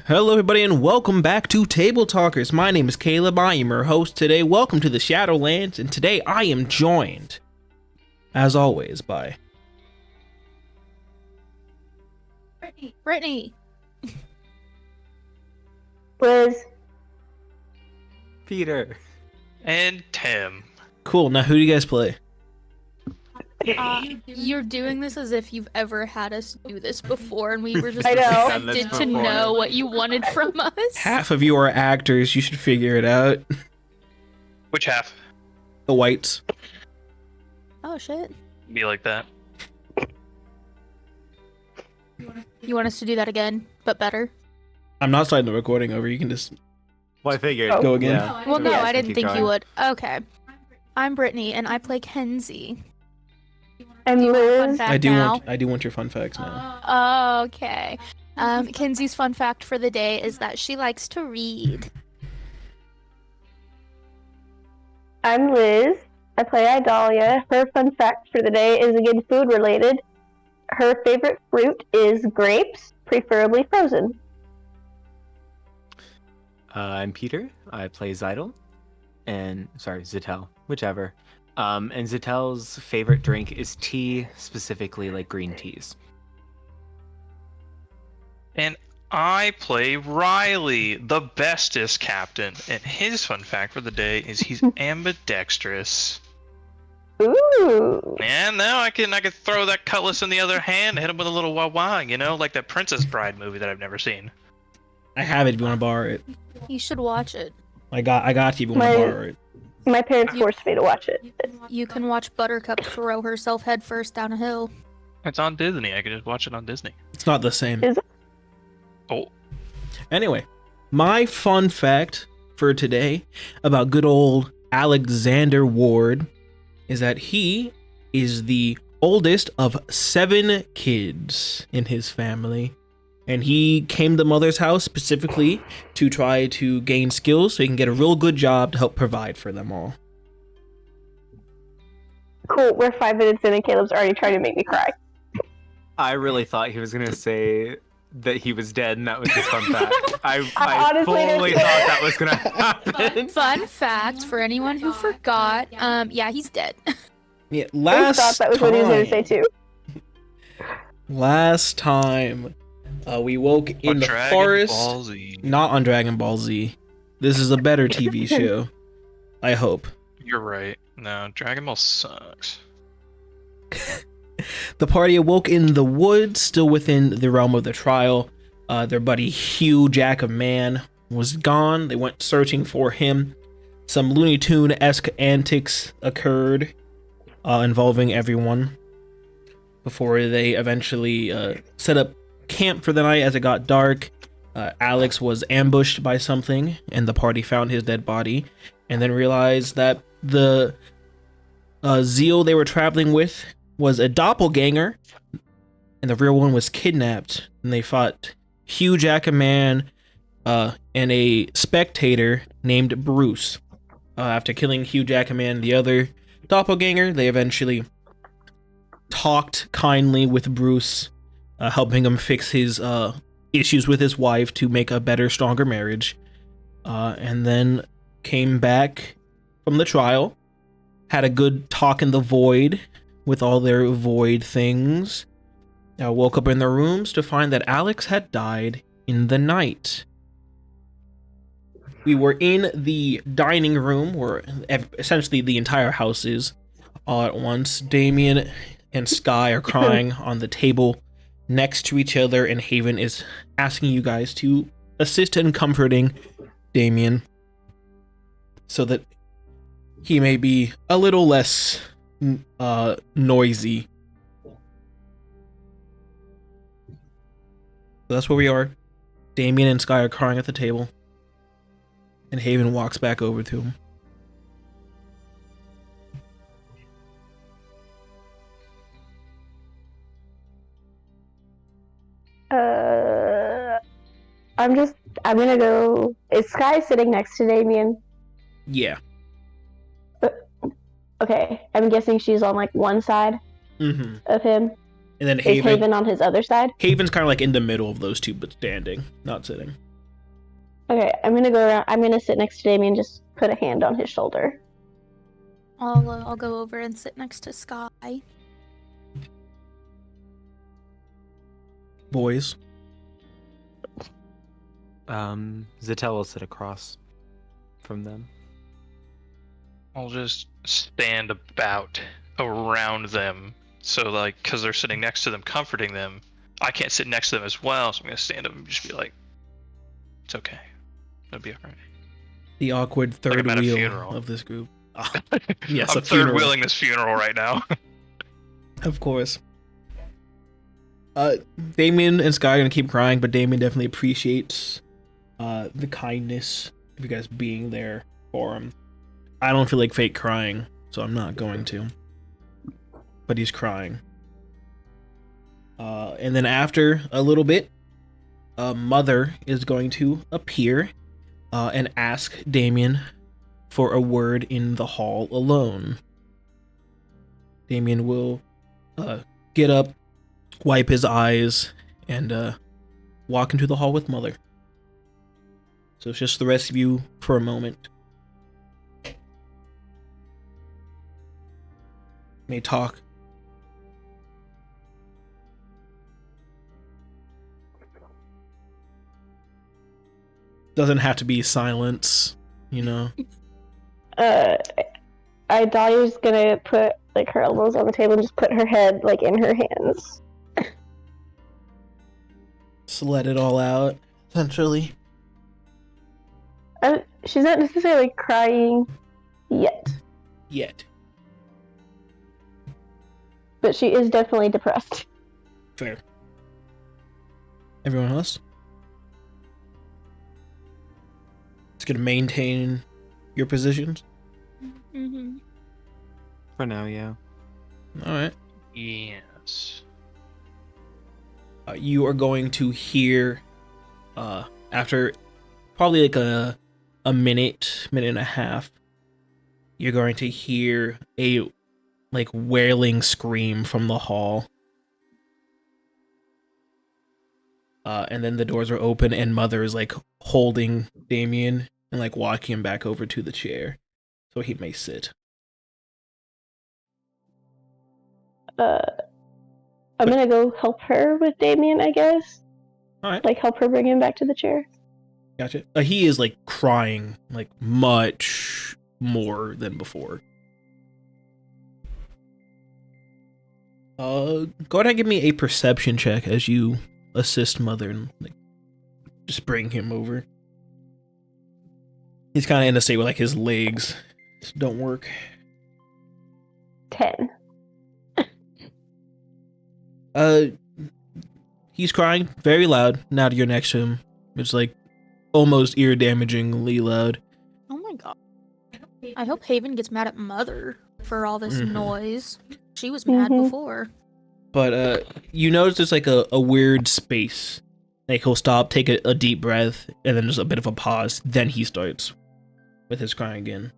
Hello everybody and welcome back to Tabletalkers. My name is Kaleb, I am your host today. Welcome to the Shadowlands, and today I am joined, as always, by... Brittany. Liz. Peter. And Tim. Cool, now who do you guys play? You're doing this as if you've ever had us do this before, and we were just I know. expected to know what you wanted from us. Half of you are actors, you should figure it out. Which half? The whites. Oh shit. Be like that. You want us to do that again, but better? I'm not starting the recording over, you can just Well, I figured. go again. Yeah. Well, no, Yeah, I didn't keep think going. you would. Okay. I'm Brittany, and I play Kenzi. And Fun Liz. fact I do now. want your fun facts now. Okay. Kenzi's fun fact for the day is that she likes to read. I'm Liz. I play Idalia. Her fun fact for the day is again food related. Her favorite fruit is grapes, preferably frozen. I'm Peter. I play Zixeltel. Zixeltel, whichever. And Zixeltel's favorite drink is tea, specifically like green teas. And I play Rylee, the bestest captain. And his fun fact for the day is he's ambidextrous. Ooh. And now I can throw that cutlass in the other hand, hit him with a little wah-wah, like that Princess Bride movie that I've never seen. I have it if you want to borrow it. You should watch it. I got you if you want to borrow it. My parents forced me to watch it. You can watch Buttercup throw herself headfirst down a hill. It's on Disney. I can just watch it on Disney. It's not the same. Is it? Oh, Anyway, my fun fact for today about good old Alexander Ward is that he is the oldest of 7 kids in his family. And he came to Mother's house specifically to try to gain skills so he can get a real good job to help provide for them all. Cool. We're 5 minutes in and Caleb's already trying to make me cry. I really thought he was going to say that he was dead and that was his fun fact. I honestly fully didn't- thought that was going to happen. Fun fact for anyone who forgot, yeah, he's dead. Yeah, I thought that was what he was going to say too. Last time, we woke in on the Dragon forest. Ball Z. Not on Dragon Ball Z. This is a better TV show. I hope. You're right. No, Dragon Ball sucks. The party awoke in the woods, still within the realm of the trial. Their buddy Hugh Jack of Man was gone. They went searching for him. Some Looney Tune-esque antics occurred involving everyone before they eventually set up camp for the night. As it got dark, Alex was ambushed by something, and the party found his dead body, and then realized that the Zeal they were traveling with was a doppelganger, and the real one was kidnapped. And they fought Hugh Jack, a man, and a spectator named Bruce. After killing Hugh Jack, a man, the other doppelganger, they eventually talked kindly with Bruce, helping him fix his issues with his wife to make a better, stronger marriage, and then came back from the trial, had a good talk in the void with all their void things. Woke up in their rooms to find that Alex had died in the night. We were in the dining room, where essentially the entire house is, all at once. Damien and Sky are crying on the table next to each other, and Haven is asking you guys to assist in comforting Damien so that he may be a little less noisy. So that's where we are. Damien and Sky are crying at the table, and Haven walks back over to him. I'm gonna go. Is Sky sitting next to Damien? Yeah. Okay, I'm guessing she's on like one side of him. And then Is Haven on his other side? Haven's kind of like in the middle of those two, but standing, not sitting. Okay, I'm gonna go around. I'm gonna sit next to Damien, just put a hand on his shoulder. I'll go over and sit next to Sky. Boys. Zixeltel will sit across from them. I'll just stand about around them. So, like, because they're sitting next to them, comforting them, I can't sit next to them as well, so I'm going to stand up and just be like, it's okay. It'll be alright. The awkward third I'm at a wheel funeral. of this group. Yes, I'm a funeral. third wheeling this funeral right now. Of course. Damien and Sky are gonna keep crying, but Damien definitely appreciates the kindness of you guys being there for him. I don't feel like fake crying, so I'm not going to. But he's crying. And then after a little bit, Mother is going to appear and ask Damien for a word in the hall alone. Damien will get up, wipe his eyes, and walk into the hall with Mother. So it's just the rest of you for a moment. May talk. Doesn't have to be silence, you know. Idalia's gonna put like her elbows on the table and just put her head like in her hands. Just let it all out, essentially. She's not necessarily crying yet, but she is definitely depressed. Fair. Everyone else? It's gonna maintain your positions? Mm-hmm. For now, yeah. Alright. Yes. You are going to hear, after probably like a minute and a half, you're going to hear a like wailing scream from the hall. And then the doors are open and Mother is like holding Damien and like walking him back over to the chair so he may sit. I'm gonna go help her with Damien, I guess. Alright. Like help her bring him back to the chair. Gotcha. He is like crying like much more than before. Go ahead and give me a perception check as you assist Mother and like just bring him over. He's kind of in a state where like his legs just don't work. 10. He's crying very loud now that you're next to him. It's like almost ear-damagingly loud. Oh my god. I hope Haven gets mad at Mother for all this noise. She was mad before. But you notice there's like a weird space. Like he'll stop, take a deep breath, and then there's a bit of a pause. Then he starts with his crying again.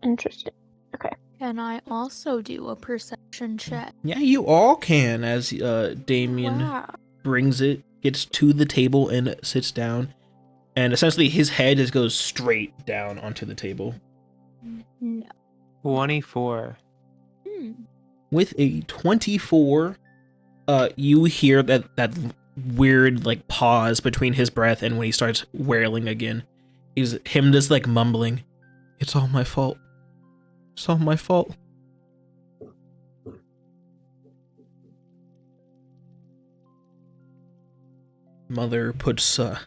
Interesting. Okay. Can I also do a perception check? Yeah, you all can as Damien Wow. brings it, gets to the table and sits down. And essentially his head just goes straight down onto the table. No. 24. With a 24, you hear that weird like pause between his breath and when he starts wailing again. He's him just like mumbling, "It's all my fault. It's all my fault." Mother puts a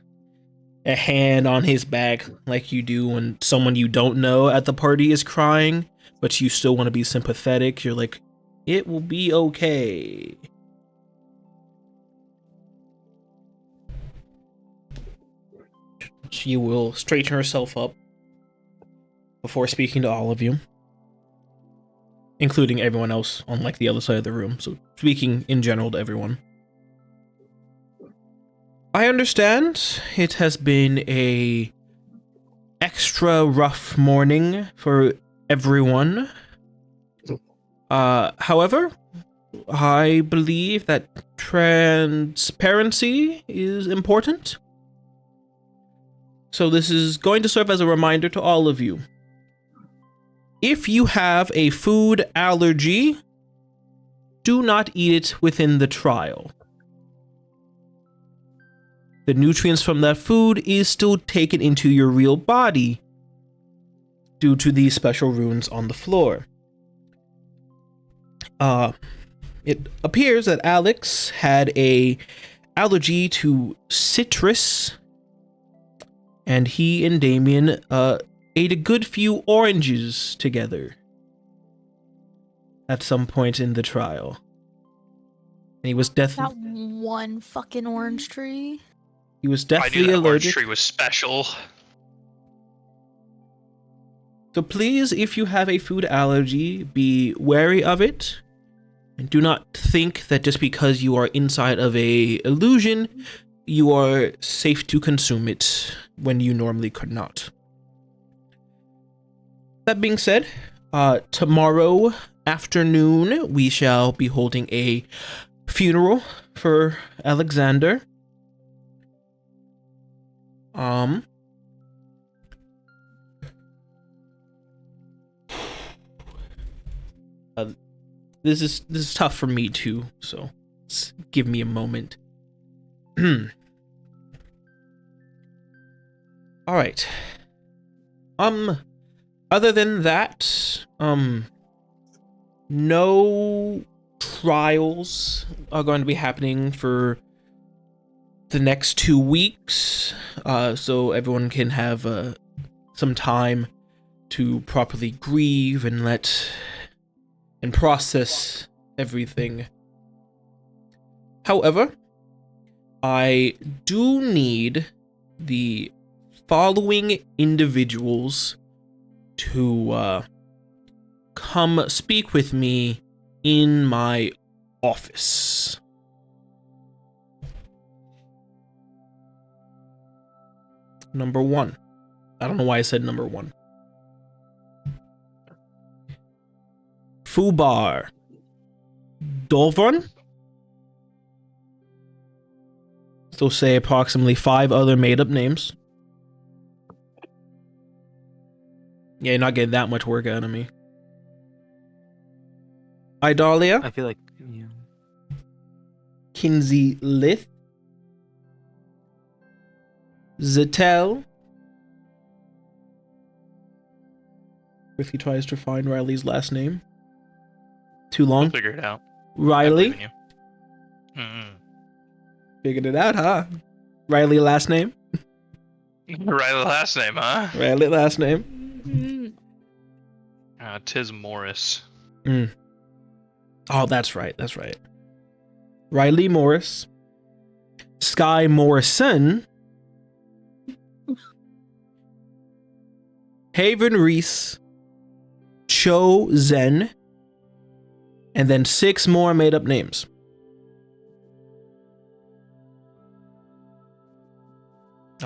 hand on his back like you do when someone you don't know at the party is crying, but you still want to be sympathetic. You're like, "It will be okay." She will straighten herself up before speaking to all of you, including everyone else on like the other side of the room. So speaking in general to everyone. I understand it has been a extra rough morning for everyone. However, I believe that transparency is important. So this is going to serve as a reminder to all of you. If you have a food allergy, do not eat it within the trial. The nutrients from that food is still taken into your real body due to these special runes on the floor. It appears that Alex had a allergy to citrus, and he and Damien ate a good few oranges together at some point in the trial. And he was That one fucking orange tree. He was I knew deathly that orange allergic. tree was special. So please, if you have a food allergy, be wary of it. And do not think that just because you are inside of a illusion, you are safe to consume it when you normally could not. That being said, tomorrow afternoon, we shall be holding a funeral for Alexander. This is tough for me too, so give me a moment. All right. Other than that, no trials are going to be happening for the next 2 weeks, so everyone can have some time to properly grieve and process everything. However, I do need the following individuals to come speak with me in my office. Number 1. I don't know why I said number 1. Fubar. Dolvon. So say approximately 5 other made-up names. Yeah, you're not getting that much work out of me. Idalia. I feel like, yeah. Kenzi Lith. Zixeltel. If he tries to find Rylee's last name. Too long. We'll figure it out. Rylee. Mm-hmm. Figured it out, huh? Rylee last name? Right, last name, huh? Rylee last name. Tis Morris. Oh, that's right. That's right. Rylee Morris. Sky Morrison. Haven Reese. Cho Zen. And then 6 more made-up names.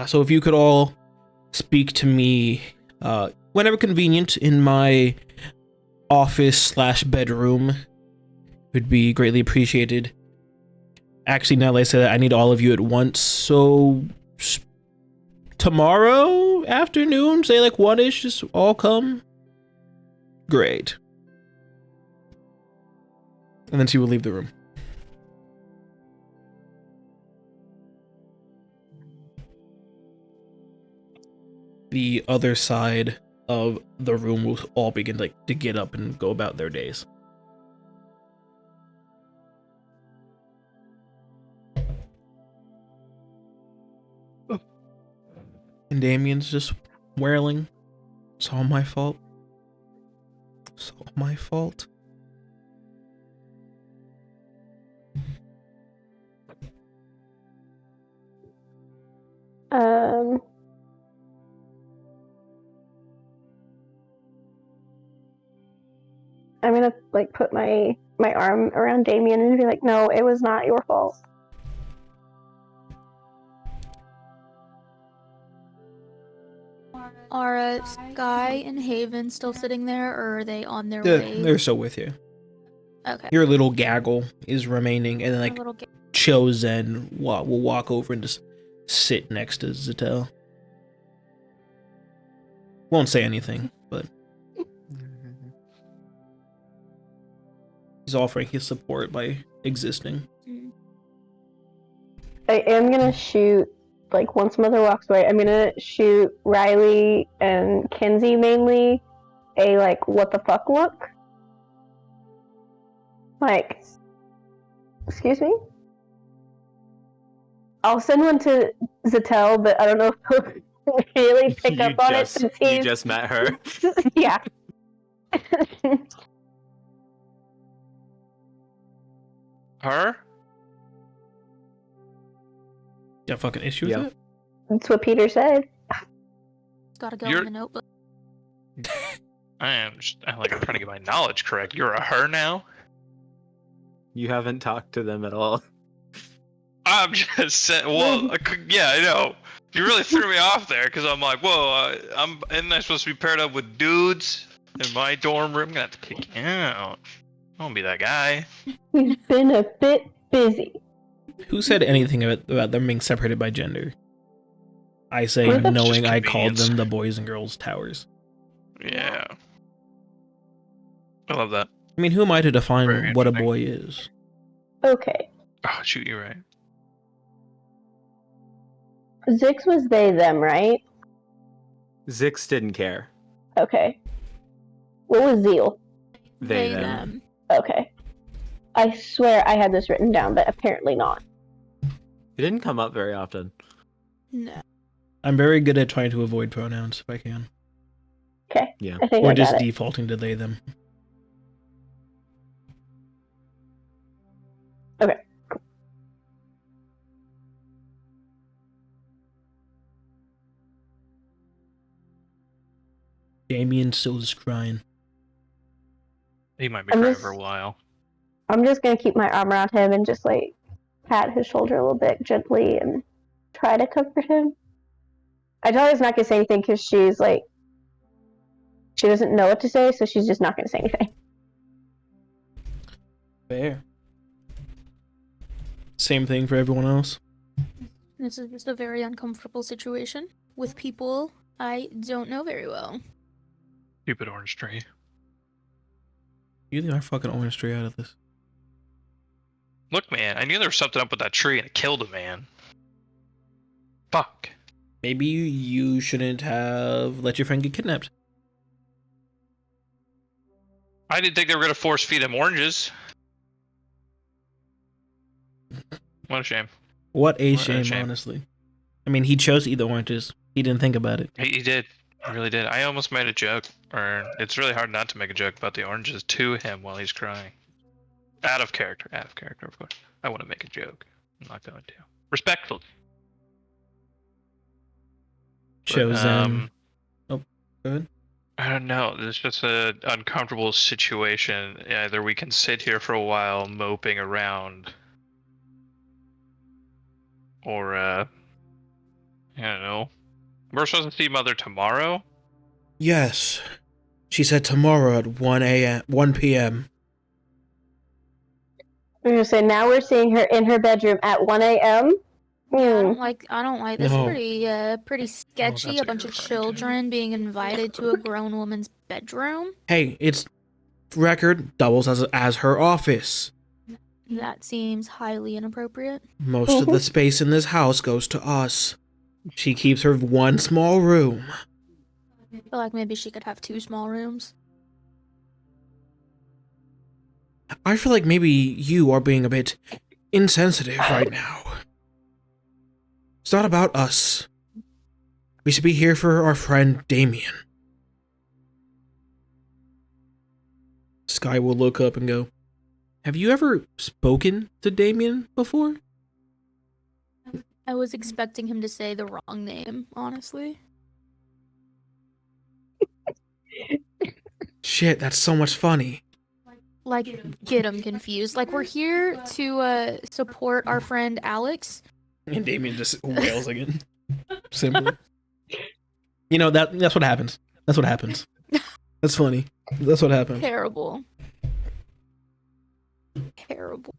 So if you could all speak to me whenever convenient in my office/bedroom, would be greatly appreciated. Actually, now that I said that, I need all of you at once. So tomorrow afternoon, say like 1-ish, just all come. Great. And then she will leave the room. The other side of the room will all begin to get up and go about their days. And Damien's just whirling. It's all my fault. It's all my fault. I'm gonna put my arm around Damien and be like, no, it was not your fault. Are Sky and Haven still sitting there, or are they on their way? They're still with you. Okay. Your little gaggle is remaining, and then A like little Chosen will walk over and just sit next to Zixeltel. Won't say anything, but he's offering his support by existing. I am gonna shoot, like, once Mother walks away, I'm gonna shoot Rylee and Kenzi mainly a, like, what the fuck look. Like, excuse me? I'll send one to Zixeltel, but I don't know if he'll really pick up on it since You just met her. Yeah. Her? Got a fucking issue with Yeah. it? That's what Peter said. Gotta go You're- in the notebook. I'm trying to get my knowledge correct. You're a her now? You haven't talked to them at all. I'm just saying. Well, yeah, I know. You really threw me off there because I'm like, whoa, isn't I supposed to be paired up with dudes in my dorm room? I'm gonna have to kick you out. I won't be that guy. He's been a bit busy. Who said anything about them being separated by gender? I say, Well, that's knowing just I called convenience. them the boys and girls towers. Yeah. I love that. I mean, who am I to define Very what a interesting. boy is? Okay. Oh, shoot, you're right. Zix was they, them, right? Zix didn't care. Okay. What was Zeal? They, them. Okay. I swear I had this written down, but apparently not. It didn't come up very often. No. I'm very good at trying to avoid pronouns if I can. Okay. Yeah. I think Or I just got it. defaulting to they, them. Okay. Damien still is crying. He might be I'm crying just- for a while. I'm just gonna keep my arm around him and just, like, pat his shoulder a little bit gently and try to comfort him. Idalia's not gonna say anything because she's, like, she doesn't know what to say, so she's just not gonna say anything. Fair. Same thing for everyone else. This is just a very uncomfortable situation with people I don't know very well. Stupid orange tree. You think I fucking orange tree out of this? Look, man, I knew there was something up with that tree and it killed a man. Fuck. Maybe you shouldn't have let your friend get kidnapped. I didn't think they were gonna force feed him oranges. What a shame. What a What a shame, shame. honestly. I mean, he chose to eat the oranges. He didn't think about it. He did. He really did. I almost made a joke, or it's really hard not to make a joke about the oranges to him while he's crying. Out of character, of course. I want to make a joke. I'm not going to. Respectfully. But, Chosen. Go ahead. I don't know. It's just an uncomfortable situation. Either we can sit here for a while moping around, or I don't know. We're supposed to see Mother tomorrow. Yes. She said tomorrow at 1 p.m. I'm gonna say now we're seeing her in her bedroom at 1 a.m. Yeah, I don't like this. No. Pretty sketchy. that's A bunch what of you're referring to. children being invited to a grown woman's bedroom. Hey, it's record doubles as her office. That seems highly inappropriate. Most of the space in this house goes to us. She keeps her one small room. I feel like maybe she could have 2 small rooms. I feel like maybe you are being a bit insensitive right now. It's not about us. We should be here for our friend Damien. Sky will look up and go, "Have you ever spoken to Damien before?" I was expecting him to say the wrong name, honestly. Shit, that's so much funny. Like, get him confused. Like, we're here to support our friend Alex. And Damien just wails again. Simply. You know, that's what happens. That's what happens. That's funny. That's what happened. Terrible. Terrible.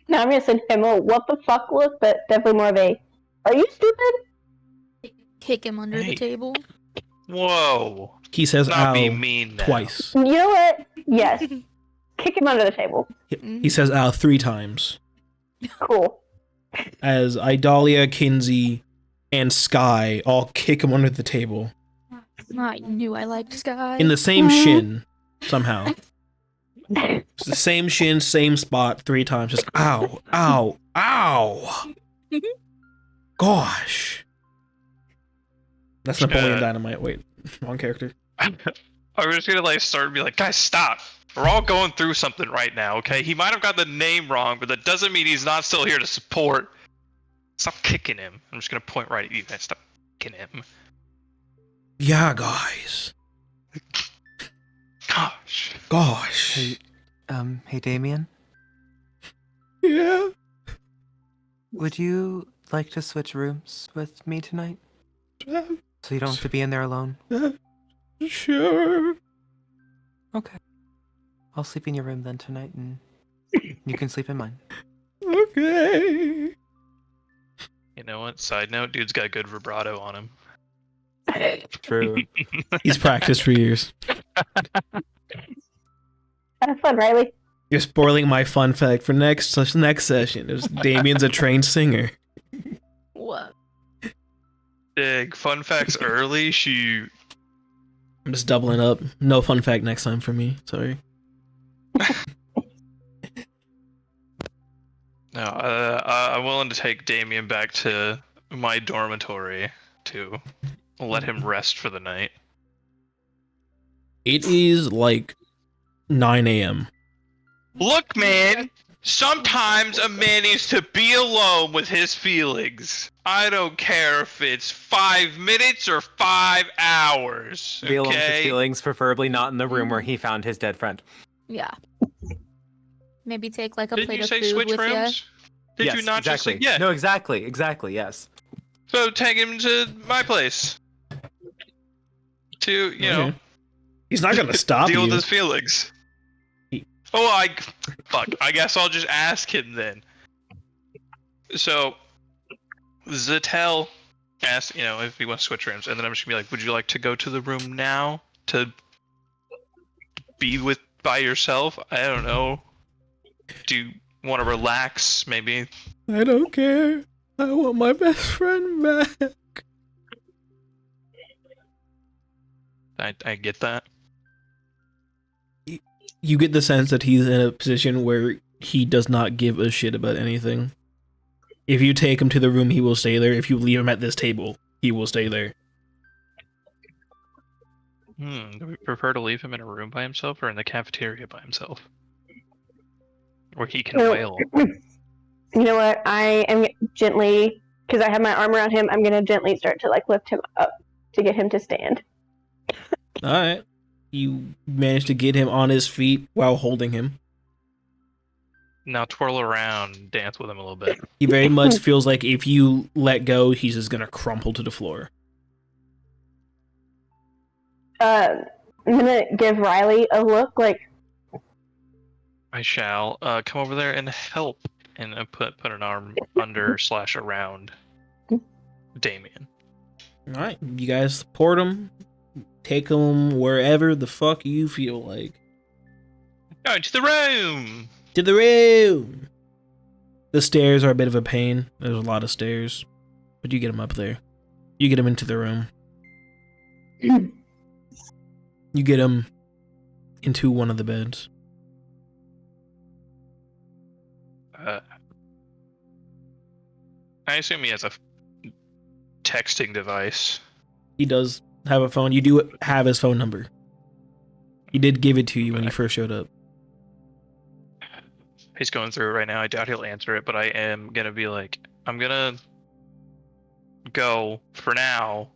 Now I'm gonna send him a what the fuck look, but definitely more of a, are you stupid? Kick him under the Hey. table. Whoa. He says Not be ow mean now. twice. You know what? Yes. Kick him under the table. He says ow 3 times. Cool. As Idalia, Kenzi, and Sky all kick him under the table. I knew I liked Sky. In the same shin, somehow. It's the same shin, same spot, 3 times. Just ow, ow, ow. Gosh. That's Napoleon Dynamite. Wait, wrong character. I'm just gonna like start and be like, guys, stop. We're all going through something right now, okay? He might have got the name wrong, but that doesn't mean he's not still here to support. Stop kicking him. I'm just gonna point right at you guys. Stop kicking him. Yeah, guys. Gosh. Hey Damien, Yeah. would you like to switch rooms with me tonight? So you don't have to be in there alone? Sure. Okay. I'll sleep in your room then tonight, and you can sleep in mine. Okay. You know what? Side note, dude's got good vibrato on him. True. He's practiced for years. Have fun, Rylee. You're spoiling my fun fact for next session. Damien's a trained singer. What? Big fun facts early. Shoot. I'm just doubling up. No fun fact next time for me. Sorry. No, I'm willing to take Damien back to my dormitory to let him rest for the night. It is like 9 a.m. Look, man, sometimes a man needs to be alone with his feelings. I don't care if it's 5 minutes or 5 hours. Be alone with his Okay? feelings, preferably not in the room where he found his dead friend. Yeah. Maybe take like a Didn't plate you of say food switch with you. rooms? Did Yes, you not exactly. just say yeah? No, exactly, yes. So take him to my place. To, you know, Okay. He's not gonna stop deal you. with his feelings. Oh, fuck. I guess I'll just ask him then. So, Zixeltel asked, if he wants to switch rooms, and then I'm just gonna be like, would you like to go to the room now to be by yourself? I don't know. Do you want to relax, maybe? I don't care. I want my best friend back. I get that. You get the sense that he's in a position where he does not give a shit about anything. If you take him to the room, he will stay there. If you leave him at this table, he will stay there. Do we prefer to leave him in a room by himself or in the cafeteria by himself? Where he can wail. You know what? I am gently, because I have my arm around him, I'm gonna gently start to like lift him up to get him to stand. Alright. You managed to get him on his feet while holding him. Now twirl around and dance with him a little bit. He very much feels like if you let go, he's just gonna crumple to the floor. I'm gonna give Rylee a look like, I shall come over there and help and put an arm under / around Damien. Alright, you guys support him. Take him wherever the fuck you feel like. Going to the room! To the room! The stairs are a bit of a pain. There's a lot of stairs. But you get him up there. You get him into the room. You get him into one of the beds. I assume he has a texting device. He does have a phone. You do have his phone number. He did give it to you when you first showed up. He's going through it right now. I doubt he'll answer it, but I am gonna be like, I'm gonna go for now.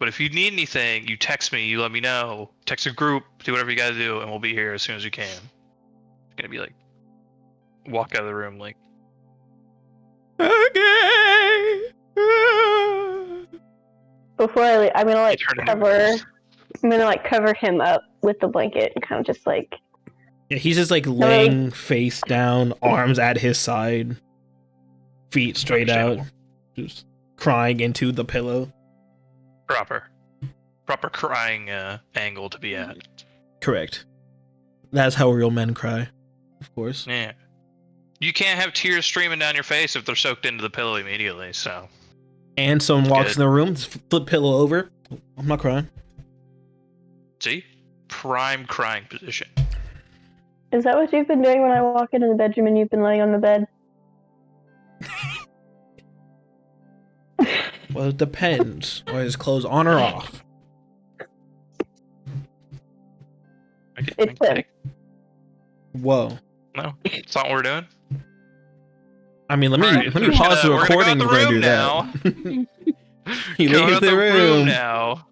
But if you need anything, you text me, you let me know. Text a group, do whatever you gotta do, and we'll be here as soon as you can. It's gonna be like, walk out of the room like, Okay. before I leave, I'm gonna like Eternity cover, rules. I'm gonna like cover him up with the blanket and kind of just like Yeah, he's just like laying face down, arms at his side, feet straight out, just crying into the pillow. Proper crying angle to be at. Correct. That's how real men cry, of course. Yeah. You can't have tears streaming down your face if they're soaked into the pillow immediately, so. And someone walks Good. in the room, flip pillow over. I'm not crying. See? Prime crying position. Is that what you've been doing when I walk into the bedroom and you've been laying on the bed? Well, it depends. Are his clothes on or off? It's him. Whoa. No, that's not what we're doing. I mean, let me Alright, let me pause the we're gonna recording. go We're out gonna the do room that. He Go leaves out the room. now,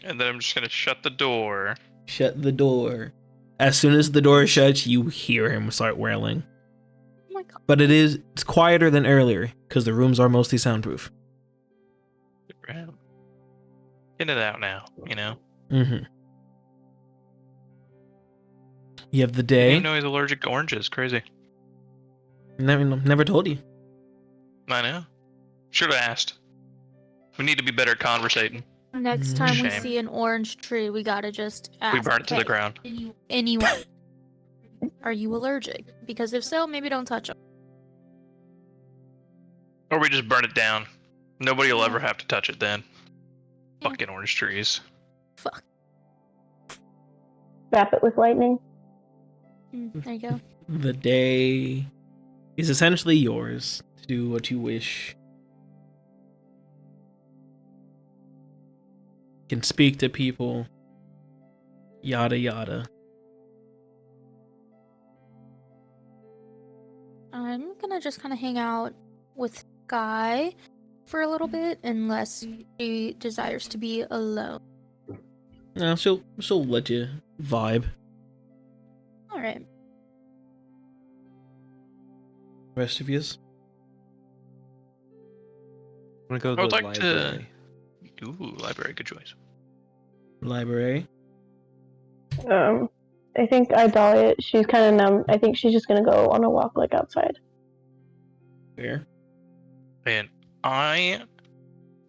and then I'm just gonna shut the door. Shut the door. As soon as the door shuts, you hear him start wailing. Oh my god. But it's quieter than earlier because the rooms are mostly soundproof. Get it out now, you know? Mm-hmm. You have the You day. know he's allergic to oranges. Crazy. Never told you. I know. Should have asked. We need to be better at conversating. Next time we Shame. see an orange tree, we gotta just ask. We burn it to the "Hey, ground. Anyone, are you allergic? Because if so, maybe don't touch them. Or we just burn it down. Nobody will Yeah. ever have to touch it then. Yeah. Fucking orange trees. Fuck. Wrap it with lightning. There you go. The day is essentially yours to do what you wish. You can speak to people. Yada yada. I'm gonna just kind of hang out with Guy for a little bit, unless she desires to be alone. No, she'll let you vibe. All right. Rest of yous. I'm gonna go to I would the like library. to. Ooh, library, good choice. Library. I think Idalia, she's kind of numb. I think she's just gonna go on a walk, like, outside. Fair. And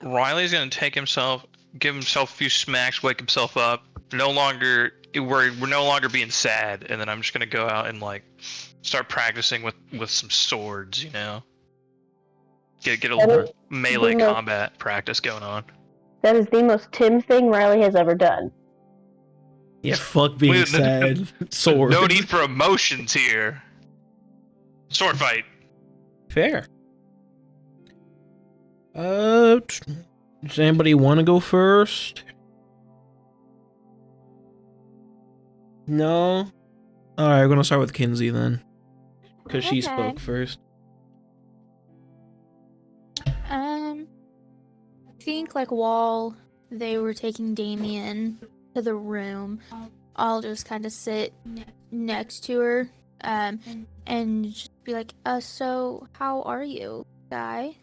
Riley's gonna give himself a few smacks, wake himself up. We're no longer being sad, and then I'm just gonna go out and like start practicing with some swords, you know. Get a little melee combat practice going on. That is the most Tim thing Riley has ever done. Yeah, fuck being Wait, sad. Sword. No need for emotions here. Sword fight. Fair. Does anybody want to go first? No? Alright, we're gonna start with Kenzi then. Because she Okay. spoke first. I think like while they were taking Damien to the room, I'll just kind of sit next to her, and just be like, so how are you, Guy?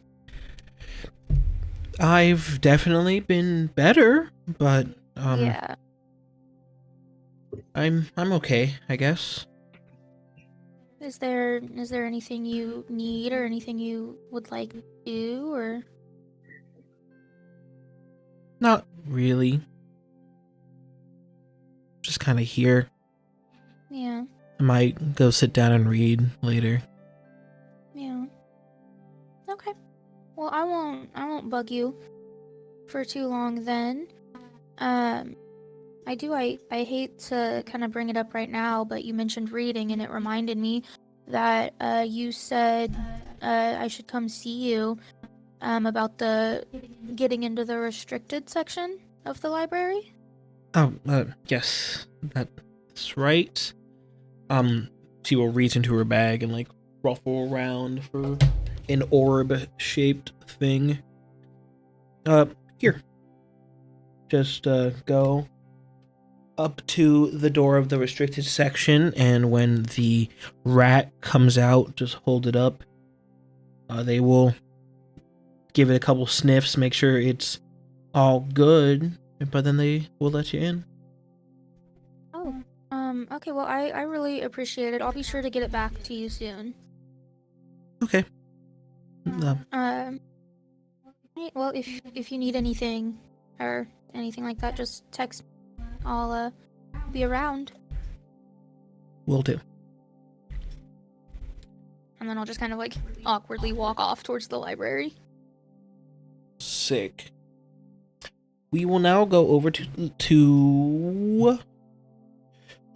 I've definitely been better, but Yeah. I'm okay, I guess. Is there anything you need or anything you would like to do, or? Not really. Just kind of here. Yeah. I might go sit down and read later. Yeah. Okay. Well, I won't bug you for too long then. I hate to kind of bring it up right now, but you mentioned reading and it reminded me that you said I should come see you about the getting into the restricted section of the library. Oh, yes, that's right. She will reach into her bag and like ruffle around for an orb-shaped thing. Here. Just go up to the door of the restricted section, and when the rat comes out, just hold it up. They will give it a couple sniffs, make sure it's all good, but then they will let you in. Oh. Okay, well, I really appreciate it. I'll be sure to get it back to you soon. Okay. Right, well, if you need anything or anything like that, just text me. I'll be around. Will do. And then I'll just kind of like awkwardly walk off towards the library. Sick. We will now go over to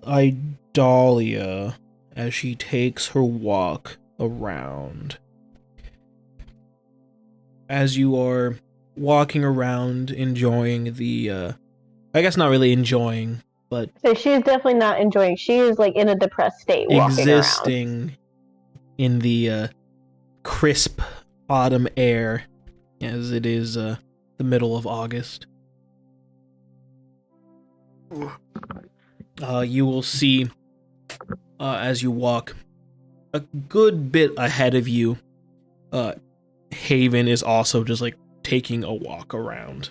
Idalia as she takes her walk around. As you are walking around, enjoying the, I guess not really enjoying, but So she's definitely not enjoying. She is like in a depressed state, walking around. existing in the crisp autumn air, as it is the middle of August. You will see, as you walk, a good bit ahead of you, Haven is also just like taking a walk around.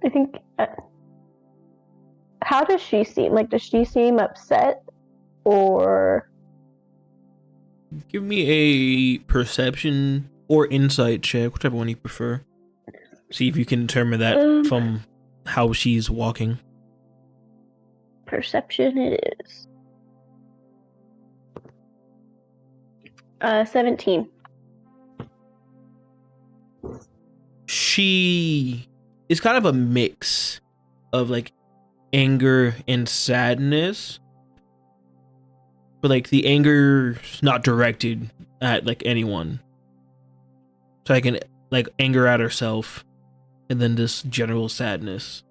I think. How does she seem? Like, does she seem upset, or? Give me a perception or insight check, whichever one you prefer. See if you can determine that from how she's walking. Perception it is. 17. She is kind of a mix of like anger and sadness, but like the anger's not directed at like anyone. So I can like anger at herself, and then this general sadness.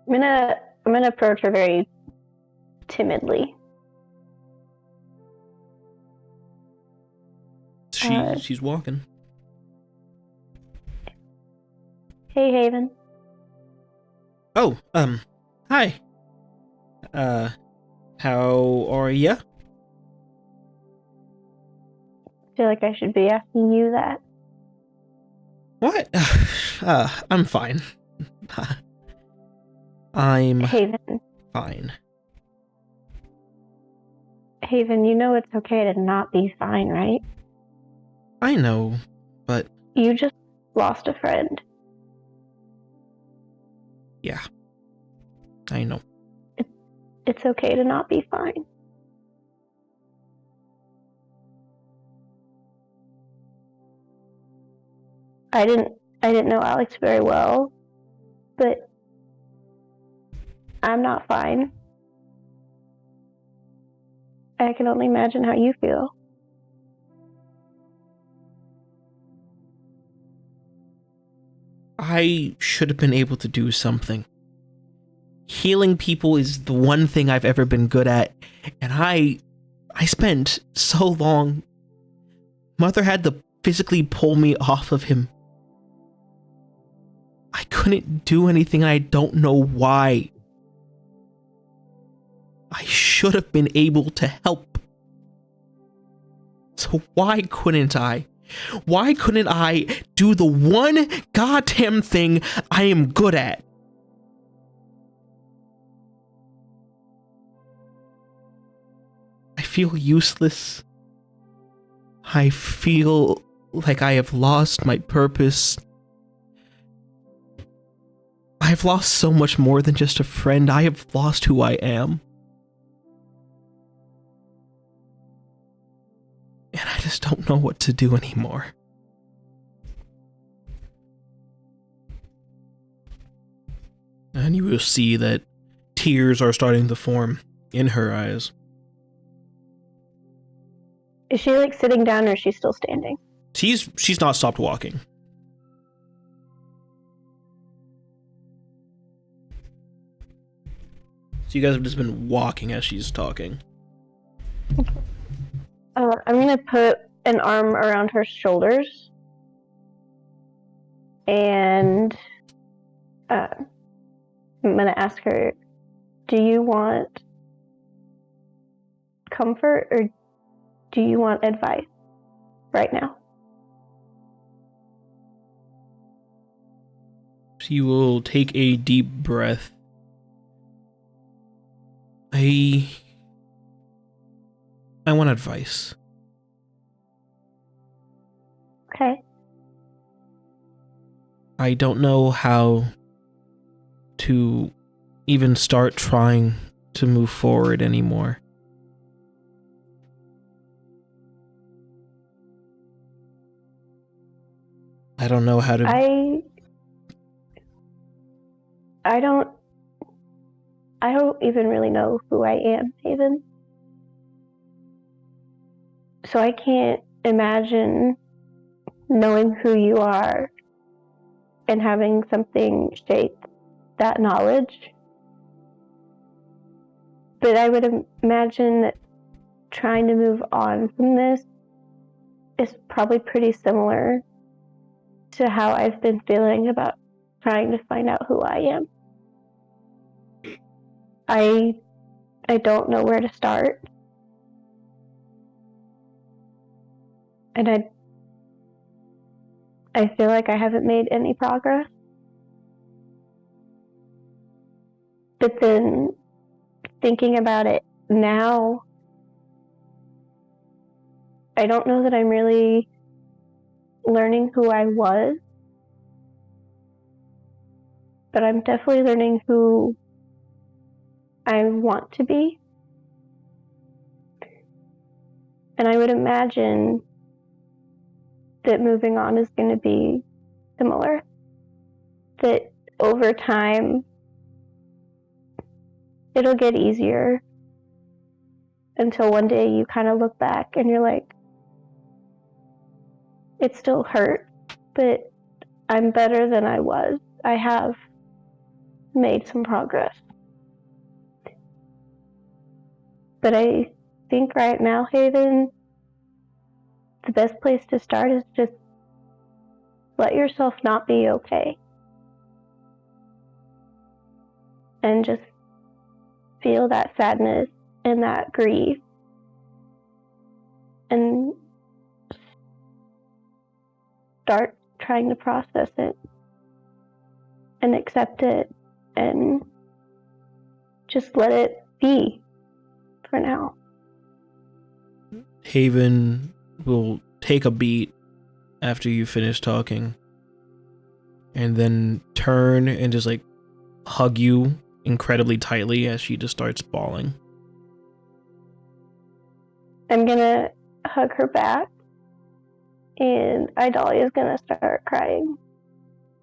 I'm gonna approach her very timidly. She's walking. Hey, Haven. Oh, hi. How are ya? I feel like I should be asking you that. What? I'm fine. I'm Haven. fine. Haven, you know it's okay to not be fine, right? I know, but You just lost a friend. yeah, I know. It's okay to not be fine. I didn't know Alex very well, but I'm not fine. I can only imagine how you feel. I should have been able to do something. Healing people is the one thing I've ever been good at, and I spent so long. Mother had to physically pull me off of him. I couldn't do anything, and I don't know why. I should have been able to help. So why couldn't I? Why couldn't I do the one goddamn thing I am good at? I feel useless. I feel like I have lost my purpose. I have lost so much more than just a friend. I have lost who I am. And I just don't know what to do anymore. And you will see that tears are starting to form in her eyes. Is she like sitting down or is she still standing? She's not stopped walking. So you guys have just been walking as she's talking. I'm gonna put an arm around her shoulders and I'm gonna ask her, do you want comfort, or do you want advice right now? You will take a deep breath. I want advice. Okay. I don't know how to even start trying to move forward anymore. I don't know how to... I don't even really know who I am, Haven. So I can't imagine knowing who you are and having something shape that knowledge. But I would imagine that trying to move on from this is probably pretty similar to how I've been feeling about trying to find out who I am. I don't know where to start. And I feel like I haven't made any progress. But then thinking about it now, I don't know that I'm really learning who I was, but I'm definitely learning who I want to be. And I would imagine that moving on is going to be similar. That over time, it'll get easier until one day you kind of look back and you're like, it still hurt, but I'm better than I was. I have made some progress. But I think right now, Haven, the best place to start is just let yourself not be okay. And just feel that sadness and that grief. And start trying to process it and accept it and just let it be for now. Haven will take a beat after you finish talking and then turn and just like hug you incredibly tightly as she just starts bawling. I'm gonna hug her back, and Idalia is gonna start crying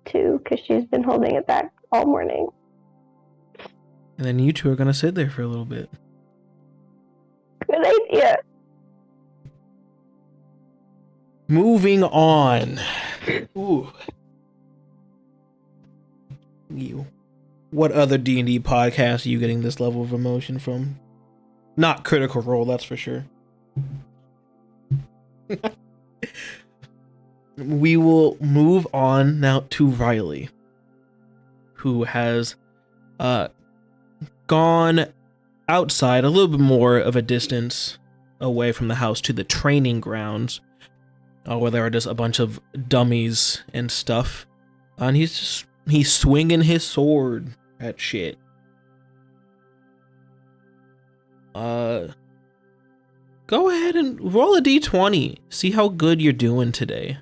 too, because she's been holding it back all morning. And then you two are gonna sit there for a little bit. Good idea. Moving on. Ooh. You. What other D&D podcast are you getting this level of emotion from? Not Critical Role, that's for sure. We will move on now to Rylee, who has gone outside a little bit more of a distance away from the house to the training grounds, where there are just a bunch of dummies and stuff. And he's swinging his sword at shit. Go ahead and roll a d20. See how good you're doing today.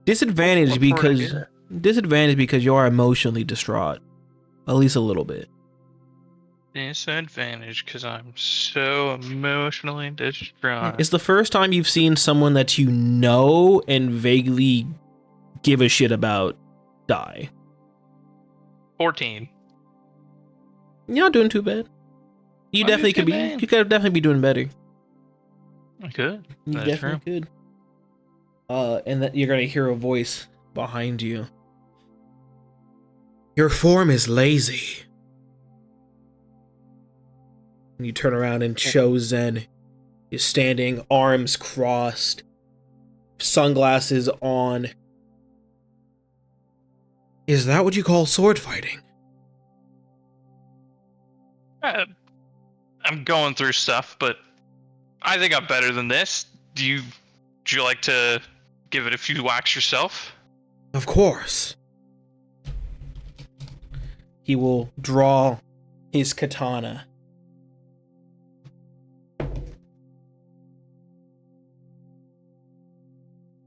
Disadvantage because you are emotionally distraught. At least a little bit. Disadvantage because I'm so emotionally distraught. It's the first time you've seen someone that you know and vaguely give a shit about die. 14. You're not doing too bad. You definitely could be. You could definitely be doing better. I could. You That's definitely could. And that you're gonna hear a voice behind you. Your form is lazy. And you turn around and Chosen is standing, arms crossed, sunglasses on. Is that what you call sword fighting? I'm going through stuff, but I think I'm better than this. Would you like to give it a few whacks yourself? Of course. He will draw his katana.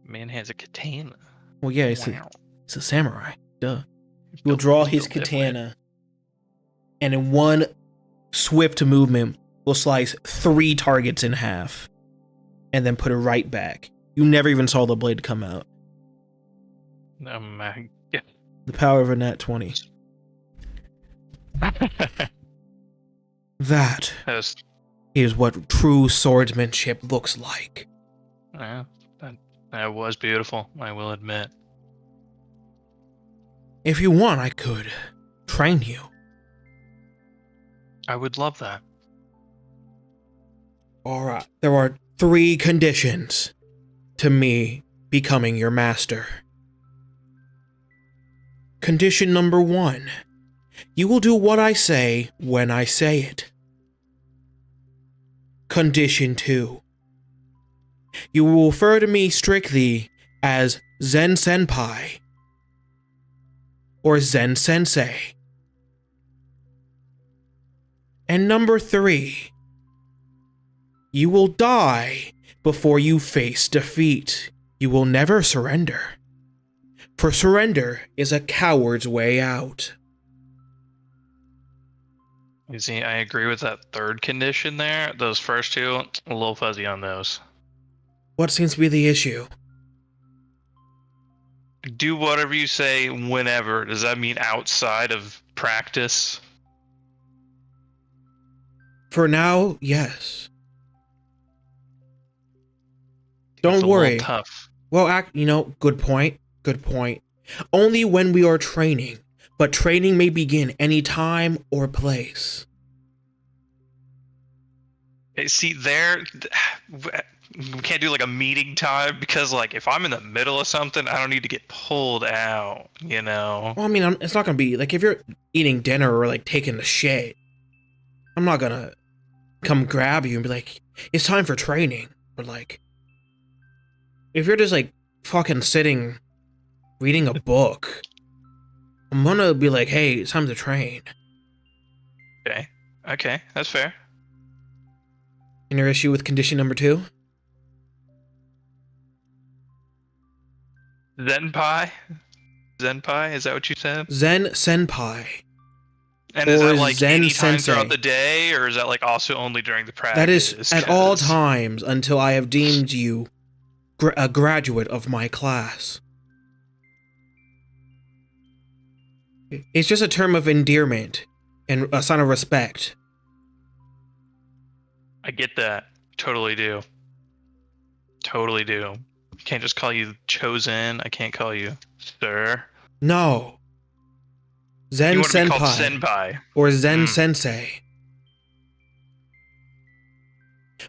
Man has a katana. Well, yeah, it's Wow. a samurai. Duh. He will draw his katana, and in one swift movement, will slice 3 targets in half, and then put it right back. You never even saw the blade come out. Oh my god. The power of a nat 20. That is what true swordsmanship looks like. Yeah, that was beautiful, I will admit. If you want, I could train you. I would love that. Alright, there are 3 conditions to me becoming your master. Condition number 1. You will do what I say when I say it. Condition 2. You will refer to me strictly as Zen Senpai or Zen Sensei. And number 3. You will die before you face defeat. You will never surrender. For surrender is a coward's way out. You see, I agree with that third condition there. Those first 2, a little fuzzy on those. What seems to be the issue? Do whatever you say whenever. Does that mean outside of practice? For now, yes. It's Don't a worry. little tough. Well, good point. Good point. Only when we are training, but training may begin any time or place. See, we can't do like a meeting time because, like, if I'm in the middle of something, I don't need to get pulled out, you know? Well, I mean, it's not gonna be like if you're eating dinner or like taking a shit. I'm not gonna come grab you and be like, "It's time for training." But like, if you're just like fucking sitting, reading a book, I'm gonna be like, "Hey, it's time to train." Okay, that's fair. And your issue with condition number 2? Zenpai? Is that what you said? Zen Senpai. And is Or that like Zen any time Sensei. throughout the day, or is that like also only during the practice? That is at all 'Cause times until I have deemed you a graduate of my class. It's just a term of endearment and a sign of respect. I get that. Totally do. Totally do. I can't just call you chosen. I can't call you sir. No. Zen You want to be called Senpai senpai. or Zen Sensei.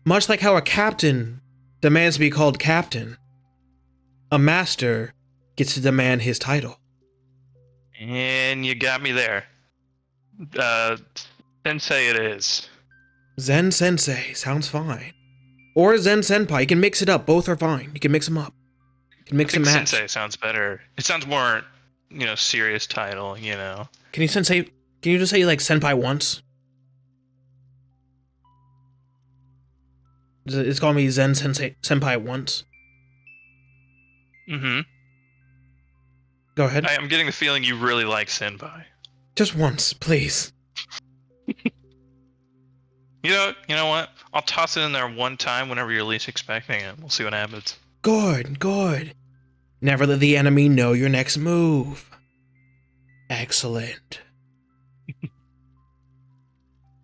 Much like how a captain demands to be called captain, a master gets to demand his title. And you got me there. Sensei it is. Zen Sensei sounds fine. Or Zen Senpai. You can mix it up. Both are fine. You can mix them up. You can mix I and think match. Sensei sounds better. It sounds more, serious title, you know. Can you just say like Senpai once? It's called me Zen Sensei Senpai once. Mm-hmm. Go ahead. I'm getting the feeling you really like senpai. Just once, please. You know what? I'll toss it in there one time whenever you're least expecting it. We'll see what happens. Good. Never let the enemy know your next move. Excellent.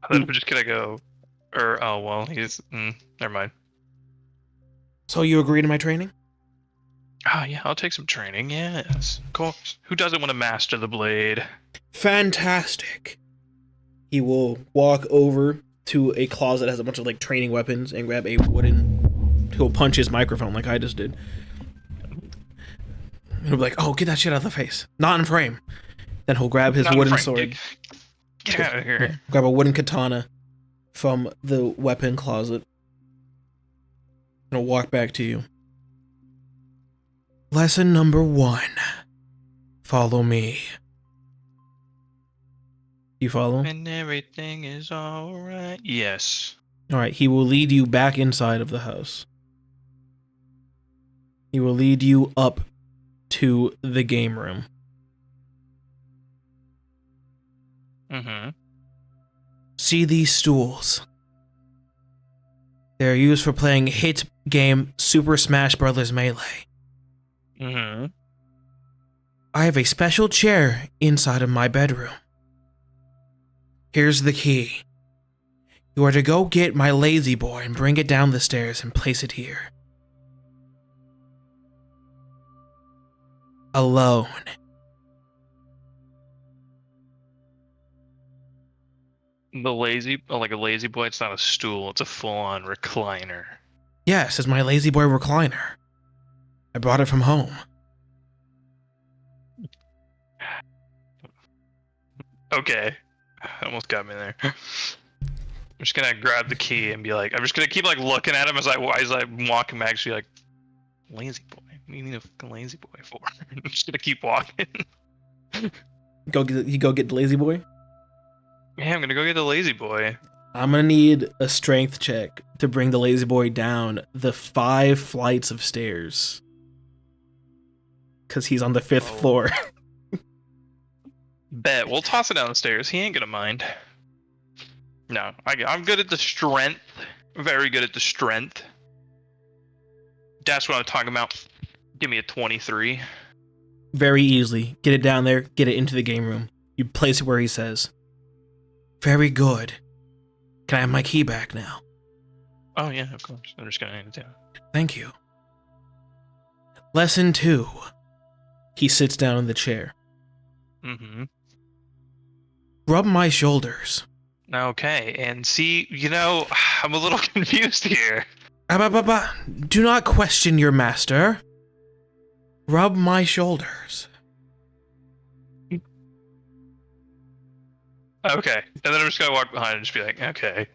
I'm just gonna go. Never mind. So you agree to my training? Oh yeah, I'll take some training. Yes, of course. Who doesn't want to master the blade? Fantastic. He will walk over to a closet that has a bunch of like training weapons and grab a wooden. He'll punch his microphone like I just did. He'll be like, "Oh, get that shit out of the face! Not in frame." Then he'll grab his Not in wooden frame. sword, Get out of here. grab a wooden katana, from the weapon closet. I'm gonna walk back to you. Lesson number 1. Follow me. You follow? And everything is alright. Yes. Alright, he will lead you back inside of the house. He will lead you up to the game room. Mm-hmm. See these stools. They're used for playing hit game Super Smash Bros. Melee. Mm-hmm. I have a special chair inside of my bedroom. Here's the key. You are to go get my lazy boy and bring it down the stairs and place it here. Alone. Like a lazy boy, it's not a stool, it's a full-on recliner. Yes, it's my lazy boy recliner. I brought it from home. Okay. Almost got me there. I'm just gonna grab the key and be like, I'm just gonna keep like looking at him as I'm walking back, just be like, lazy boy? What do you need a fucking lazy boy for? I'm just gonna keep walking. Go get the lazy boy? Yeah, I'm gonna go get the lazy boy. I'm gonna need a strength check to bring the lazy boy down the 5 flights of stairs. Cause he's on the 5th floor. Bet. We'll toss it down the stairs. He ain't gonna mind. No, I'm good at the strength. Very good at the strength. That's what I'm talking about. Give me a 23. Very easily. Get it down there, get it into the game room. You place it where he says. Very good. Can I have my key back now? Oh yeah, of course. I'm just gonna hand it down. Thank you. Lesson 2. He sits down in the chair. Mm-hmm. Rub my shoulders. Okay, and see, I'm a little confused here. Do not question your master. Rub my shoulders. Okay, and then I'm just gonna walk behind and just be like, okay.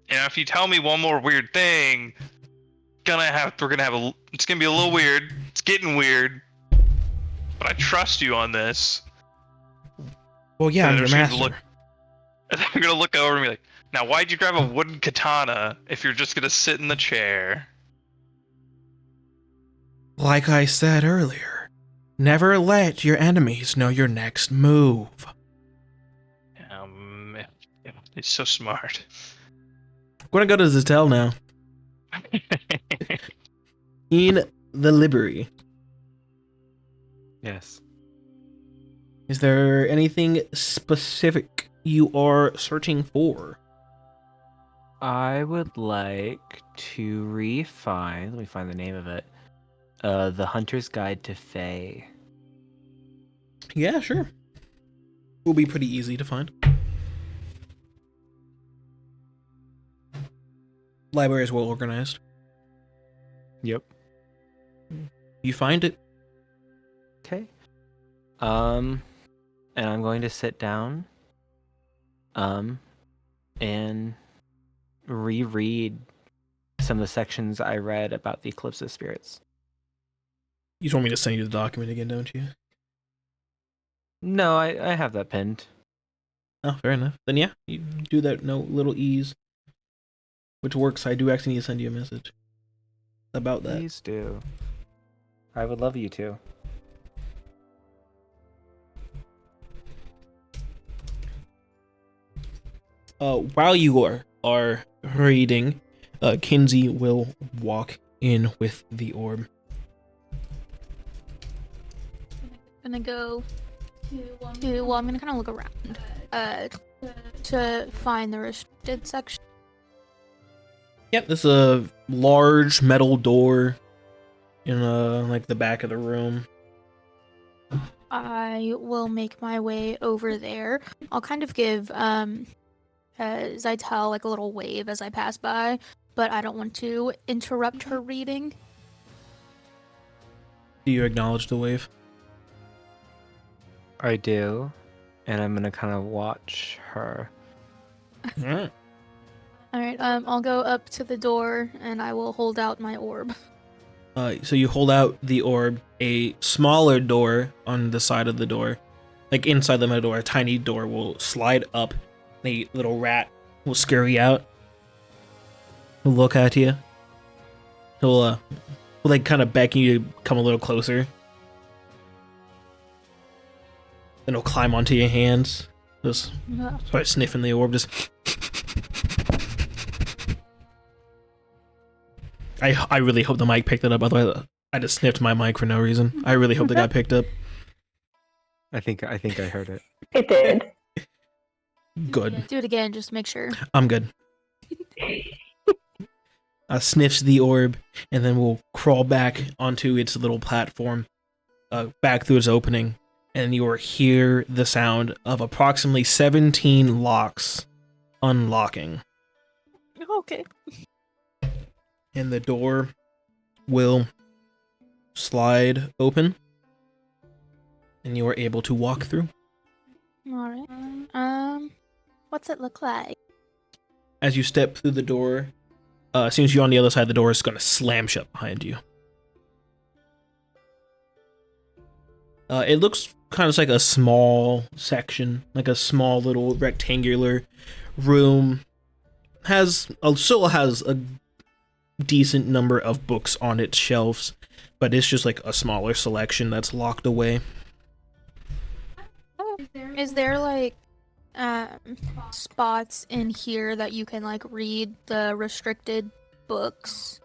And if you tell me one more weird thing, it's gonna be a little weird. It's getting weird. But I trust you on this. Well, yeah, I'm your master. And I'm gonna look over and be like, now why'd you grab a wooden katana if you're just gonna sit in the chair? Like I said earlier, never let your enemies know your next move. It's so smart. I'm gonna go to Zixeltel now. In the library. Yes. Is there anything specific you are searching for? I would like to let me find the name of it. The Hunter's Guide to Fae. Yeah, sure. Will be pretty easy to find. Library is well organized. Yep. You find it. Okay. And I'm going to sit down. And reread some of the sections I read about the Eclipse of Spirits. You just want me to send you the document again, don't you? No, I have that pinned. Oh, fair enough. Then yeah, you do that no little ease. Which works. I do actually need to send you a message about that. Please do. I would love you to. While you are reading, Kenzi will walk in with the orb. I'm gonna go well, I'm gonna kind of look around to find the restricted section. Yep, this is a large metal door in like the back of the room. I will make my way over there. I'll kind of give Zixeltel like a little wave as I pass by, but I don't want to interrupt her reading. Do you acknowledge the wave? I do. And I'm going to kind of watch her. Alright. All right. I'll go up to the door and I will hold out my orb. So you hold out the orb, a smaller door on the side of the door, like inside the door, a tiny door will slide up, and a little rat will scurry out. He'll look at you. He'll like kind of beckon you to come a little closer. Then he'll climb onto your hands. Just start sniffing the orb. Just. I really hope the mic picked it up. Otherwise, I just sniffed my mic for no reason. I really hope it got picked up. I think I heard it. It did. Good. Do it again, just make sure. I'm good. Sniffs the orb, and then we'll crawl back onto its little platform, back through its opening, and you will hear the sound of approximately 17 locks unlocking. Okay. And the door will slide open, and you are able to walk through. All right. What's it look like? As you step through the door, as soon as you're on the other side, the door is going to slam shut behind you. It looks kind of like a small section, like a small little rectangular room. Still has a decent number of books on its shelves, but it's just like a smaller selection that's locked away. Is there like spots in here that you can like read the restricted books?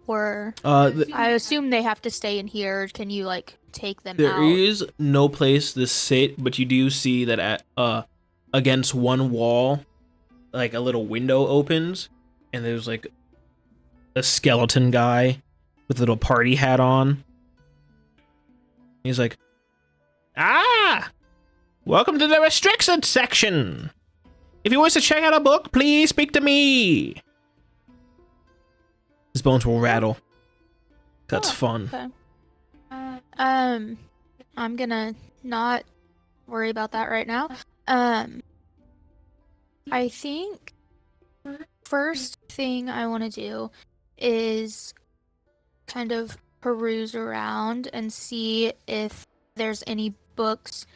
Or I assume they have to stay in here. Can you like take them out? There is no place to sit, but you do see that at against one wall, like a little window opens, and there's like a skeleton guy with a little party hat on. He's like, welcome to the restricted section. If you wish to check out a book, please speak to me. His bones will rattle. That's fun. Okay. I'm gonna not worry about that right now. I think first thing I want to do is kind of peruse around and see if there's any books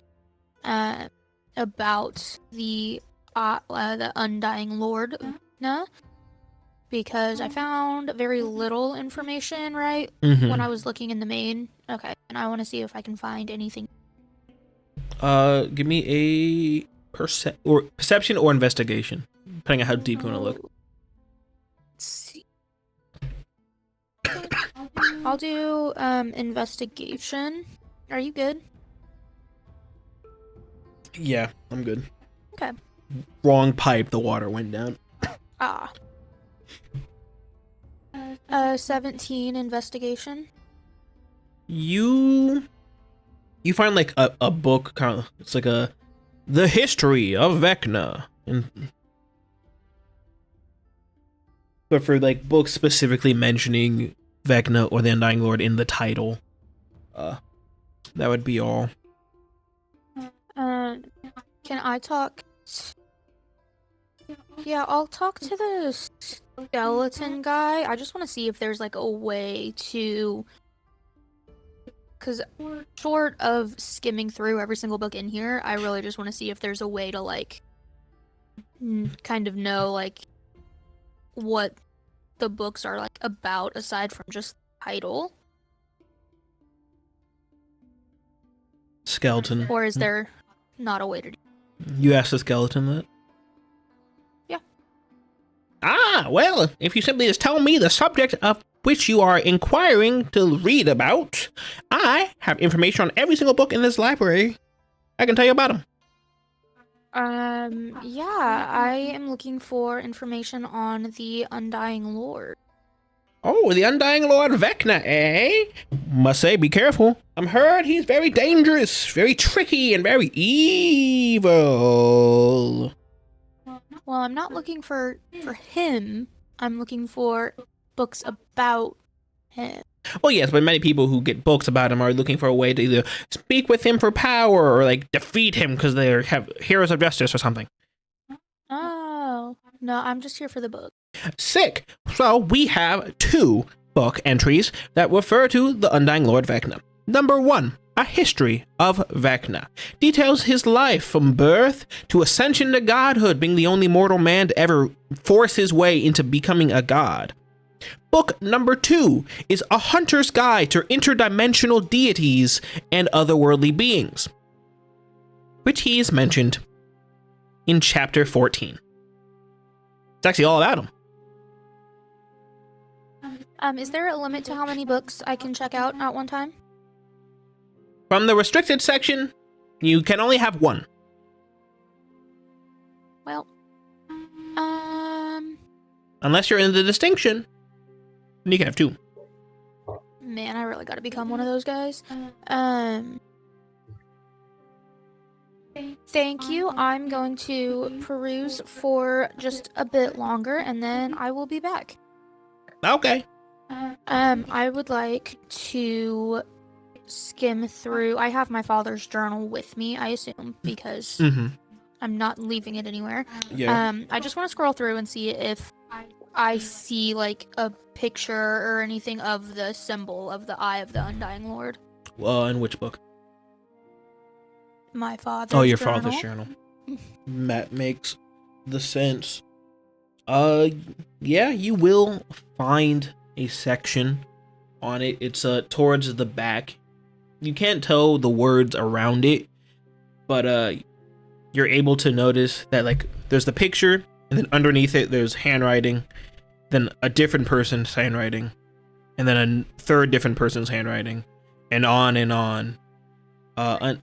about the Undying Lord, because I found very little information when I was looking in the main. Okay, and I want to see if I can find anything. Give me a perception or investigation, depending on how deep you want to look. Let's see. I'll do investigation. Are you good? Yeah, I'm good. Okay. Wrong pipe, the water went down. 17 investigation. You find like a book, kind of, it's like the history of Vecna, but for like books specifically mentioning Vecna or the Undying Lord in the title, that would be all. Can I talk? Yeah, I'll talk to the skeleton guy. I just want to see if there's like a way to, because short of skimming through every single book in here, I really just want to see if there's a way to like kind of know like what the books are like about aside from just the title. Skeleton. Or is there not a way to do? You asked the skeleton that? Yeah. Well, if you simply just tell me the subject of which you are inquiring to read about, I have information on every single book in this library. I can tell you about them. Yeah, I am looking for information on the Undying Lord. Oh, the Undying Lord Vecna, eh? Must say, be careful. I'm heard he's very dangerous, very tricky, and very evil. Well, I'm not looking for him. I'm looking for books about him. Well, yes, but many people who get books about him are looking for a way to either speak with him for power or, like, defeat him because they have heroes of justice or something. No, I'm just here for the book. Sick. So we have 2 book entries that refer to the Undying Lord Vecna. Number 1, A History of Vecna. Details his life from birth to ascension to godhood, being the only mortal man to ever force his way into becoming a god. Book number 2 is A Hunter's Guide to Interdimensional Deities and Otherworldly Beings, which he is mentioned in chapter 14. It's actually all about him. Is there a limit to how many books I can check out at one time? From the restricted section, you can only have 1. Well, Unless you're in the distinction, then you can have 2. man, I really gotta become one of those guys. Thank you. I'm going to peruse for just a bit longer, and then I will be back. Okay. I would like to skim through. I have my father's journal with me, I assume, because Mm-hmm. I'm not leaving it anywhere. Yeah. I just want to scroll through and see if I see like a picture or anything of the symbol of the Eye of the Undying Lord. Well, in which book? My father's Oh, your journal. father's journal. That makes the sense. Yeah, you will find a section on it. It's towards the back. You can't tell the words around it, but you're able to notice that like there's the picture, and then underneath it there's handwriting, then a different person's handwriting, and then a third different person's handwriting, and on and on.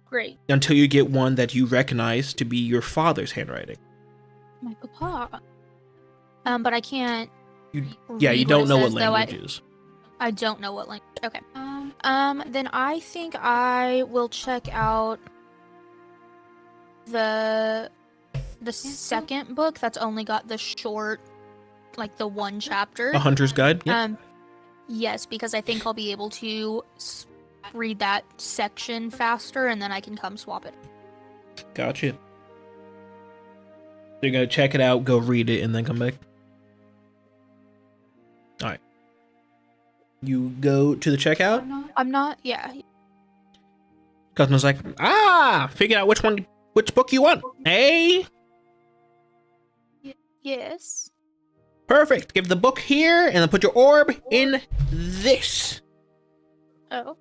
Great. Until you get one that you recognize to be your father's handwriting. My papa. But I can't. Yeah, you read don't it know what says, though. language is. I don't know what language. Okay. Then I think I will check out the second book that's only got the short, like the 1 chapter. A Hunter's Guide? Yeah. Yes, because I think I'll be able to read that section faster, and then I can come swap it. Gotcha. So you're gonna check it out, go read it, and then come back? Alright. You go to the checkout? I'm not. Yeah. Customer's like, figure out which book you want. Hey? Yes. Perfect. Give the book here, and then put your orb in this. Oh.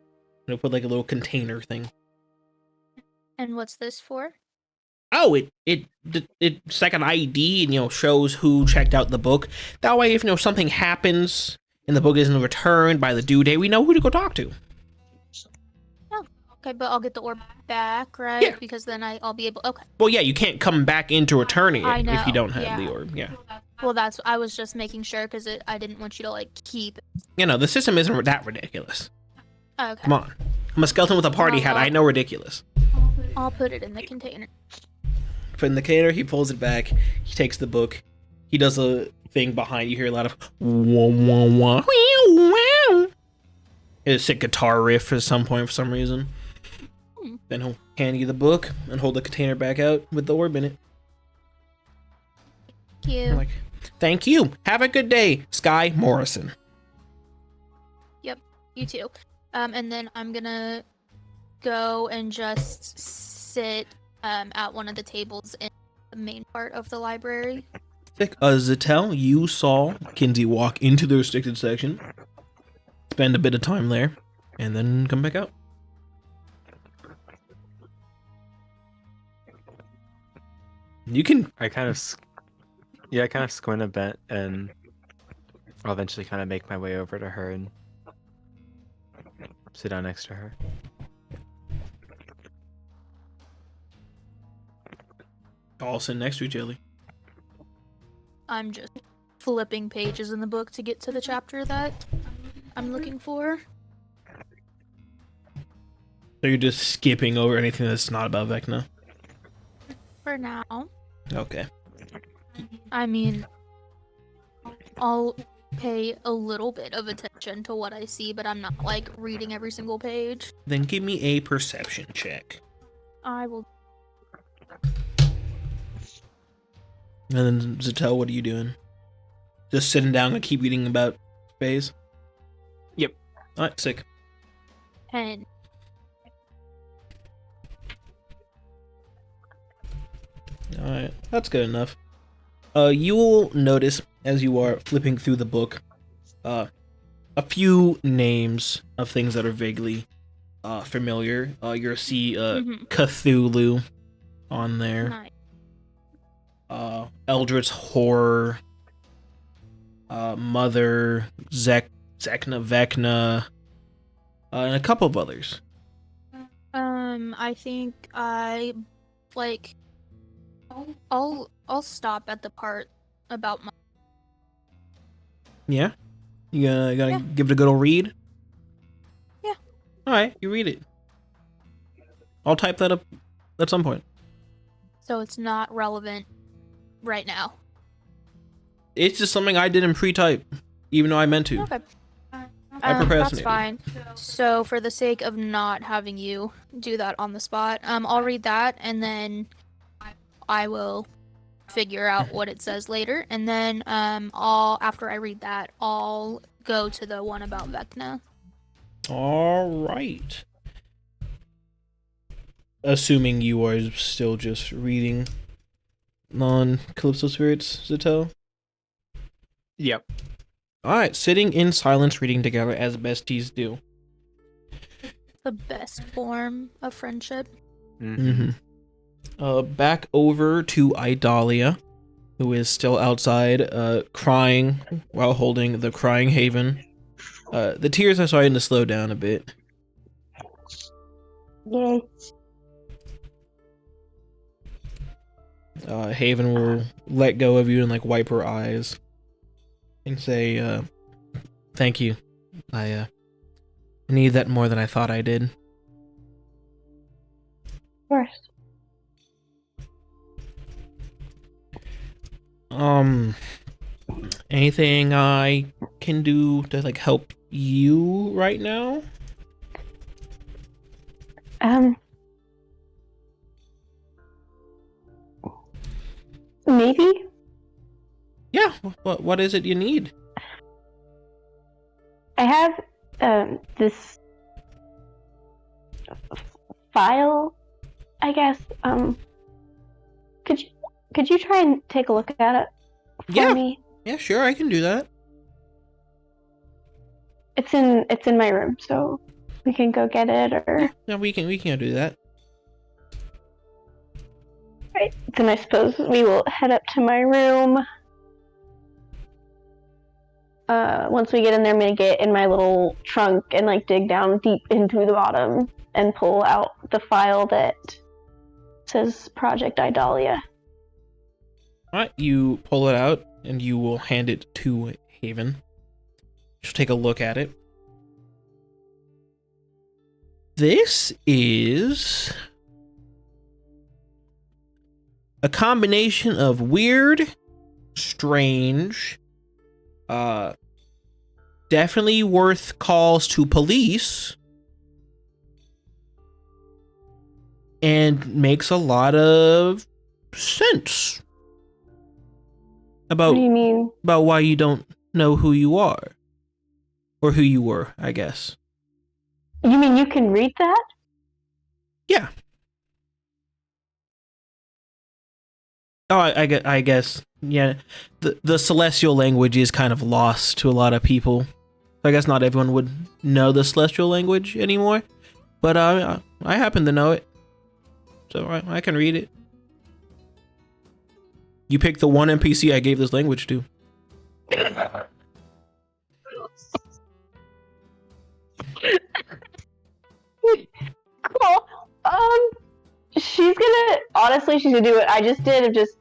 It'll put like a little container thing. And what's this for? Oh, it's like an ID, and shows who checked out the book. That way, if something happens and the book isn't returned by the due date, we know who to go talk to. Oh, okay, but I'll get the orb back, right? Yeah. Because then I'll be able. Okay. Well, yeah, you can't come back into returning I it know, if you don't have yeah. the orb. Yeah. Well, I was just making sure because I didn't want you to like keep. The system isn't that ridiculous. Okay. Come on, I'm a skeleton with a party hat. I know ridiculous. I'll put it in the container. Put in the container. He pulls it back. He takes the book. He does a thing behind. You hear a lot of wah, wah, wah, wow. It's a sick guitar riff at some point for some reason. Then he'll hand you the book and hold the container back out with the orb in it. Thank you. I'm like, thank you. Have a good day, Sky Morrison. Yep. You too. And then I'm gonna go and just sit at one of the tables in the main part of the library. Zixeltel, you saw Kenzi walk into the restricted section, spend a bit of time there, and then come back out. You can. I kind of squint a bit, and I'll eventually kind of make my way over to her and sit down next to her. All sit next to each other. I'm just flipping pages in the book to get to the chapter that I'm looking for. So you're just skipping over anything that's not about Vecna? For now. Okay. I mean, I'll pay a little bit of attention to what I see, but I'm not like reading every single page. Then give me a perception check. I will. And then Zixeltel, what are you doing? Just sitting down and keep reading about space? Yep. Alright, sick. 10. Alright, that's good enough. You will notice as you are flipping through the book, a few names of things that are vaguely familiar. You'll see Cthulhu on there. Nice. Eldritch Horror, Mother, Zekna, Vecna, and a couple of others. I think I'll stop at the part about my. Yeah? You gotta Yeah. give it a good old read? Yeah. Alright, you read it. I'll type that up at some point. So it's not relevant right now. It's just something I didn't pre-type, even though I meant to. Okay. I That's procrastinated. fine. So for the sake of not having you do that on the spot, I'll read that and then I will figure out what it says later, and then after I read that, I'll go to the one about Vecna. Alright. Assuming you are still just reading non-Calypso Spirits, Zixeltel? Yep. Alright, sitting in silence reading together as besties do. The best form of friendship. Mm-hmm. Back over to Idalia, who is still outside, crying while holding the Crying Haven. The tears are starting to slow down a bit. Yay. Haven will let go of you and wipe her eyes and say, "Thank you. I need that more than I thought I did." Of course. Anything I can do to help you right now? Maybe? Yeah. What is it you need? I have this file, I guess. Could you try and take a look at it for me? Yeah, sure, I can do that. It's in my room, so we can go get it, or Yeah, we can do that. right. Then I suppose we will head up to my room. Once we get in there, I'm gonna get in my little trunk and dig down deep into the bottom and pull out the file that says Project Idalia. Alright, you pull it out and you will hand it to Haven. She'll take a look at it. This is a combination of weird, strange, definitely worth calls to police, and makes a lot of sense What do you mean? about why you don't know who you are. Or who you were, I guess. You mean you can read that? Yeah. Oh, I guess, yeah. The celestial language is kind of lost to a lot of people. I guess not everyone would know the celestial language anymore. But I happen to know it. So I can read it. You picked the one NPC I gave this language to. Cool. She's gonna do what I just did of just.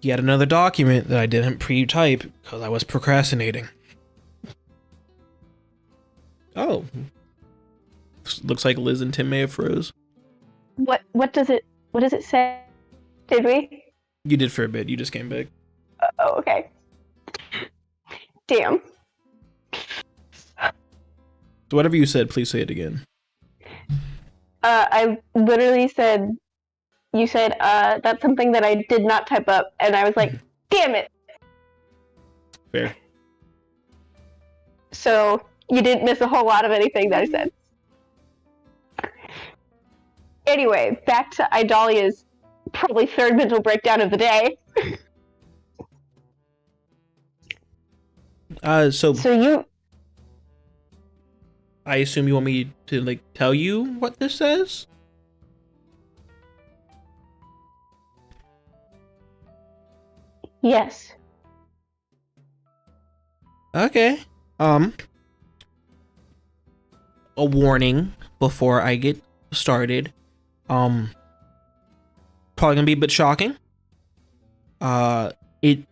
Yet another document that I didn't pre-type because I was procrastinating. Oh. Looks like Liz and Tim may have froze. What does it say? Did we? You did for a bit, you just came back. Oh, okay. Damn. So whatever you said, please say it again. I literally said, you said, that's something that I did not type up, and I was like, damn it! Fair. So, you didn't miss a whole lot of anything that I said. Anyway, back to Idalia's probably third mental breakdown of the day. So you... I assume you want me to, like, tell you what this says? Yes. Okay. A warning before I get started. Probably gonna be a bit shocking. It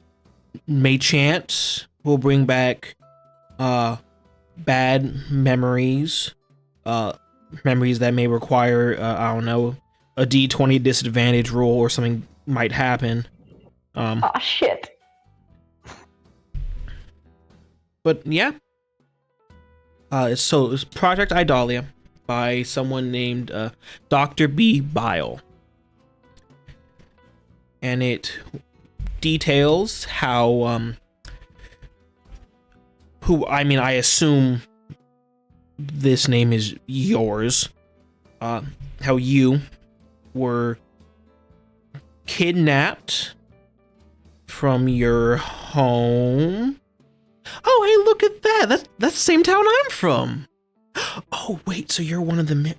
may chance will bring back bad memories. Memories that may require I don't know, a D20 disadvantage roll or something might happen. Aw, shit. But yeah. It's Project Idalia by someone named Dr. B. Bile. And it details how I assume this name is yours. How you were kidnapped from your home. Oh, hey, look at that. That's the same town I'm from. Oh, wait, so you're one of the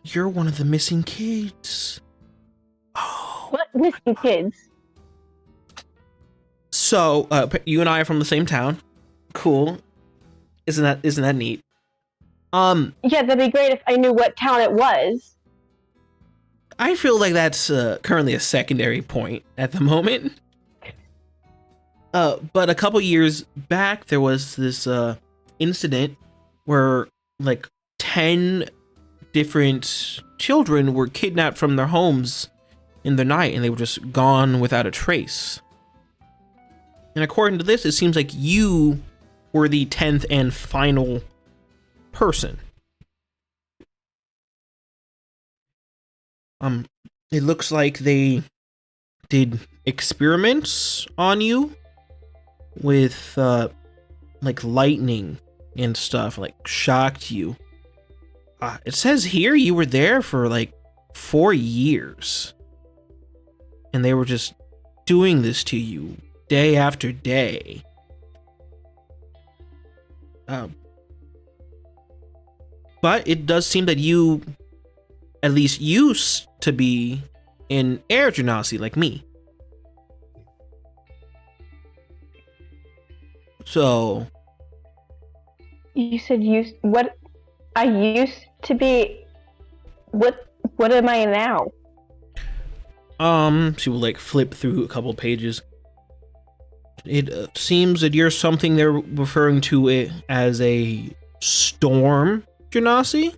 you're one of the missing kids. Oh. What missing kids? So, you and I are from the same town. Cool. Isn't that neat? Yeah, that'd be great if I knew what town it was. I feel like that's currently a secondary point at the moment. But a couple years back, there was this incident where like 10 different children were kidnapped from their homes in the night, and they were just gone without a trace. And according to this, it seems like you were the 10th and final person. It looks like they did experiments on you with like lightning and stuff, like shocked you. It says here you were there for like 4 years, and they were just doing this to you day after day. But it does seem that you at least used to be an air genasi like me. So You said what? I used to be. What am I now? she will like flip through a couple pages. It seems that you're something they're referring to it as a storm genasi.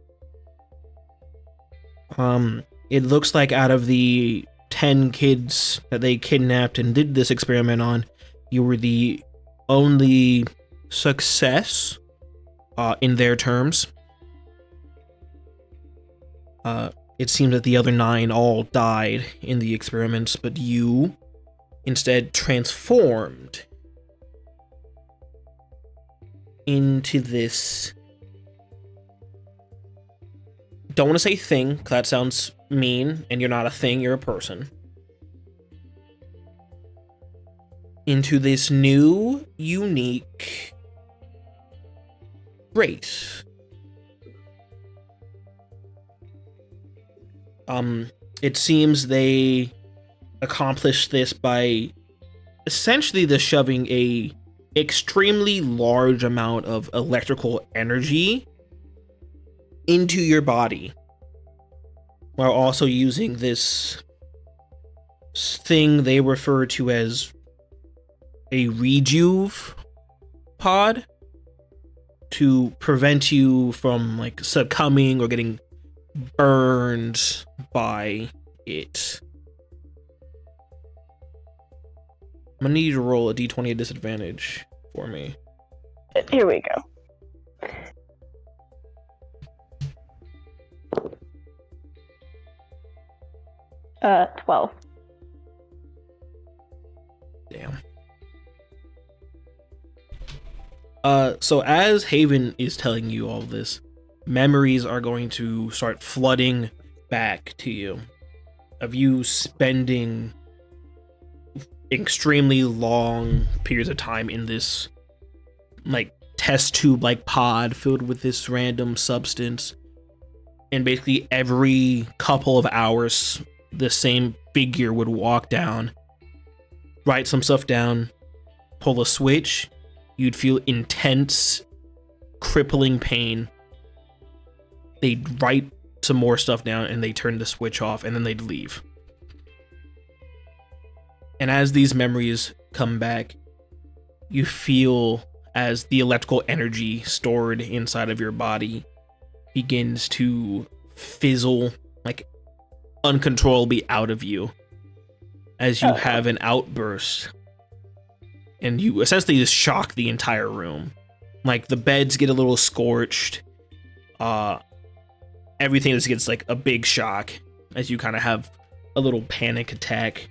It looks like out of the 10 kids that they kidnapped and did this experiment on, you were the only success, in their terms. It seems that the other 9 all died in the experiments, but you instead transformed into this, don't want to say thing, because that sounds mean, and you're not a thing, you're a person. Into this new, unique race. It seems they accomplished this by essentially just shoving a extremely large amount of electrical energy into your body, while also using this thing they refer to as a rejuve pod to prevent you from like succumbing or getting burned by it. I'm gonna need you to roll a d20 at disadvantage for me. Here we go. 12. Damn. So as Haven is telling you all this, memories are going to start flooding back to you of you spending extremely long periods of time in this like test tube like pod filled with this random substance, and basically every couple of hours the same figure would walk down, write some stuff down, pull a switch, you'd feel intense crippling pain, they'd write some more stuff down and they turn the switch off, and then they'd leave. And as these memories come back, you feel as the electrical energy stored inside of your body begins to fizzle like uncontrollably out of you as you have an outburst, and you essentially just shock the entire room. Like the beds get a little scorched, everything just gets like a big shock as you kind of have a little panic attack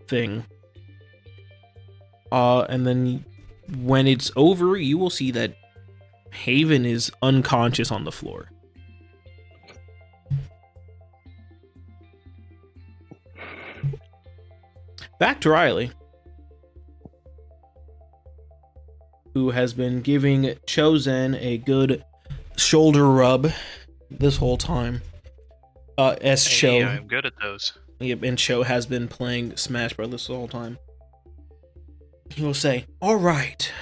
thing. And then when it's over, you will see that Haven is unconscious on the floor. Back to Rylee, who has been giving Chosen a good shoulder rub this whole time. Hey, I'm good at those. Yep, and Cho has been playing Smash Brothers the whole time. He will say, "All right,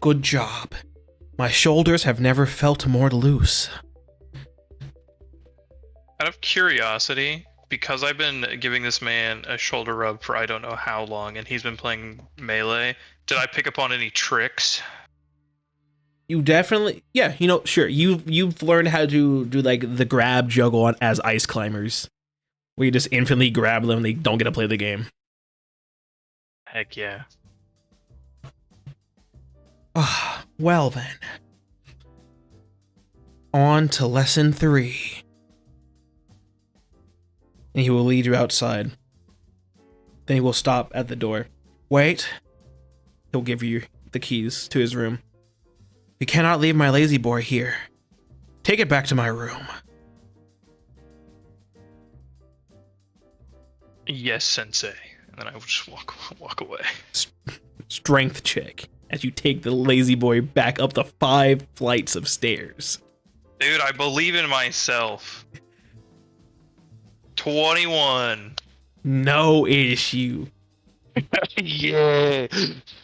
good job. My shoulders have never felt more loose." Out of curiosity, because I've been giving this man a shoulder rub for I don't know how long, and he's been playing Melee, did I pick up on any tricks? You definitely, yeah, sure. You've learned how to do like the grab juggle on as ice climbers, where you just infinitely grab them and they don't get to play the game. Heck yeah. Well then. On to lesson 3. And he will lead you outside. Then he will stop at the door. Wait. He'll give you the keys to his room. You cannot leave my lazy boy here. Take it back to my room. Yes, sensei. And then I would just walk away. Strength check as you take the lazy boy back up the 5 flights of stairs. Dude, I believe in myself. 21. No issue. Yeah.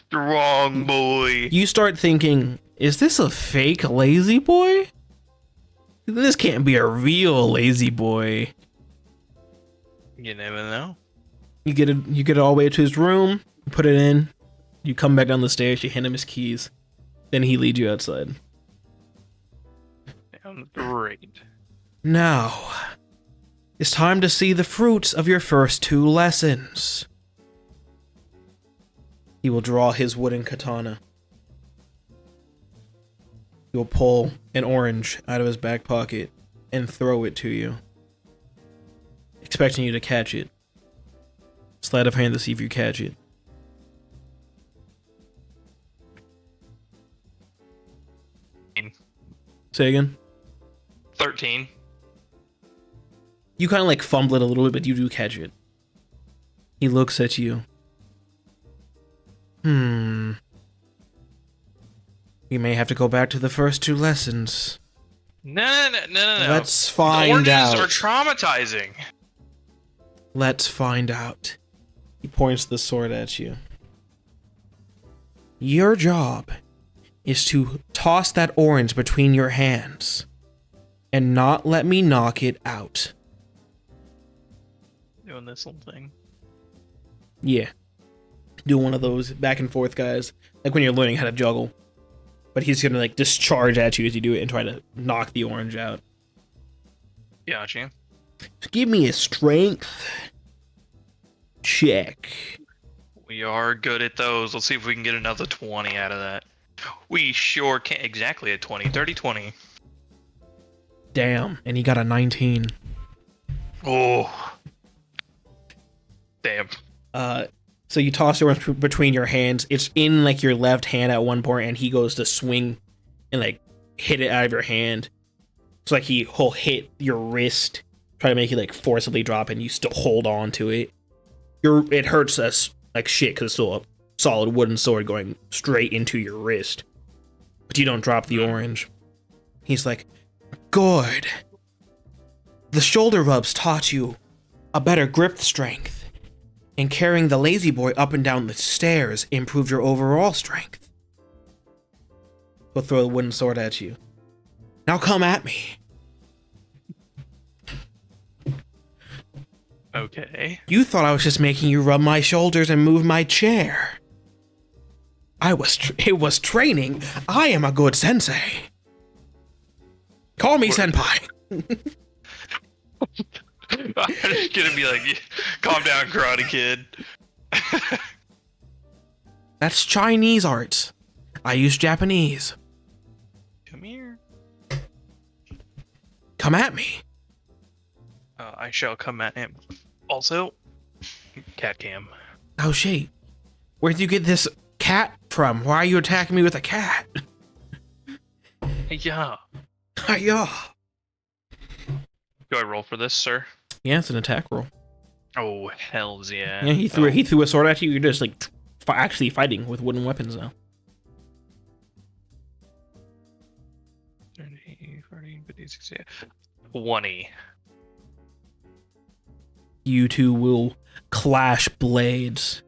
Strong boy. You start thinking, is this a fake lazy boy? This can't be a real lazy boy. You never know. You get it all the way to his room, you put it in, you come back down the stairs, you hand him his keys, then he leads you outside. Sounds great. Now, it's time to see the fruits of your first 2 lessons. He will draw his wooden katana. He will pull an orange out of his back pocket and throw it to you, expecting you to catch it. Sleight of hand to see if you catch it. Say again? 13. You kind of like fumble it a little bit, but you do catch it. He looks at you. We may have to go back to the first 2 lessons. No. Let's find the out. oranges are traumatizing. Let's find out. He points the sword at you. Your job is to toss that orange between your hands and not let me knock it out. Doing this little thing. Yeah. Do one of those back and forth guys. Like when you're learning how to juggle. But he's gonna like discharge at you as you do it and try to knock the orange out. Gotcha. Give me a strength check. We are good at those. Let's see if we can get another 20 out of that. We sure can't. Exactly a 20. 30, 20. Damn. And he got a 19. Oh. Damn. So you toss it between your hands. It's in like your left hand at one point, and he goes to swing and like hit it out of your hand. So like he'll hit your wrist, try to make you like forcibly drop, and you still hold on to it. It hurts us like shit because it's still a solid wooden sword going straight into your wrist. But you don't drop the orange. He's like, good. The shoulder rubs taught you a better grip strength. And carrying the lazy boy up and down the stairs improved your overall strength. He'll throw the wooden sword at you. Now come at me. Okay. You thought I was just making you rub my shoulders and move my chair. It was training. I am a good sensei. Call me senpai. I'm just gonna be like, calm down, Karate Kid. That's Chinese arts. I use Japanese. Come here. Come at me. I shall come at him. Also, cat cam. Oh shit. Where'd you get this cat from? Why are you attacking me with a cat? Yeah. Hiya. Do I roll for this, sir? Yeah, it's an attack roll. Oh, hells yeah. Yeah, he threw a sword at you. You're just like actually fighting with wooden weapons now. 30, 40, 50, 60, 20. You two will clash blades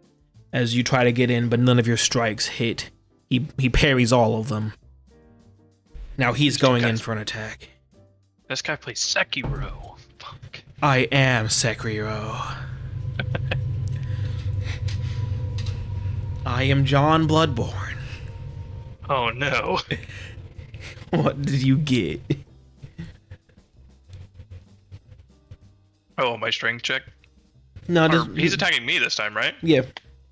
as you try to get in, but none of your strikes hit. He parries all of them. Now he's going in for an attack. This guy plays Sekiro. Fuck. I am Sekiro. I am John Bloodborne. Oh no. What did you get? Oh, my strength check? No, He's attacking me this time, right? Yeah,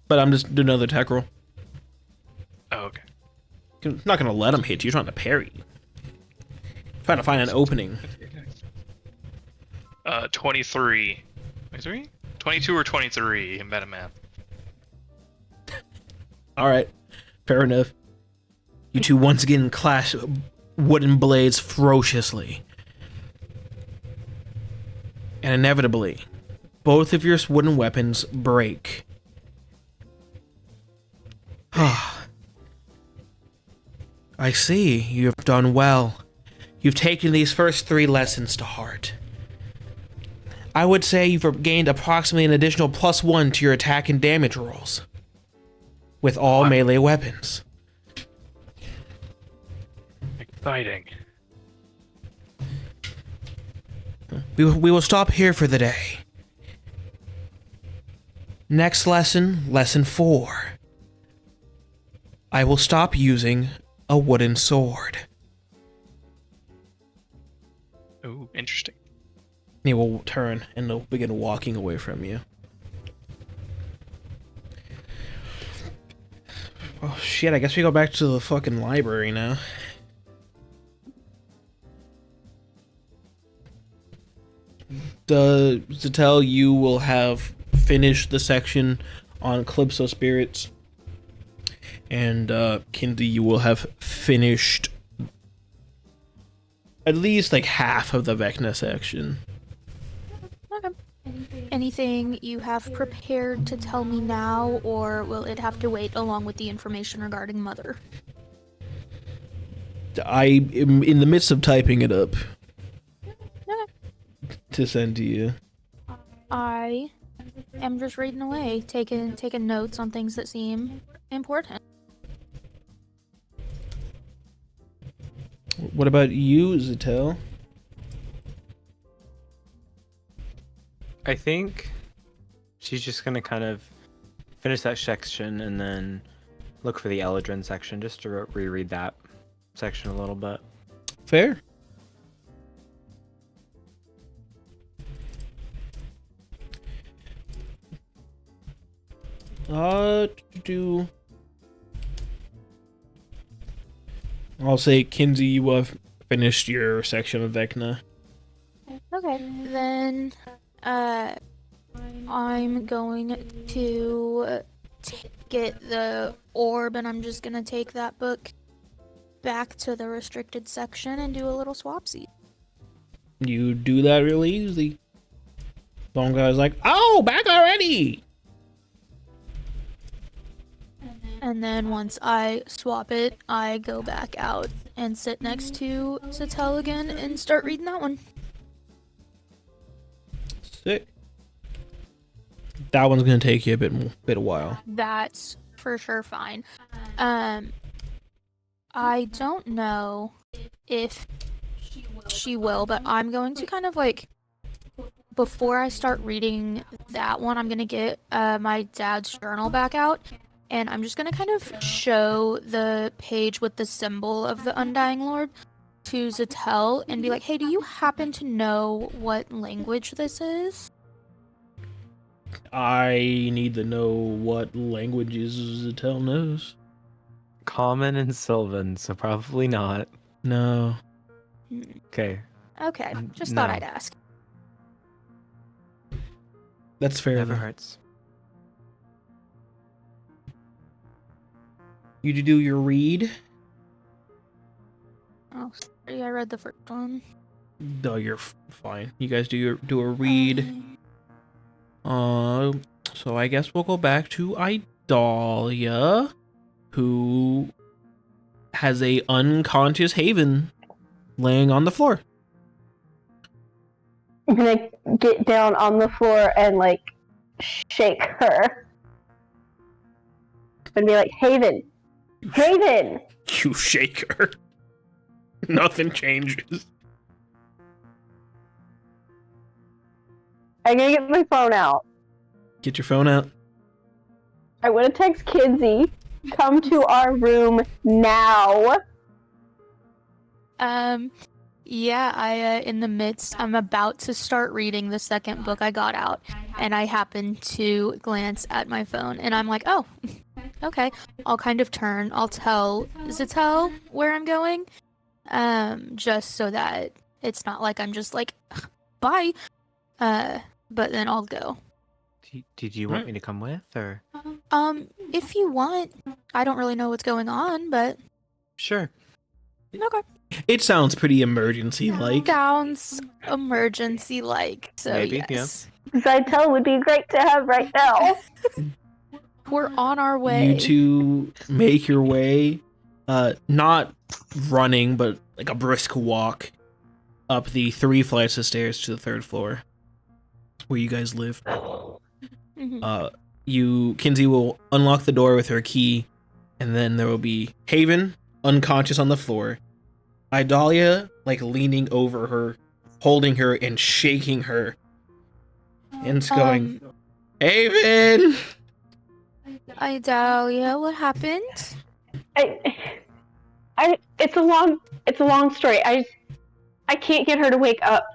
but I'm just doing another attack roll. Oh, okay. I'm not gonna let him hit you. You're trying to parry. Trying to find an opening. 23. 23? 22 or 23 in meta math. Alright, fair enough. You two once again clash wooden blades ferociously. And inevitably, both of your wooden weapons break. I see, you have done well. You've taken these first 3 lessons to heart. I would say you've gained approximately an additional +1 to your attack and damage rolls. With all melee weapons. Exciting. We will stop here for the day. Next lesson, lesson 4. I will stop using a wooden sword. Ooh, interesting. He will turn and they'll begin walking away from you. Oh shit, I guess we go back to the fucking library now. Zixeltel, you will have finished the section on Calypso Spirits. And Kenzi, you will have finished at least like half of the Vecna section. Okay. Anything you have prepared to tell me now, or will it have to wait along with the information regarding Mother? I am in the midst of typing it up Okay. to send to you. I am just reading away, taking notes on things that seem important. What about you, Zixeltel? I think she's just gonna kind of finish that section and then look for the Eladrin section just to reread that section a little bit. Fair. I'll say, Kenzi, you have finished your section of Vecna. Okay, then I'm going to get the orb, and I'm just gonna take that book back to the restricted section and do a little swapsy. You do that really easily. Some guy's like, oh, back already! And then once I swap it, I go back out and sit next to Zixeltel again and start reading that one. Sick. That one's gonna take you a bit a while. That's for sure fine. I don't know if she will, but I'm going to kind of like, before I start reading that one, I'm gonna get my dad's journal back out, and I'm just gonna kind of show the page with the symbol of the Undying Lord to Zixeltel and be like, hey, do you happen to know what language this is? I need to know what languages Zixeltel knows. Common and Sylvan, so probably not. No. Okay. Okay, just No. thought I'd ask. That's fair. Never though. hurts. You do your read. Oh, sorry, I read the first one. No, you're fine. You guys do a read. So I guess we'll go back to Idalia, who has a unconscious Haven laying on the floor. I'm gonna get down on the floor and like shake her and be like, Haven, Haven. You shake her. Nothing changes. I'm gonna get my phone out. Get your phone out. I want to text Kenzi, come to our room now. Yeah, I'm about to start reading the second book I got out, and I happen to glance at my phone, and I'm like, oh, okay. I'll kind of turn. I'll tell Zixeltel where I'm going, just so that it's not like I'm just like, bye. But then I'll go. Did you want me to come with, or? If you want. I don't really know what's going on, but Sure. okay. It sounds pretty emergency-like. Sounds emergency-like, so Maybe, yes. Zixeltel would be great to have right now. We're on our way. You two make your way, not running, but like a brisk walk up the 3 flights of stairs to the 3rd floor, where you guys live. Mhm. Kenzi will unlock the door with her key, and then there will be Haven unconscious on the floor, Idalia like leaning over her, holding her and shaking her, and it's going, Haven! Idalia, what happened? It's a long story. I can't get her to wake up.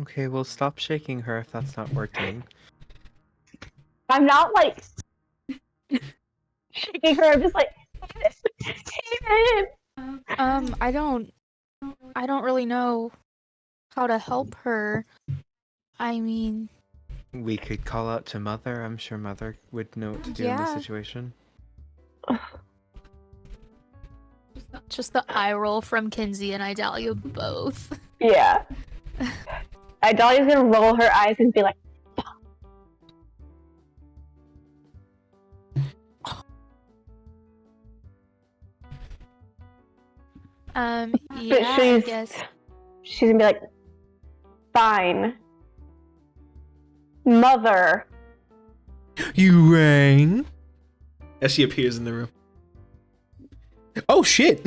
Okay, well, stop shaking her if that's not working. I'm not like shaking her. I'm just like, Haven. I don't really know how to help her. I mean, We could call out to Mother. I'm sure Mother would know what to do in this Yeah. situation. just the eye roll from Kenzi and Idalia both. Yeah. Idalia's gonna roll her eyes and be like, Yeah, But I guess. she's gonna be like, fine. Mother. You rang? As she appears in the room. Oh shit!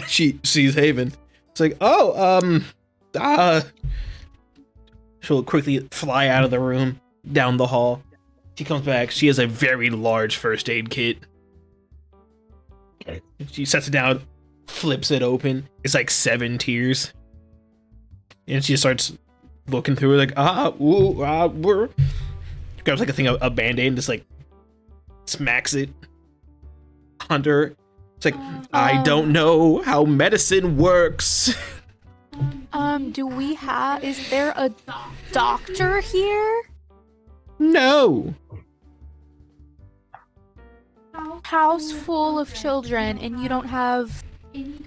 She sees Haven. It's like, she'll quickly fly out of the room, down the hall. She comes back. She has a very large first aid kit. She sets it down, flips it open. It's like 7 tiers. And she starts looking through it like, we're... Grabs like a thing, a band-aid, and just like smacks it onto her. It's like, I don't know how medicine works. Is there a doctor here? No. House full of children, and you don't have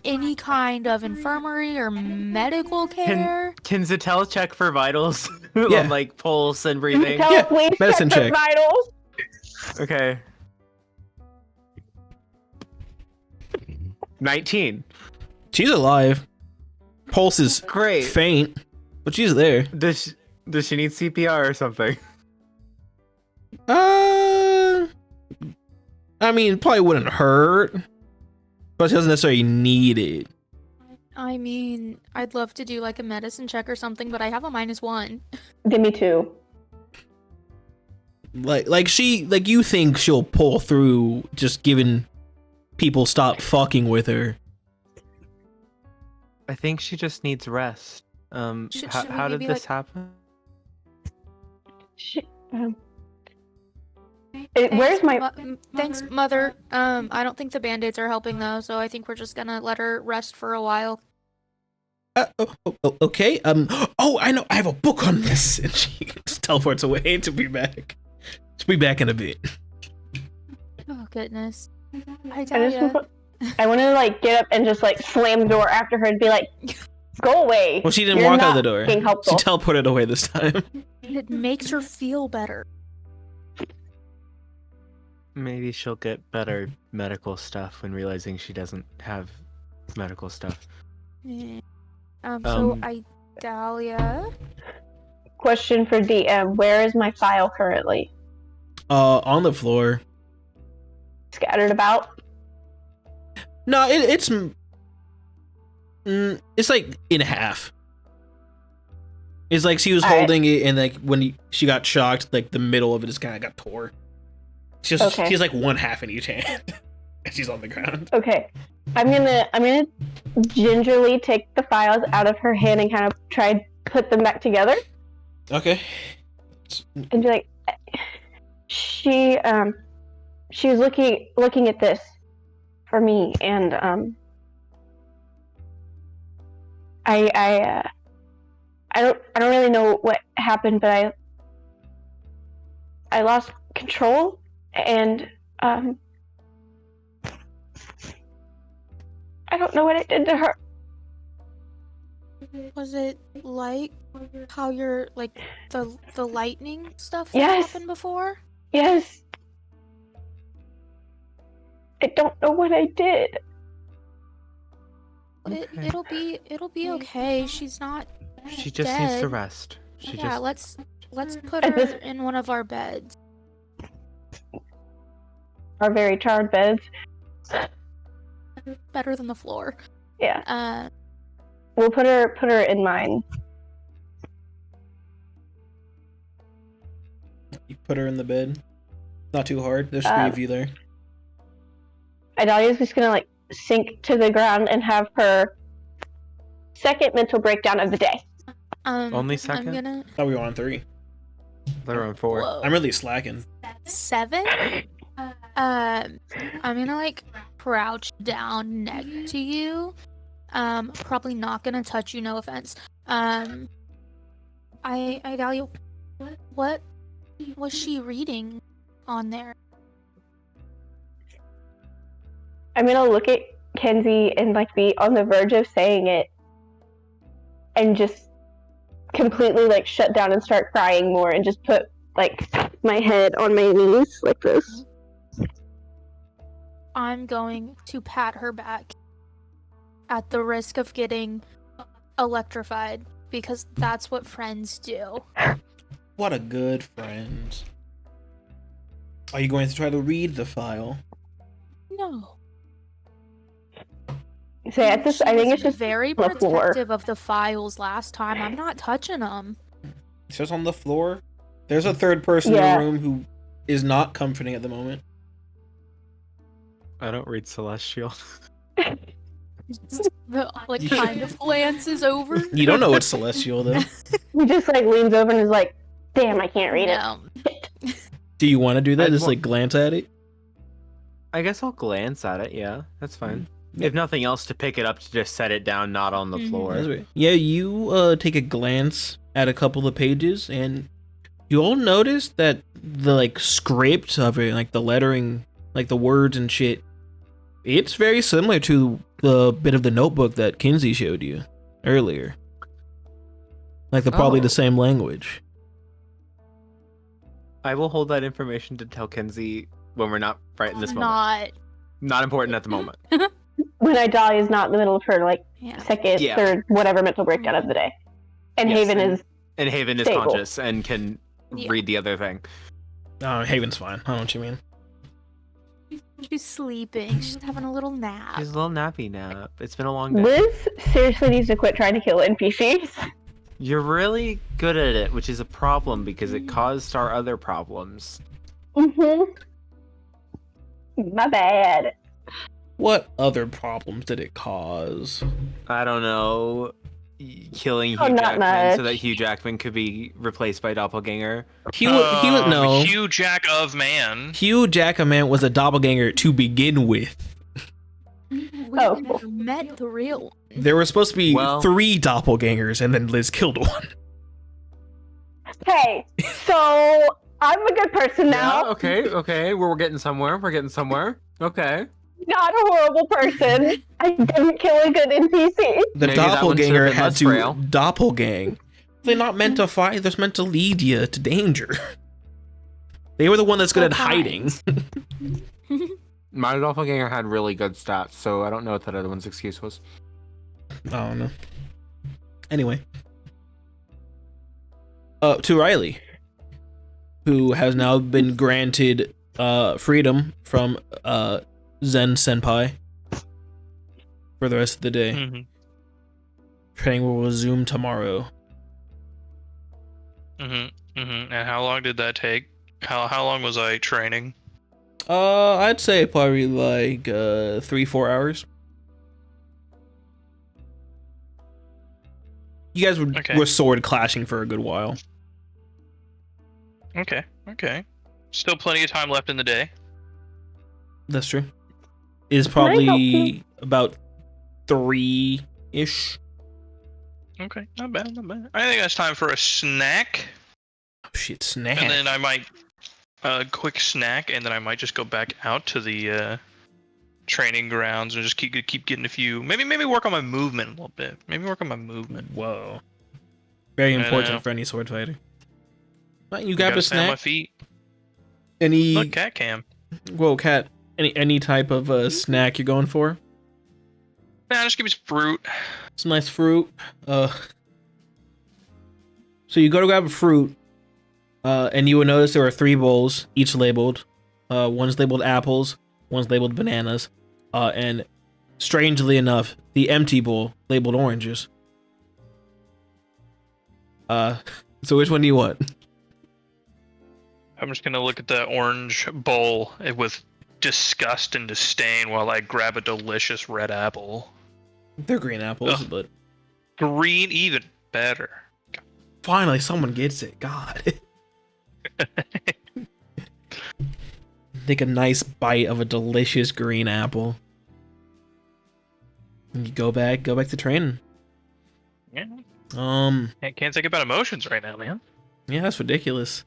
any kind of infirmary or medical care? Can Zixeltel check for vitals? Yeah. Like pulse and breathing? Tell Yeah, please medicine check. check. Vitals. Okay. 19. She's alive. Pulse is Great. faint, but she's there. Does she need CPR or something? I mean, it probably wouldn't hurt, but she doesn't necessarily need it. I mean, I'd love to do like a medicine check or something, but I have a -1. Give me 2. Like you think she'll pull through just giving people stop fucking with her. I think she just needs rest. Should How we did maybe, this happen? Where's my? Thanks, Mother. I don't think the band-aids are helping though, so I think we're just gonna let her rest for a while. Okay. Oh, I know. I have a book on this, and she just teleports away to be back. She'll be back in a bit. Oh goodness. I want to like get up and just like slam the door after her and be like, "Go away." Well, she didn't You're walk out not the door. being She helpful. teleported away this time. It makes her feel better. Maybe she'll get better medical stuff when realizing she doesn't have medical stuff. Eh. So Idalia. Question for DM: where is my file currently? On the floor. Scattered about. No, it's like in half. It's like she was All right. holding it, and like when she got shocked, like the middle of it just kind of got tore. She has like one half in each hand, and she's on the ground. Okay, I'm gonna gingerly take the files out of her hand and kind of try and put them back together. Okay. And be like, she was looking at this for me, and I don't really know what happened, but I lost control, and I don't know what I did to her. Was it like how your like the lightning stuff Yes. happened before? Yes. I don't know what I did. It'll be okay. She's not. She just needs to dead. rest. Yeah, let's put At her this- in one of our beds. Our very charred beds. Better than the floor. Yeah. We'll put her in mine. You put her in the bed. Not too hard. There's 3 of you there. Idalia's just gonna like sink to the ground and have her second mental breakdown of the day. Only second? I'm gonna Thought we were on 3. They're on 4. Whoa. I'm really slacking. 7. I'm gonna like crouch down next to you. Probably not gonna touch you. No offense. Idalia, what was she reading on there? I'm gonna look at Kenzi and like be on the verge of saying it, and just completely like shut down and start crying more, and just put like my head on my knees like this. I'm going to pat her back at the risk of getting electrified, because that's what friends do. What a good friend. Are you going to try to read the file? No. So at this, I think it's just very on the floor. protective of the files last time. I'm not touching them. It's just on the floor. There's a third person in the room who is not comforting at the moment. I don't read Celestial. Like kind of glances over. You don't know what's celestial though. He just like leans over and is like, "Damn, I can't read it." No. Do you want to do that? I'd Just wa- like glance at it? I guess I'll glance at it, yeah. That's fine. If nothing else, to pick it up, to just set it down, not on the floor. That's right. Yeah, you take a glance at a couple of pages, and you all notice that the like script of it, like the lettering, like the words and shit, it's very similar to the bit of the notebook that Kenzi showed you earlier. Like they're probably the same language. I will hold that information to tell Kenzi when we're not right in this moment. Not important at the moment. When Idalia is not in the middle of her second, third, whatever mental breakdown of the day, and Yes, Haven is stable. conscious and can read the other thing. Oh, Haven's fine. I know what you mean. She's sleeping. She's having a little nap. She's a little nappy nap. It's been a long day. Liz seriously needs to quit trying to kill NPCs. You're really good at it, which is a problem because it caused our other problems. My bad. What other problems did it cause? I don't know. Killing Hugh not Jackman much. so that Hugh Jackman could be replaced by Doppelganger. He was no. Hugh Jack of Man. Hugh Jackman was a doppelganger to begin with. We never met the real one. There were supposed to be Well- 3 doppelgangers, and then Liz killed one. Hey, so I'm a good person now. Yeah, okay. We're getting somewhere. Okay. Not a horrible person. I didn't kill a good NPC. The Maybe that one doppelganger should've been had less to frail. doppelgang. They're not meant to fight. They're meant to lead you to danger. They were the one that's good at hiding. My Doppelganger had really good stats, so I don't know what that other one's excuse was. I don't know. Anyway. To Rylee, who has now been granted freedom from Zen Senpai for the rest of the day. Mm-hmm. Training will resume tomorrow. And how long did that take? How long was I training? I'd say probably like 3-4 hours. You guys were sword clashing for a good while. Okay. Still plenty of time left in the day. That's true. Is probably about 3-ish. Okay, not bad. I think it's time for a snack. Oh shit, snack. And then I might quick snack, and then I might just go back out to the training grounds and just keep getting a few. Maybe work on my movement a little bit. Whoa. Very important for any sword fighter. Right, you got a stand on my snack? feet. Any? Look, cat cam. Whoa, cat. Any type of snack you're going for? Nah, just give me some fruit. Some nice fruit. So you go to grab a fruit, and you will notice there are 3 bowls, each labeled. One's labeled apples, one's labeled bananas, and strangely enough, the empty bowl labeled oranges. So which one do you want? I'm just gonna look at the orange bowl with disgust and disdain while I grab a delicious red apple. They're green apples, but Green, even better. finally someone gets it. God. Take a nice bite of a delicious green apple. And you go back to training. Yeah. Can't think about emotions right now, man. Yeah, that's ridiculous.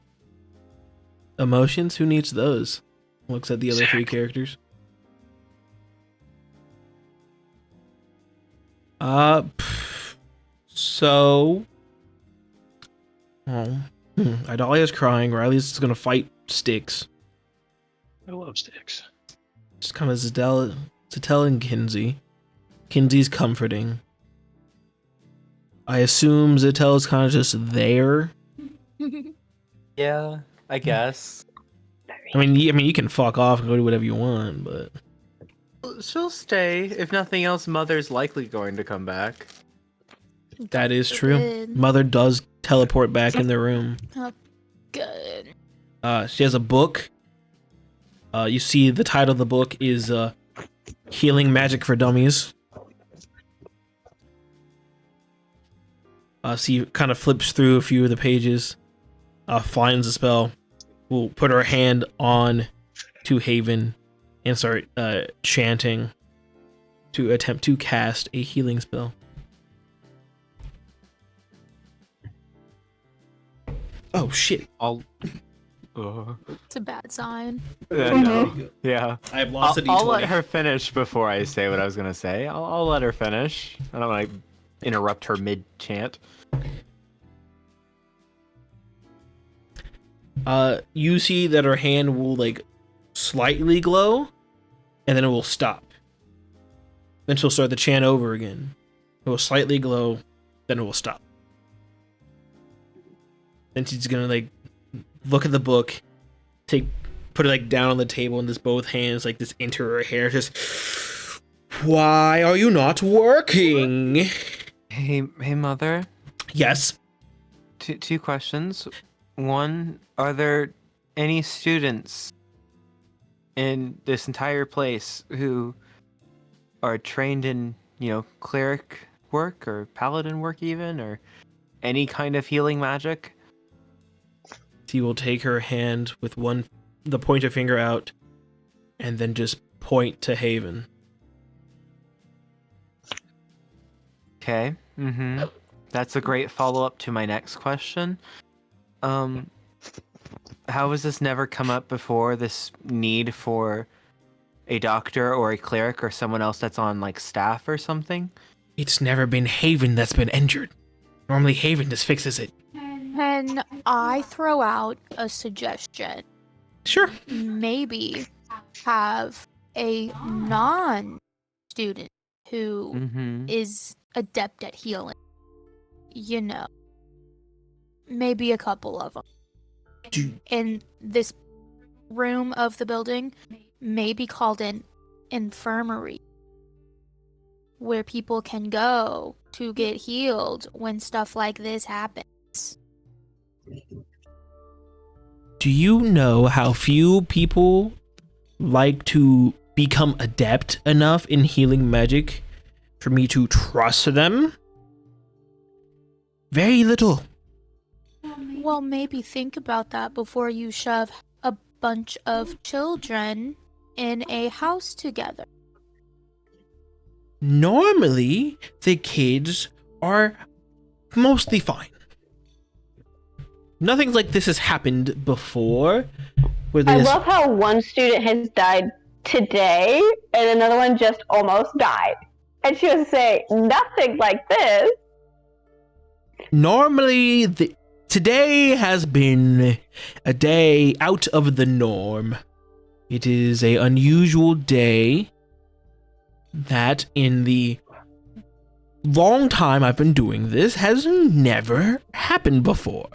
Emotions? Who needs those? Looks at the other 3 characters. So... Oh. Idalia's crying. Riley's gonna fight Sticks. I love sticks. Just kind of Zixeltel and Kenzi. Kenzi's comforting. I assume Zixeltel's kind of just there. Yeah, I guess. I mean, you can fuck off and go do whatever you want, but She'll stay. If nothing else, Mother's likely going to come back. that is true. Good. Mother does teleport back in the room. Good. She has a book. You see the title of the book is Healing Magic for Dummies. She kind of flips through a few of the pages, finds a spell, will put her hand on to Haven and start chanting to attempt to cast a healing spell. Oh shit! It's a bad sign. No. Yeah. I have lost a D20. I'll let her finish before I say what I was gonna say. I'll let her finish. I don't want to interrupt her mid-chant. You see that her hand will like slightly glow, and then it will stop. Then she'll start the chant over again. It will slightly glow, then it will stop. Then she's gonna like look at the book, put it like down on the table in this both hands, like this into her hair, just, why are you not working? Hey, mother. Yes. Two questions. One, are there any students in this entire place who are trained in, cleric work or paladin work even, or any kind of healing magic? She will take her hand with the pointer finger out, and then just point to Haven. Okay. That's a great follow-up to my next question. How has this never come up before, this need for a doctor or a cleric or someone else that's on, like, staff or something? It's never been Haven that's been injured. Normally Haven just fixes it. Can I throw out a suggestion? Sure. Maybe have a non-student who is adept at healing. Maybe a couple of them. In this room of the building, may be called an infirmary, where people can go to get healed when stuff like this happens. Do you know how few people like to become adept enough in healing magic for me to trust them? Very little. Well, maybe think about that before you shove a bunch of children in a house together. Normally, the kids are mostly fine. Nothing like this has happened before. I love how one student has died today, and another one just almost died. And she was saying, nothing like this. Normally, today has been a day out of the norm. It is an unusual day that in the long time I've been doing this has never happened before.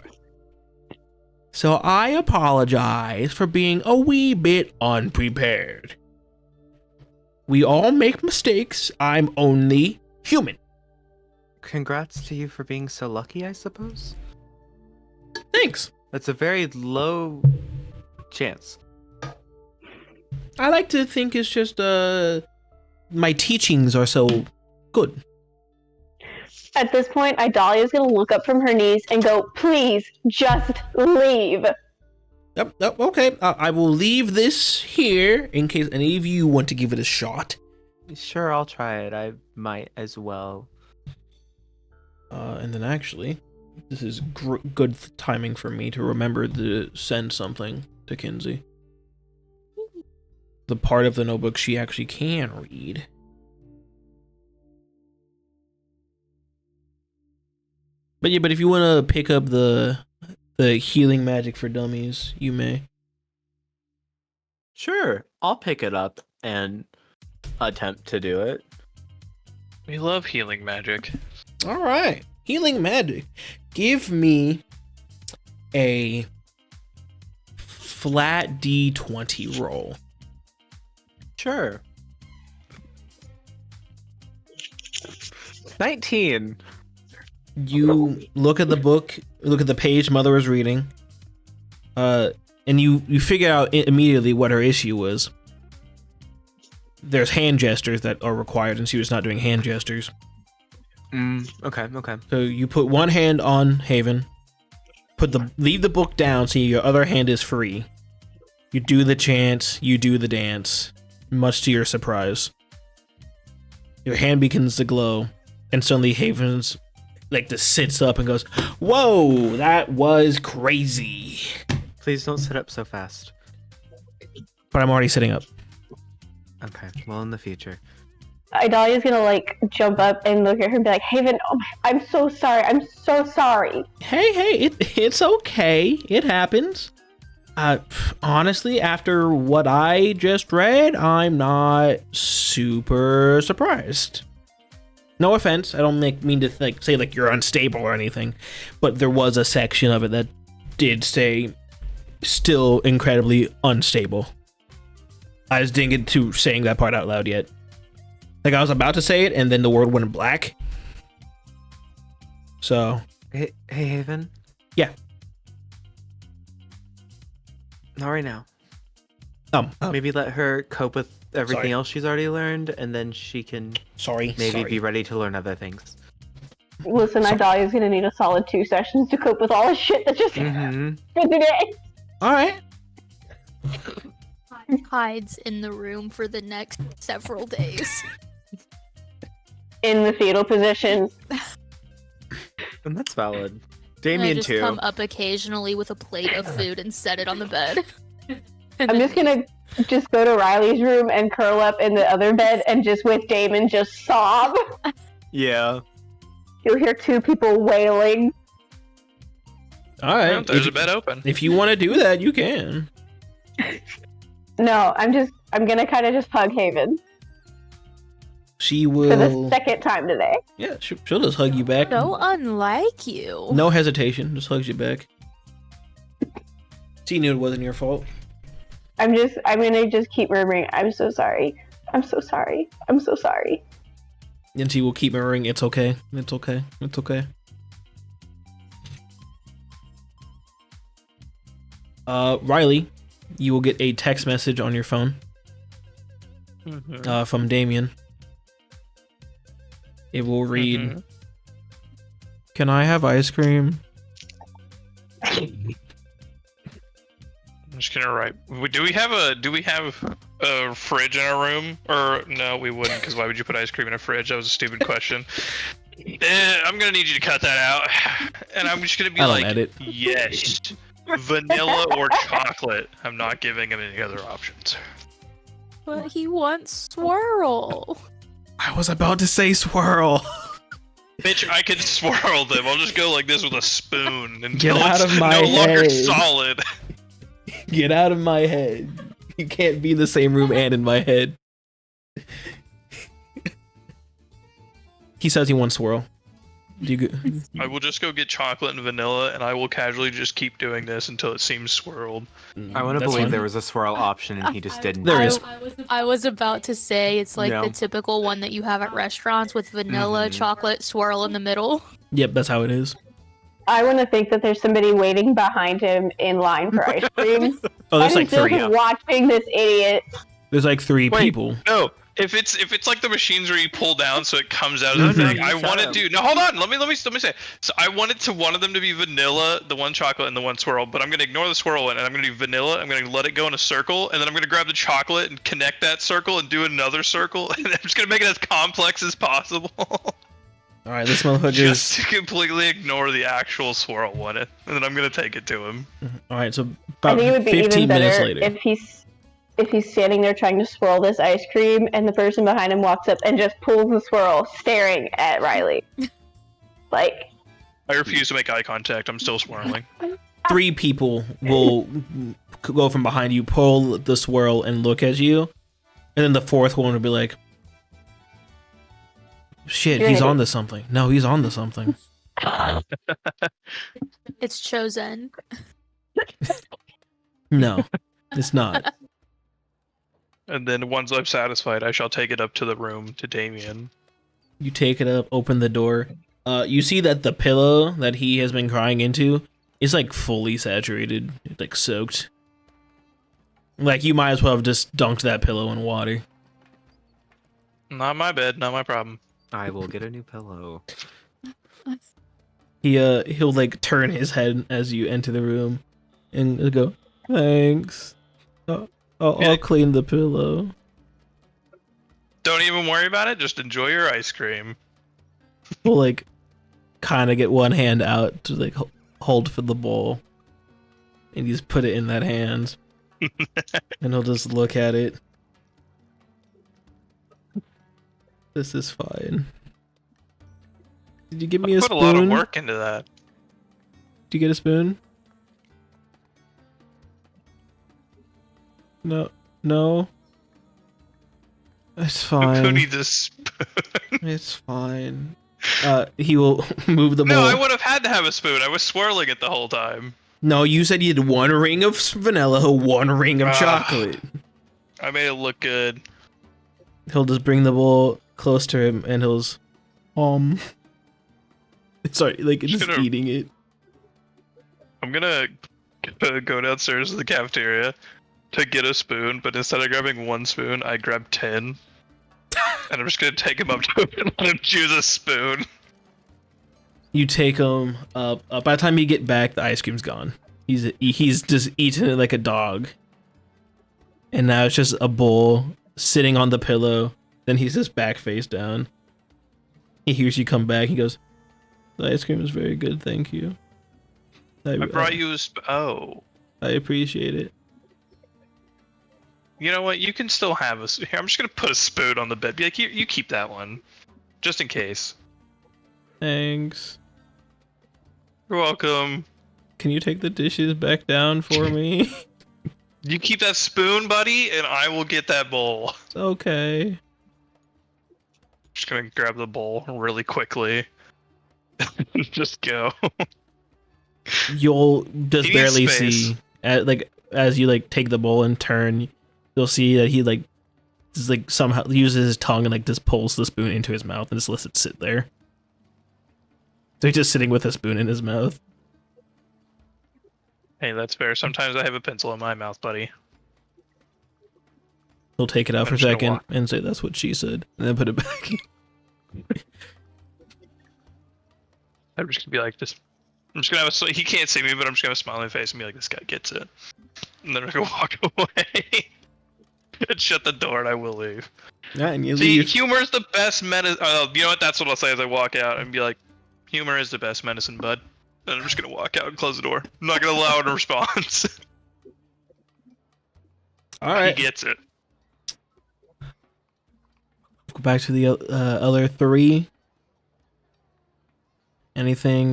So I apologize for being a wee bit unprepared. We all make mistakes. I'm only human. Congrats to you for being so lucky, I suppose. Thanks. That's a very low chance. I like to think it's just my teachings are so good. At this point, Idalia is going to look up from her knees and go, please, just leave. Yep, okay. I will leave this here in case any of you want to give it a shot. Sure, I'll try it. I might as well. And then actually, this is good timing for me to remember to send something to Kenzi. The part of the notebook she actually can read. But yeah, but if you want to pick up the healing magic for dummies, you may. Sure, I'll pick it up and attempt to do it. We love healing magic. All right, healing magic. Give me a flat D20 roll. Sure. 19. You look at the book, look at the page Mother was reading, and you figure out immediately what her issue was. There's hand gestures that are required, and she was not doing hand gestures. Okay. So you put one hand on Haven, leave the book down so your other hand is free. You do the chant, you do the dance, much to your surprise. Your hand begins to glow, and suddenly Haven's like just sits up and goes, "Whoa, that was crazy." Please don't sit up so fast. But I'm already sitting up. Okay, well, in the future. Idalia's gonna like jump up and look at her and be like, Haven, oh my, I'm so sorry. I'm so sorry. Hey, it's okay. It happens. Honestly, after what I just read, I'm not super surprised. No offense, I don't mean to say like you're unstable or anything, but there was a section of it that did say still incredibly unstable. I just didn't get to saying that part out loud yet. Like I was about to say it, and then the word went black. So, Hey, Haven. Yeah. Not right now. Oh. Maybe let her cope with everything Sorry. else she's already learned, and then she can Sorry. maybe be ready to learn other things. Listen, Idalia's gonna need a solid 2 sessions to cope with all the shit that just happened today. All right. Hides in the room for the next several days. In the fetal position. And that's valid. And I Damien just too. come up occasionally with a plate of food and set it on the bed. I'm just gonna just go to Rylee's room and curl up in the other bed and just with Damon just sob. Yeah. You'll hear 2 people wailing. All right. There's a bed open. If you want to do that, you can. No, I'm gonna kind of just hug Haven She for the will. second time today. Yeah, she'll just hug you back. So unlike you. No hesitation, just hugs you back. She knew it wasn't your fault. I'm gonna just keep murmuring, I'm so sorry. I'm so sorry. I'm so sorry. And she will keep murmuring, "It's okay. It's okay. It's okay." Rylee, you will get a text message on your phone from Damien. It will read, "Can I have ice cream?" I'm just gonna write. Do we have a fridge in our room? Or no, we wouldn't, because why would you put ice cream in a fridge? That was a stupid question. I'm gonna need you to cut that out. And I'm just gonna be I don't like, edit. yes, vanilla or chocolate. I'm not giving him any other options. But he wants swirl. I was about to say swirl. Bitch, I can swirl them. I'll just go like this with a spoon until Get out it's of my no longer head. solid. Get out of my head. You can't be in the same room and in my head. He says he wants swirl. Do you go? I will just go get chocolate and vanilla, and I will casually just keep doing this until it seems swirled. I want to That's believe fine. there was a swirl option and he just didn't. There is. I was about to say it's like No. the typical one that you have at restaurants with vanilla, Mhm. chocolate, swirl in the middle. Yep, that's how it is. I want to think that there's somebody waiting behind him in line for ice cream. Oh, there's like I'm just 3. watching this idiot. There's like 3 Wait. people. No, if it's like the machines where you pull down so it comes out of Mhm. the thing, No, I you want shut to do. No, hold on. Let me say. So I wanted one of them to be vanilla, the one chocolate, and the one swirl. But I'm gonna ignore the swirl one, and I'm gonna do vanilla. I'm gonna let it go in a circle, and then I'm gonna grab the chocolate and connect that circle and do another circle, and I'm just gonna make it as complex as possible. All right, this motherfucker Just is. to completely ignore the actual swirl one, and then I'm gonna take it to him. All right, so I about think it would be 15 even minutes better later. if he's standing there trying to swirl this ice cream, and the person behind him walks up and just pulls the swirl, staring at Rylee. Like, I refuse to make eye contact. I'm still swirling. 3 people will go from behind you, pull the swirl, and look at you, and then the 4th one will be like, "Shit, You're he's an on to something." No, he's on to something. It's chosen. No, it's not. And then once I'm satisfied, I shall take it up to the room to Damien. You take it up, open the door. You see that the pillow that he has been crying into is like fully saturated, like soaked. Like you might as well have just dunked that pillow in water. Not my bed, not my problem. I will get a new pillow. He'll like turn his head as you enter the room, and he'll go, "Thanks. I'll clean the pillow." Don't even worry about it. Just enjoy your ice cream. We'll like kind of get one hand out to like hold for the bowl, and you just put it in that hand, and he'll just look at it. This is fine. Did you give me a put spoon? a lot of work into that. Did you get a spoon? No, no. It's fine. Who needs a spoon? It's fine. He will move the bowl. No, I would have had to have a spoon. I was swirling it the whole time. No, you said you had one ring of vanilla, one ring of chocolate. I made it look good. He'll just bring the bowl close to him, and he'll just, sorry, like just eating it. I'm gonna go downstairs to the cafeteria to get a spoon, but instead of grabbing one spoon, I grab 10. And I'm just gonna take him up to him and let him choose a spoon. You take him up. By the time you get back, the ice cream's gone. He's just eating it like a dog. And now it's just a bowl sitting on the pillow. Then he's just back face down. He hears you come back. He goes, "The ice cream is very good, thank you. I brought you a oh. I appreciate it." You know what? You can still have a. Here, I'm just gonna put a spoon on the bed. Be like, here, you keep that one, just in case. Thanks. You're welcome. Can you take the dishes back down for me? You keep that spoon, buddy, and I will get that bowl. It's okay. Just gonna grab the bowl really quickly. Just go. You'll just He needs barely space. see, as you like take the bowl and turn, you'll see that he like just like somehow uses his tongue and like just pulls the spoon into his mouth and just lets it sit there. So he's just sitting with a spoon in his mouth. Hey, that's fair. Sometimes I have a pencil in my mouth, buddy. He'll take it out for a just gonna second walk. and say, "That's what she said," and then put it back. I'm just gonna be like this. I'm just gonna have he can't see me, but I'm just gonna have a smile on my face and be like, this guy gets it. And then I'm gonna walk away. And shut the door and I will leave. Yeah, and you See, leave. humor is the best medicine. You know what? That's what I'll say as I walk out and be like, humor is the best medicine, bud. And I'm just gonna walk out and close the door. I'm not gonna allow a response. All right. He gets it. Go back to the other three. Anything?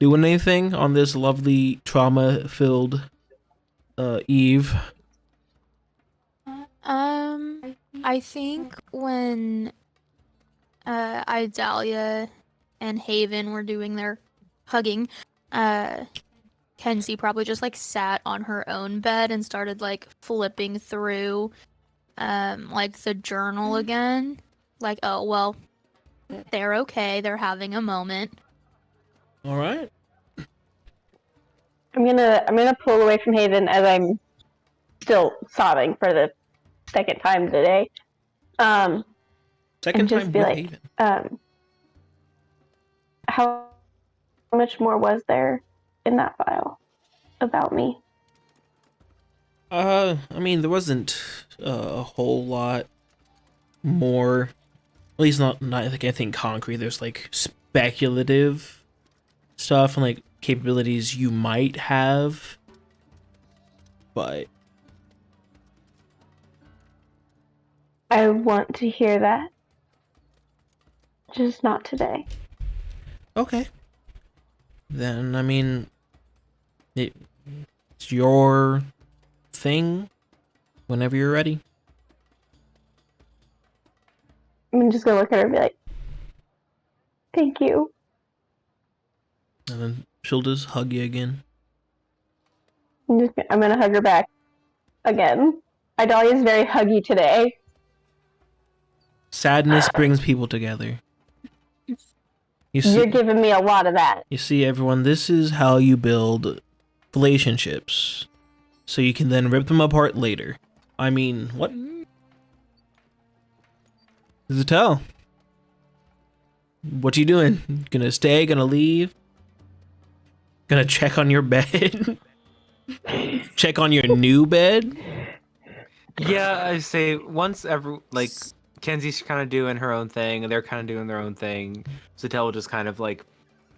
Doing anything on this lovely trauma-filled eve? I think when Idalia and Haven were doing their hugging, Kenzi probably just like sat on her own bed and started like flipping through like the journal again. Like, oh well, they're okay, they're having a moment. All right. I'm gonna pull away from Haven as I'm still sobbing for the second time today. Second and just time be with like, Haven. How much more was there in that file about me? I mean, there wasn't a whole lot more. At least not like anything concrete. There's like speculative stuff and like capabilities you might have, but I want to hear that. Just not today. okay. Then I mean, it's your thing. Whenever you're ready. I'm just gonna look at her and be like, "Thank you." And then she'll just hug you again. I'm gonna hug her back again. Idalia is very huggy today. Sadness brings people together. You You're see, giving me a lot of that. you see, everyone, this is how you build relationships. So you can then rip them apart later. I mean, what? Zixeltel, what you doing? Gonna stay? Gonna leave? Gonna check on your bed? Check on your new bed? Yeah, I say once like Kenzi's kind of doing her own thing, and they're kind of doing their own thing. Zixeltel will just kind of like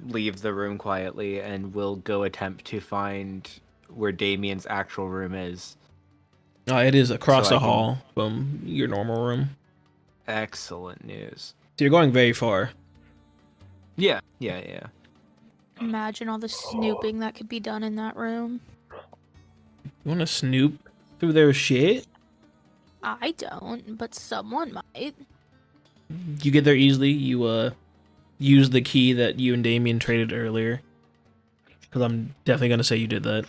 leave the room quietly, and we'll go attempt to find where Damien's actual room is. It is across So the I can- hall from your normal room. Excellent news. So you're going very far. Yeah. Imagine all the snooping that could be done in that room. You want to snoop through their shit? I don't, but someone might. You get there easily. You use the key that you and Damien traded earlier. Because I'm definitely gonna say you did that.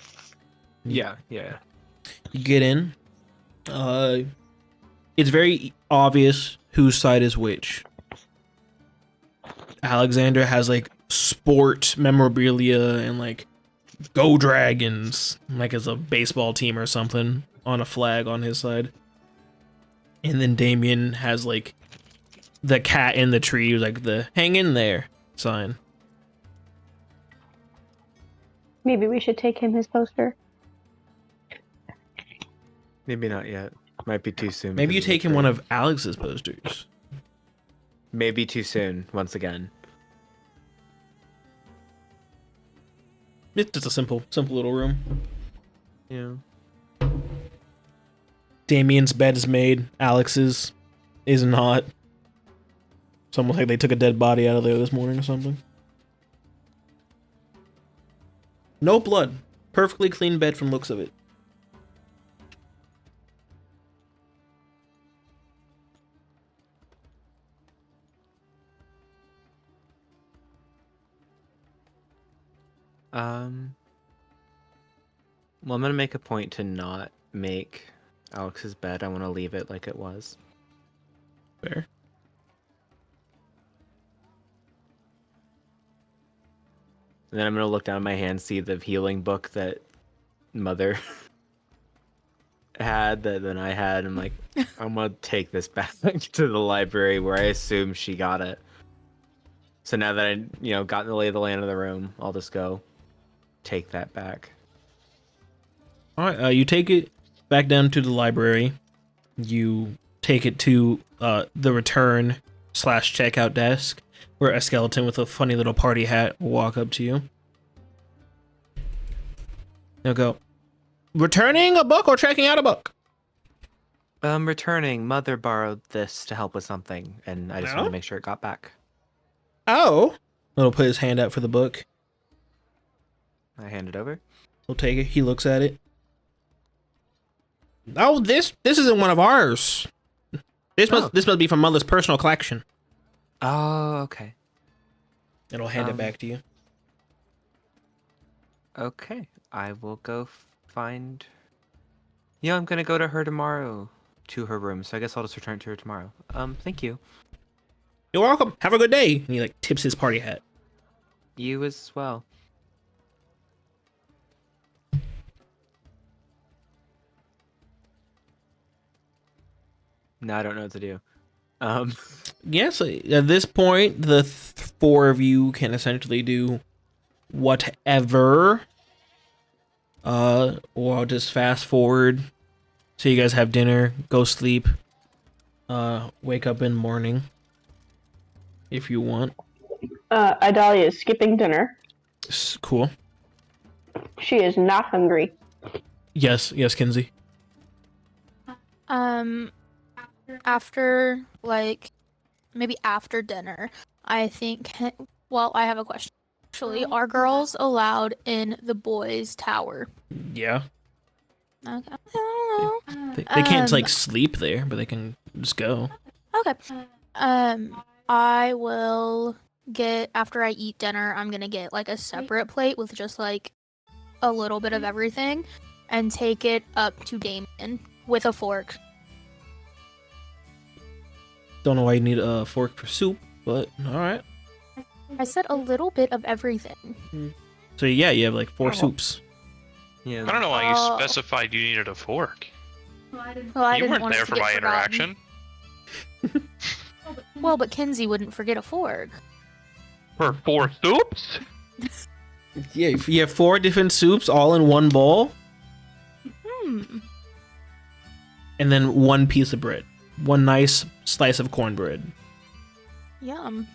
Yeah. You get in. It's very obvious whose side is which. Alexander has like sport memorabilia and like Go Dragons, like as a baseball team or something, on a flag on his side. And then Damien has like the cat in the tree, like the hang in there sign. Maybe we should take him his poster. Maybe not yet. Might be too soon. Maybe you because the take him one trade. of Alex's posters. Maybe too soon. Once again. It's just a simple little room. Yeah. Damien's bed is made. Alex's is not. It's almost like they took a dead body out of there this morning or something. No blood. Perfectly clean bed from looks of it. Well, I'm gonna make a point to not make Alex's bed. I want to leave it like it was. Fair. And then I'm gonna look down at my hand, see the healing book that Mother had, that then I had. I'm like, I'm gonna take this back to the library where I assume she got it. So now that I, got the lay of the land of the room, I'll just go take that back. All right, you take it back down to the library. You take it to the return/checkout desk, where a skeleton with a funny little party hat will walk up to you. They'll go, returning a book or checking out a book? Returning. Mother borrowed this to help with something, and I just want Oh? to make sure it got back. Oh. He'll put his hand out for the book. I hand it over. He'll take it. He looks at it. Oh, this isn't one of ours. This must be from Mother's personal collection. Oh, okay. It'll hand it back to you. Okay. I will go find... Yeah, I'm gonna go to her tomorrow, to her room, so I guess I'll just return to her tomorrow. Thank you. You're welcome. Have a good day. And he like tips his party hat. You as well. No, I don't know what to do. Yes, at this point, the four of you can essentially do whatever. Or I'll just fast forward. So you guys have dinner, go sleep, wake up in the morning. If you want. Idalia is skipping dinner. Cool. She is not hungry. Yes, Kenzi. After maybe after dinner, I think. Well, I have a question. Actually, are girls allowed in the boys' tower? Yeah. Okay. I don't know. They can't like sleep there, but they can just go. Okay. I will get, after I eat dinner, I'm gonna get like a separate plate with just like a little bit of everything and take it up to Damien with a fork. Don't know why you need a fork for soup, but alright. I said a little bit of everything. So yeah, you have like four Oh. soups. Yeah. I don't know why you Oh. specified you needed a fork. Well, I You didn't weren't want there it to for get my forgotten. interaction. Well, but Kenzi wouldn't forget a fork. For 4 soups? Yeah, if you have 4 different soups all in one bowl. Hmm. and then 1 piece of bread. 1 nice slice of cornbread. Yum.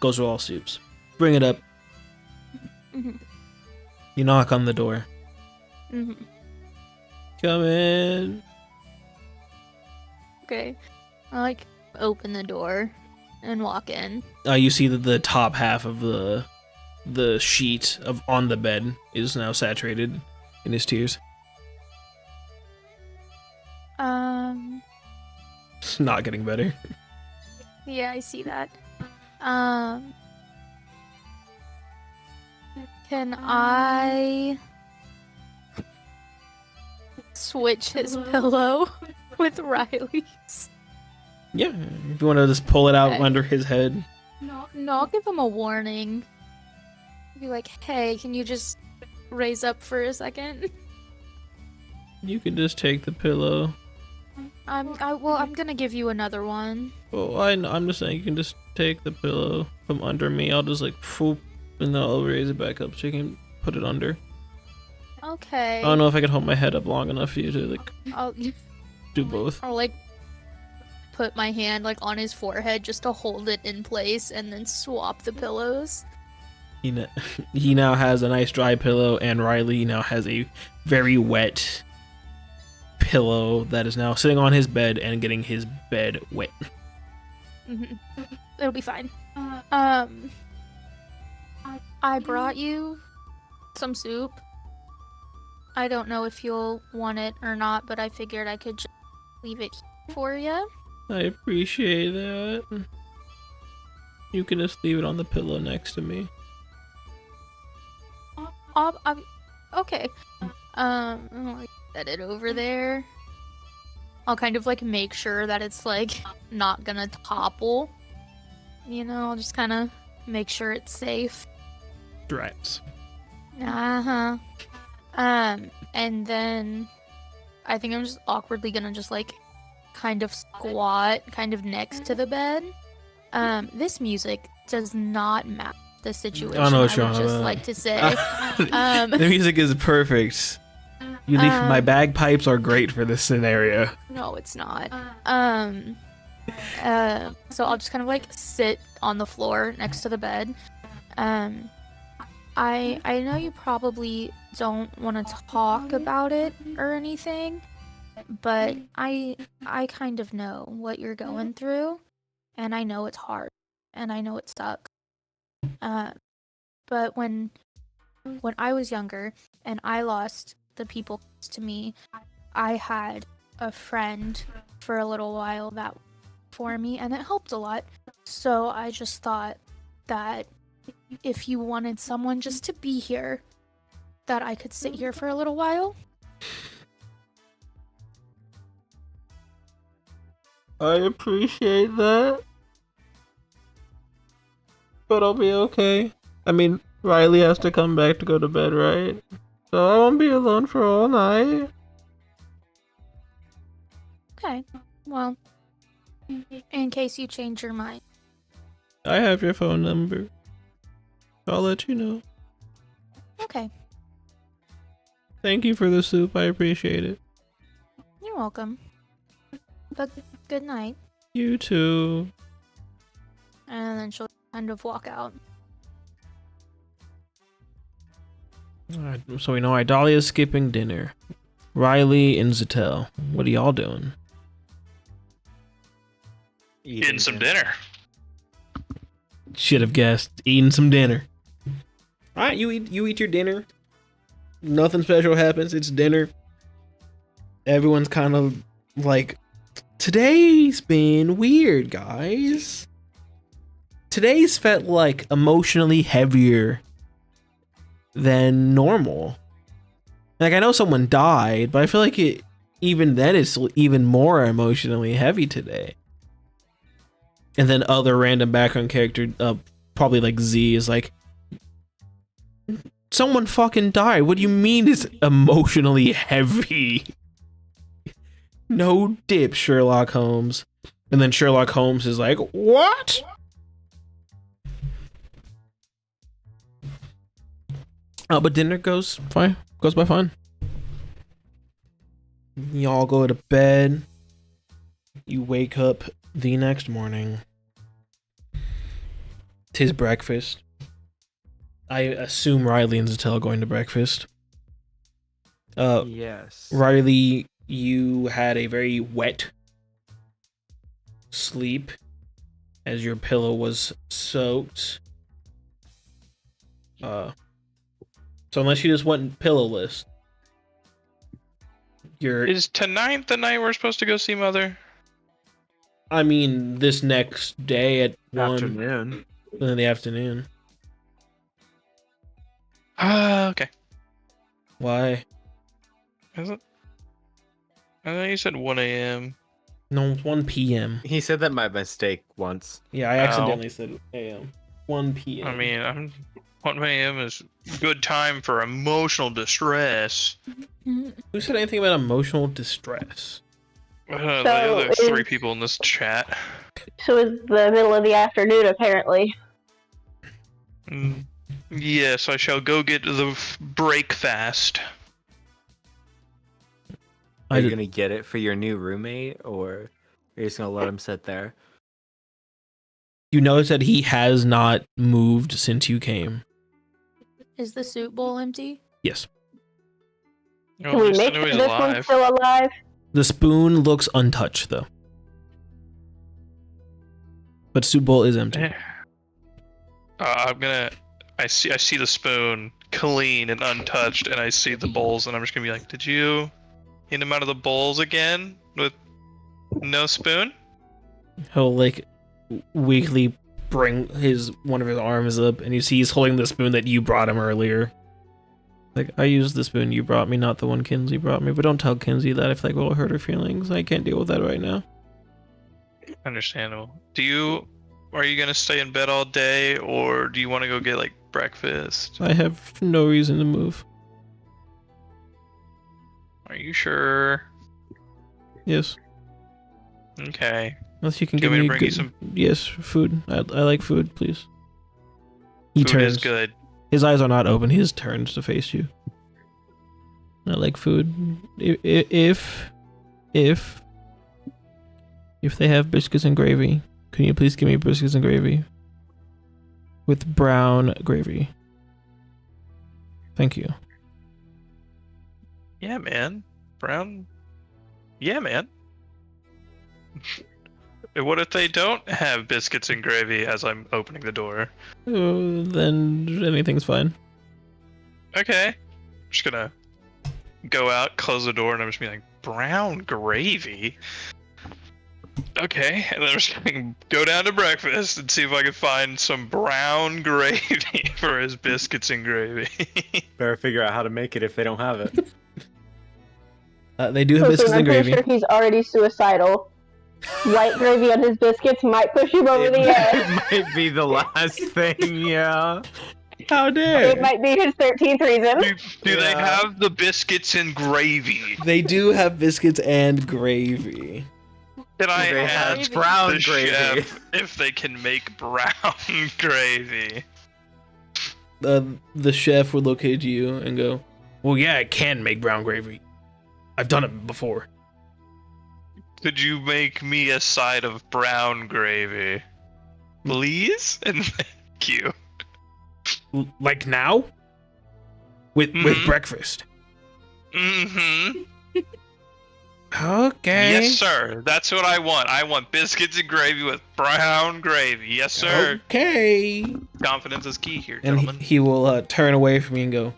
Goes with all soups. Bring it up. Mhm. You knock on the door. Mhm. Come in. Okay. I like open the door and walk in. You see that the top half of the sheet of on the bed is now saturated in his tears. It's not getting better. Yeah, I see that. Can I switch his pillow with Riley's? Yeah, if you want to just pull it out Okay. under his head. No, I'll give him a warning. Be like, hey, can you just raise up for a second? You can just take the pillow. I'm gonna give you another one. Oh, I'm just saying you can just take the pillow from under me. I'll just like whoop, and then I'll raise it back up so you can put it under. Okay. I don't know if I can hold my head up long enough for you to like I'll do both. or like put my hand like on his forehead just to hold it in place and then swap the pillows. He now has a nice dry pillow, and Rylee now has a very wet pillow that is now sitting on his bed and getting his bed wet. Mhm. It'll be fine. I brought you some soup. I don't know if you'll want it or not, but I figured I could just leave it here for you. I appreciate that. You can just leave it on the pillow next to me. Okay. I'll like set it over there. I'll kind of like make sure that it's like not gonna topple. You know, I'll just kind of make sure it's safe. Straps. Uh-huh. And then I think I'm just awkwardly gonna just like kind of squat kind of next to the bed. This music does not match the situation. I know what I you're would on just about. like to say. The music is perfect. My bagpipes are great for this scenario. No, it's not. So I'll just kind of like sit on the floor next to the bed. I know you probably don't want to talk about it or anything, but I kind of know what you're going through, and I know it's hard, and I know it sucks. But when I was younger and I lost the people close to me, I had a friend for a little while that for me, and it helped a lot. So I just thought that if you wanted someone just to be here, that I could sit here for a little while. I appreciate that. But I'll be okay. I mean, Rylee has to come back to go to bed, right? So I won't be alone for all night. Okay, well, in case you change your mind. I have your phone number. I'll let you know. Okay, Thank you for the soup. I appreciate it. you're welcome. But good night. You too. And then she'll kind of walk out. Alright, so we know Idalia's skipping dinner. Rylee and Zixeltel, what are y'all doing? Getting some dinner. Should have guessed. Eating some dinner. Alright, you eat your dinner. Nothing special happens. It's dinner. Everyone's kind of like, today's been weird, guys. Today's felt like emotionally heavier than normal. Like, I know someone died, but I feel like it even then it's even more emotionally heavy today. And then other random background character, probably like Z, is like, someone fucking died. What do you mean it's emotionally heavy? No dip, Sherlock Holmes. And then Sherlock Holmes is like, what? But dinner goes fine. Goes by fine. Y'all go to bed. You wake up the next morning. 'Tis breakfast. I assume Rylee and Zixeltel are going to breakfast. Yes. Rylee, you had a very wet sleep as your pillow was soaked. So unless you just went pillowless, Is tonight the night we're supposed to go see Mother? I mean, this next day at 1 Afternoon. in the afternoon. Okay. Why? Is it? I thought you said 1 a.m. No, 1 p.m. He said that by mistake once. Yeah, I accidentally said a.m. 1 p.m. I mean, 1 a.m. is good time for emotional distress. Who said anything about emotional distress? The other is- 3 people in this chat. So it's the middle of the afternoon, apparently. Yes, I shall go get the break fast. Are you gonna get it for your new roommate, or are you just gonna let him sit there? You notice that he has not moved since you came. Is the soup bowl empty? Yes. Oh, Can at we least I make know sure he's this one's alive. still alive? The spoon looks untouched, though. But soup bowl is empty. I see the spoon clean and untouched, and I see the bowls, and I'm just gonna be like, did you eat him out of the bowls again with no spoon? He'll like weakly bring one of his arms up, and you see he's holding the spoon that you brought him earlier. Like, I used the spoon you brought me, not the one Kenzi brought me. But don't tell Kenzi that if will hurt her feelings. I can't deal with that right now. Understandable. Are you gonna stay in bed all day, or do you want to go get like breakfast? I have no reason to move. Are you sure? Yes. Okay. Unless you can Do you give want me me to bring you some Yes, food. I like food, please. He food? turns. Is good. His eyes are not open. He just turns to face you. I like food. If they have biscuits and gravy, can you please give me biscuits and gravy? With brown gravy. Thank you. Yeah, man. Brown. Yeah, man. What if they don't have biscuits and gravy as I'm opening the door? Then anything's fine. Okay. I'm just gonna go out, close the door, and I'm just be like, brown gravy? Okay, and then I'm just gonna go down to breakfast and see if I can find some brown gravy for his biscuits and gravy. Better figure out how to make it if they don't have it. They do have biscuits I'm and pretty gravy. sure he's already suicidal. White gravy on his biscuits might push him over the edge. It might be the last thing, yeah. How dare! It might be his 13th reason. Do they have the biscuits and gravy? They do have biscuits and gravy. Can I They have ask brown the gravy. chef if they can make brown gravy? The chef would look at you and go, "Well, yeah, I can make brown gravy. I've done it before." Could you make me a side of brown gravy? Please? And thank you. Like now? With Mhm. breakfast. Mm-hmm. Okay. Yes, sir. That's what I want. I want biscuits and gravy with brown gravy. Yes, sir. Okay. Confidence is key here, And gentlemen. he will turn away from you and go,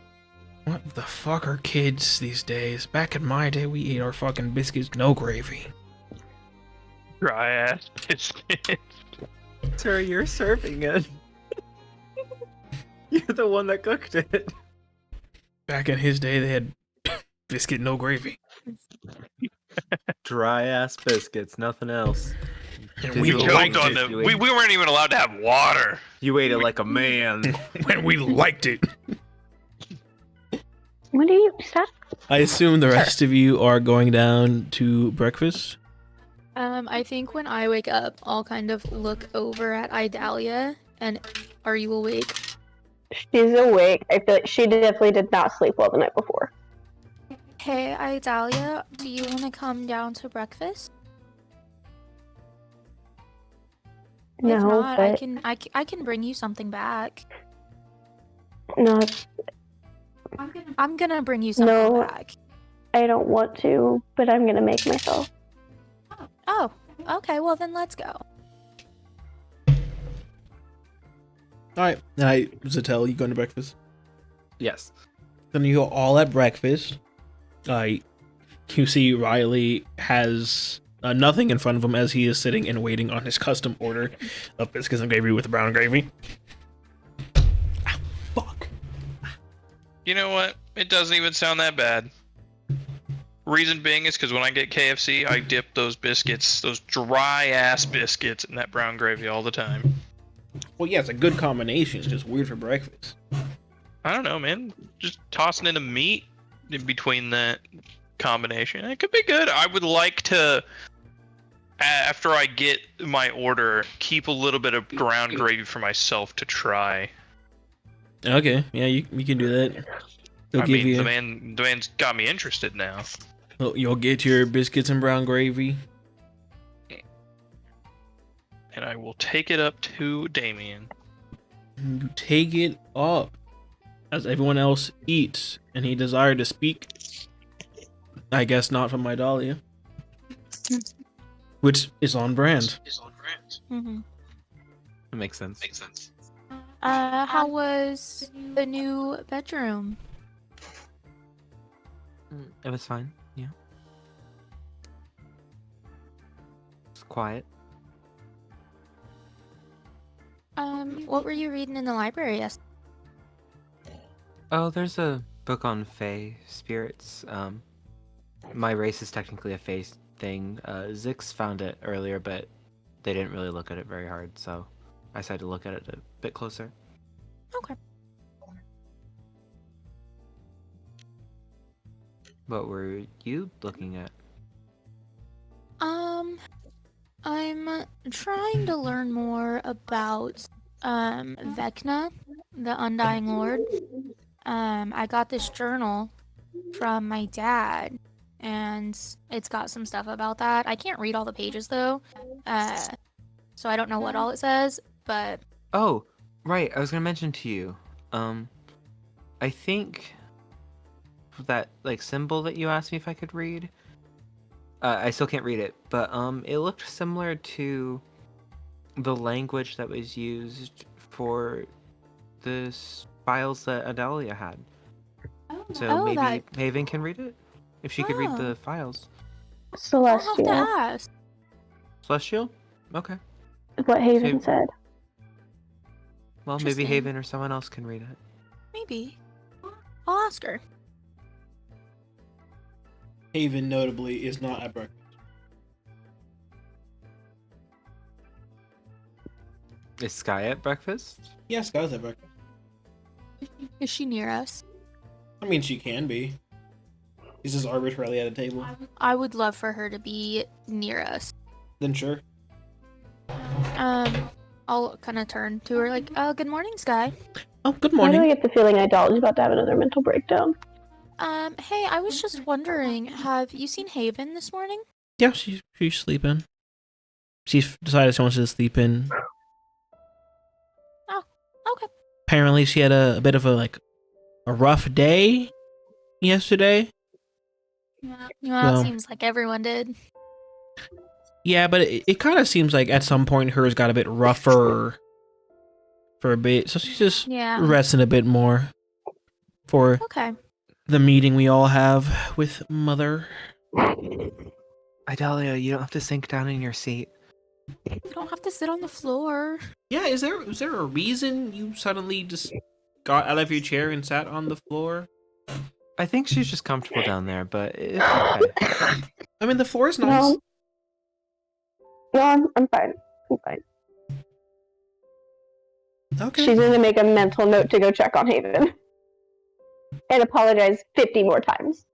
"What the fuck are kids these days? Back in my day, we ate our fucking biscuits, no gravy." Dry ass biscuits. Sir, you're serving it. You're the one that cooked it. Back in his day, they had biscuit, no gravy. Dry ass biscuits, nothing else. And Did we you We liked choked on it. them. We weren't even allowed to have water. You ate it like a man. When we liked it. When do you stop? I assume the rest of you are going down to breakfast. I think when I wake up, I'll kind of look over at Idalia, and are you awake? She's awake. I feel like she definitely did not sleep well the night before. Hey, Idalia, do you want to come down to breakfast? If No, not, I but can I can bring you something back. no, I'm gonna bring you something No. back. I don't want to, but I'm gonna make myself. Oh, okay. Well then, let's go. Alright, Zixeltel, you going to breakfast? Yes. Then you go all at breakfast. You see Rylee has nothing in front of him as he is sitting and waiting on his custom order of biscuits and gravy with brown gravy. Ow, fuck. You know what? It doesn't even sound that bad. Reason being is because when I get KFC, I dip those biscuits, those dry ass biscuits, in that brown gravy all the time. Well, yeah, it's a good combination. It's just weird for breakfast. I don't know, man. Just tossing in a meat in between that combination. It could be good. I would like to, after I get my order, keep a little bit of ground gravy for myself to try. Okay, yeah, you can do that. They'll I give mean, you. the man's got me interested now. You'll get your biscuits and brown gravy. And I will take it up to Damien. You take it up as everyone else eats, and he desired to speak. I guess not from Idalia, which is on brand. Mm-hmm. It makes sense. How was the new bedroom? It was fine. Yeah. It's quiet. What were you reading in the library yesterday? Oh, there's a book on Fae spirits. My race is technically a Fae thing. Zix found it earlier, but they didn't really look at it very hard, so I decided to look at it a bit closer. Okay. What were you looking at? I'm trying to learn more about Vecna, the Undying Lord. I got this journal from my dad, and it's got some stuff about that. I can't read all the pages though, so I don't know what all it says, but Oh, right. I was gonna mention to you. I think that like symbol that you asked me if I could read. I still can't read it, but it looked similar to the language that was used for the files that Adalia had. So Oh, maybe that- Haven can read it if she could read Oh. the files. I'll have to Celestial. ask. Celestial? Okay. What Haven So- said. Well, maybe Interesting. Haven or someone else can read it. Maybe. I'll ask her. Haven notably is not at breakfast. Is Sky at breakfast? Yeah, Sky's at breakfast. Is she near us? I mean, she can be. She's just arbitrarily at a table. I would love for her to be near us. Then sure. I'll kind of turn to her like, good morning, Sky. Oh, good Why do I morning. get the feeling Idalia's about to have another mental breakdown? Hey, I was just wondering, have you seen Haven this morning? Yeah, she's sleeping. She's decided she wants to sleep in. Oh, okay. Apparently, she had a bit of a rough day yesterday. Well, Well- it seems like everyone did. Yeah, but it kind of seems like at some point hers got a bit rougher for a bit, so she's just Yeah. resting a bit more for Okay. the meeting we all have with Mother. Idalia, you don't have to sink down in your seat. You don't have to sit on the floor. Yeah, is there a reason you suddenly just got out of your chair and sat on the floor? I think she's just comfortable down there, but it's okay. I mean, the floor is nice. No, I'm fine. I'm fine. Okay. She's gonna make a mental note to go check on Haven. And apologize 50 more times.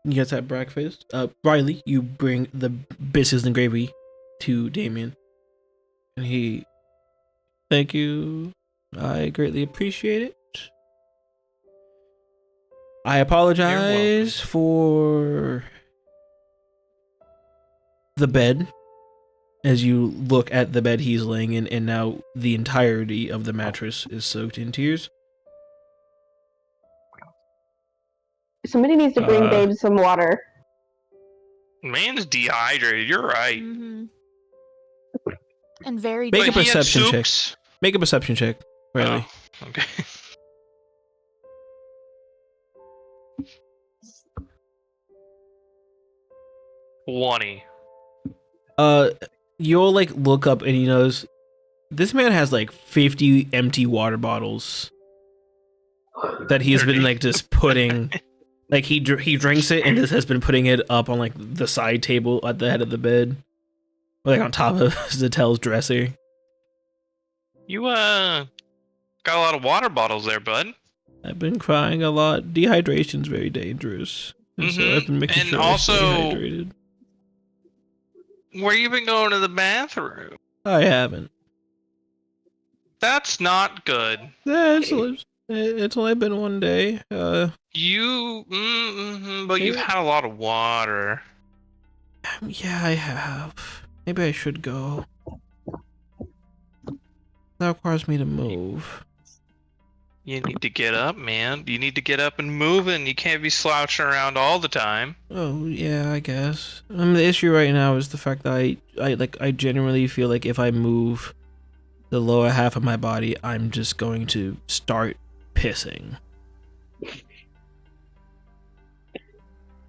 You guys at breakfast. Rylee, you bring the biscuits and gravy to Damien. And he, thank you. I greatly appreciate it. I apologize for the bed. as you look at the bed he's laying in, and now the entirety of the mattress is soaked in tears. Somebody needs to bring Babe some water. Man's dehydrated. You're right. Mm-hmm. And very Make a But he had perception check. soups. Make a perception check, Rylee. Oh, okay. $20. You'll like look up and he knows this man has like 50 empty water bottles that he's been like just putting. Like he drinks it and just has been putting it up on like the side table at the head of the bed, like on top of Zixeltel's dresser. You got a lot of water bottles there, bud. I've been crying a lot. Dehydration's very dangerous, and so I've been making And sure also- I stay hydrated. Where you been going to the bathroom? I haven't. That's not good. Yeah, it's only been one day. But you've had a lot of water. Yeah, I have. Maybe I should go. That requires me to move. You need to get up, man. You need to get up and moving. You can't be slouching around all the time. Oh yeah, I guess. The issue right now is the fact that I genuinely feel like if I move the lower half of my body, I'm just going to start pissing.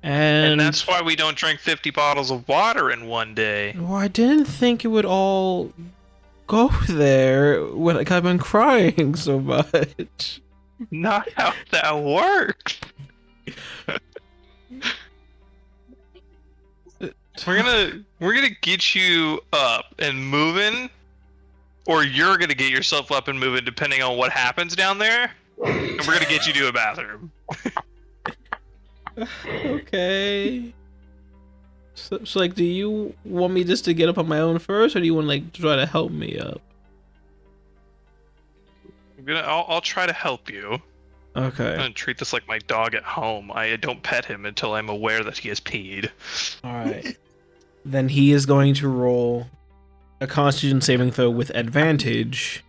And that's why we don't drink 50 bottles of water in one day. Well, I didn't think it would all go there when I've been crying so much. Not how that works. We're gonna get you up and moving, or you're gonna get yourself up and moving, depending on what happens down there. And we're gonna get you to a bathroom. Okay. So like, do you want me just to get up on my own first, or do you want to like try to help me up? I'll try to help you. I'm Okay. gonna treat this like my dog at home. I don't pet him until I'm aware that he has peed. All right. Then he is going to roll a Constitution saving throw with advantage.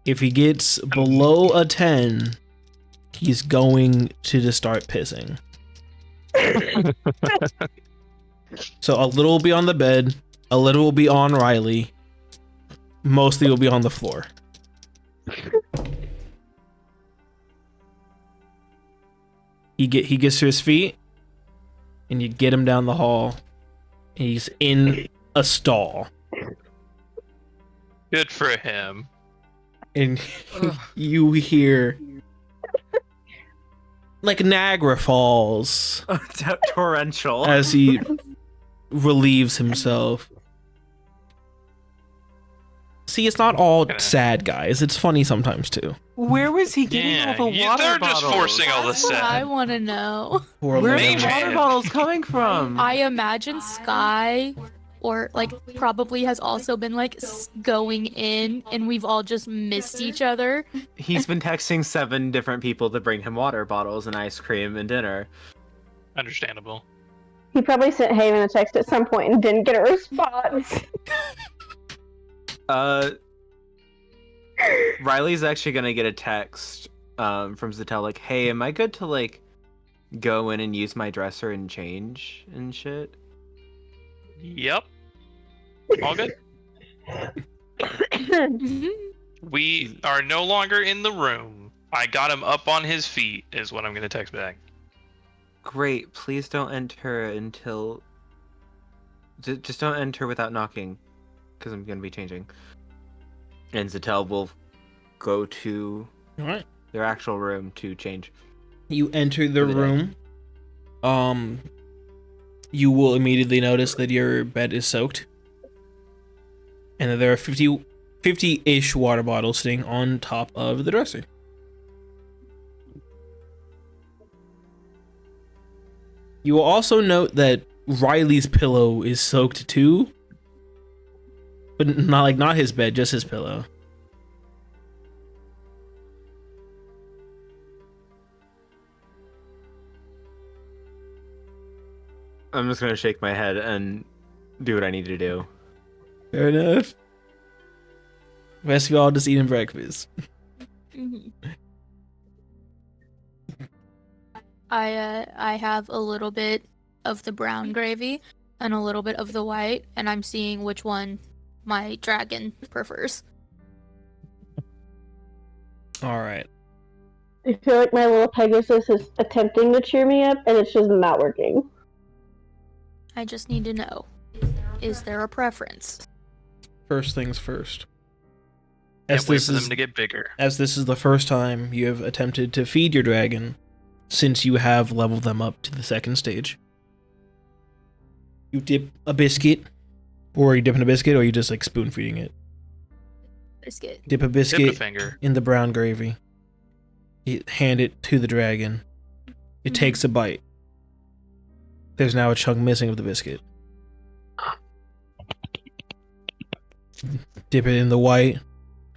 If he gets below a 10, he's going to just start pissing. So a little will be on the bed, a little will be on Rylee, mostly will be on the floor. He gets to his feet, and you get him down the hall. He's in a stall, Good for him. and you hear like Niagara Falls Torrential. as he relieves himself. See, it's not all sad, guys. It's funny sometimes too. Where was he getting all the water they're bottles? just forcing all the That's what I sad. want to know. Poor Where are little the Maybe. water bottles coming from? I imagine Sky, or like probably has also been like going in, and we've all just missed each other. He's been texting 7 different people to bring him water bottles and ice cream and dinner. Understandable. He probably sent Haven a text at some point and didn't get a response. Riley's actually gonna get a text from Zixeltel like, "Hey, am I good to like go in and use my dresser and change and shit?" Yep. All good. We are no longer in the room. I got him up on his feet, is what I'm gonna text back. Great. Please don't enter until. Just don't enter without knocking, because I'm gonna be changing. And Zixeltel will go to All right. their actual room to change. You enter the For the day. room. You will immediately notice that your bed is soaked, and that there are 50-ish water bottles sitting on top of the dresser. You will also note that Riley's pillow is soaked too, but not his bed, just his pillow. I'm just gonna shake my head and do what I need to do. Fair enough. Rest of y'all just eating breakfast. I have a little bit of the brown gravy and a little bit of the white, and I'm seeing which one my dragon prefers. All right. I feel like my little Pegasus is attempting to cheer me up, and it's just not working. I just need to know, is there a preference? First things first. Can't wait for them to get bigger. As this is the first time you have attempted to feed your dragon, since you have leveled them up to the second stage, you dip a biscuit, or you dip in a biscuit, or you just like spoon feeding it. Biscuit. Dip a Tip biscuit a finger. in the brown gravy. You hand it to the dragon. It takes a bite. There's now a chunk missing of the biscuit. Dip it in the white.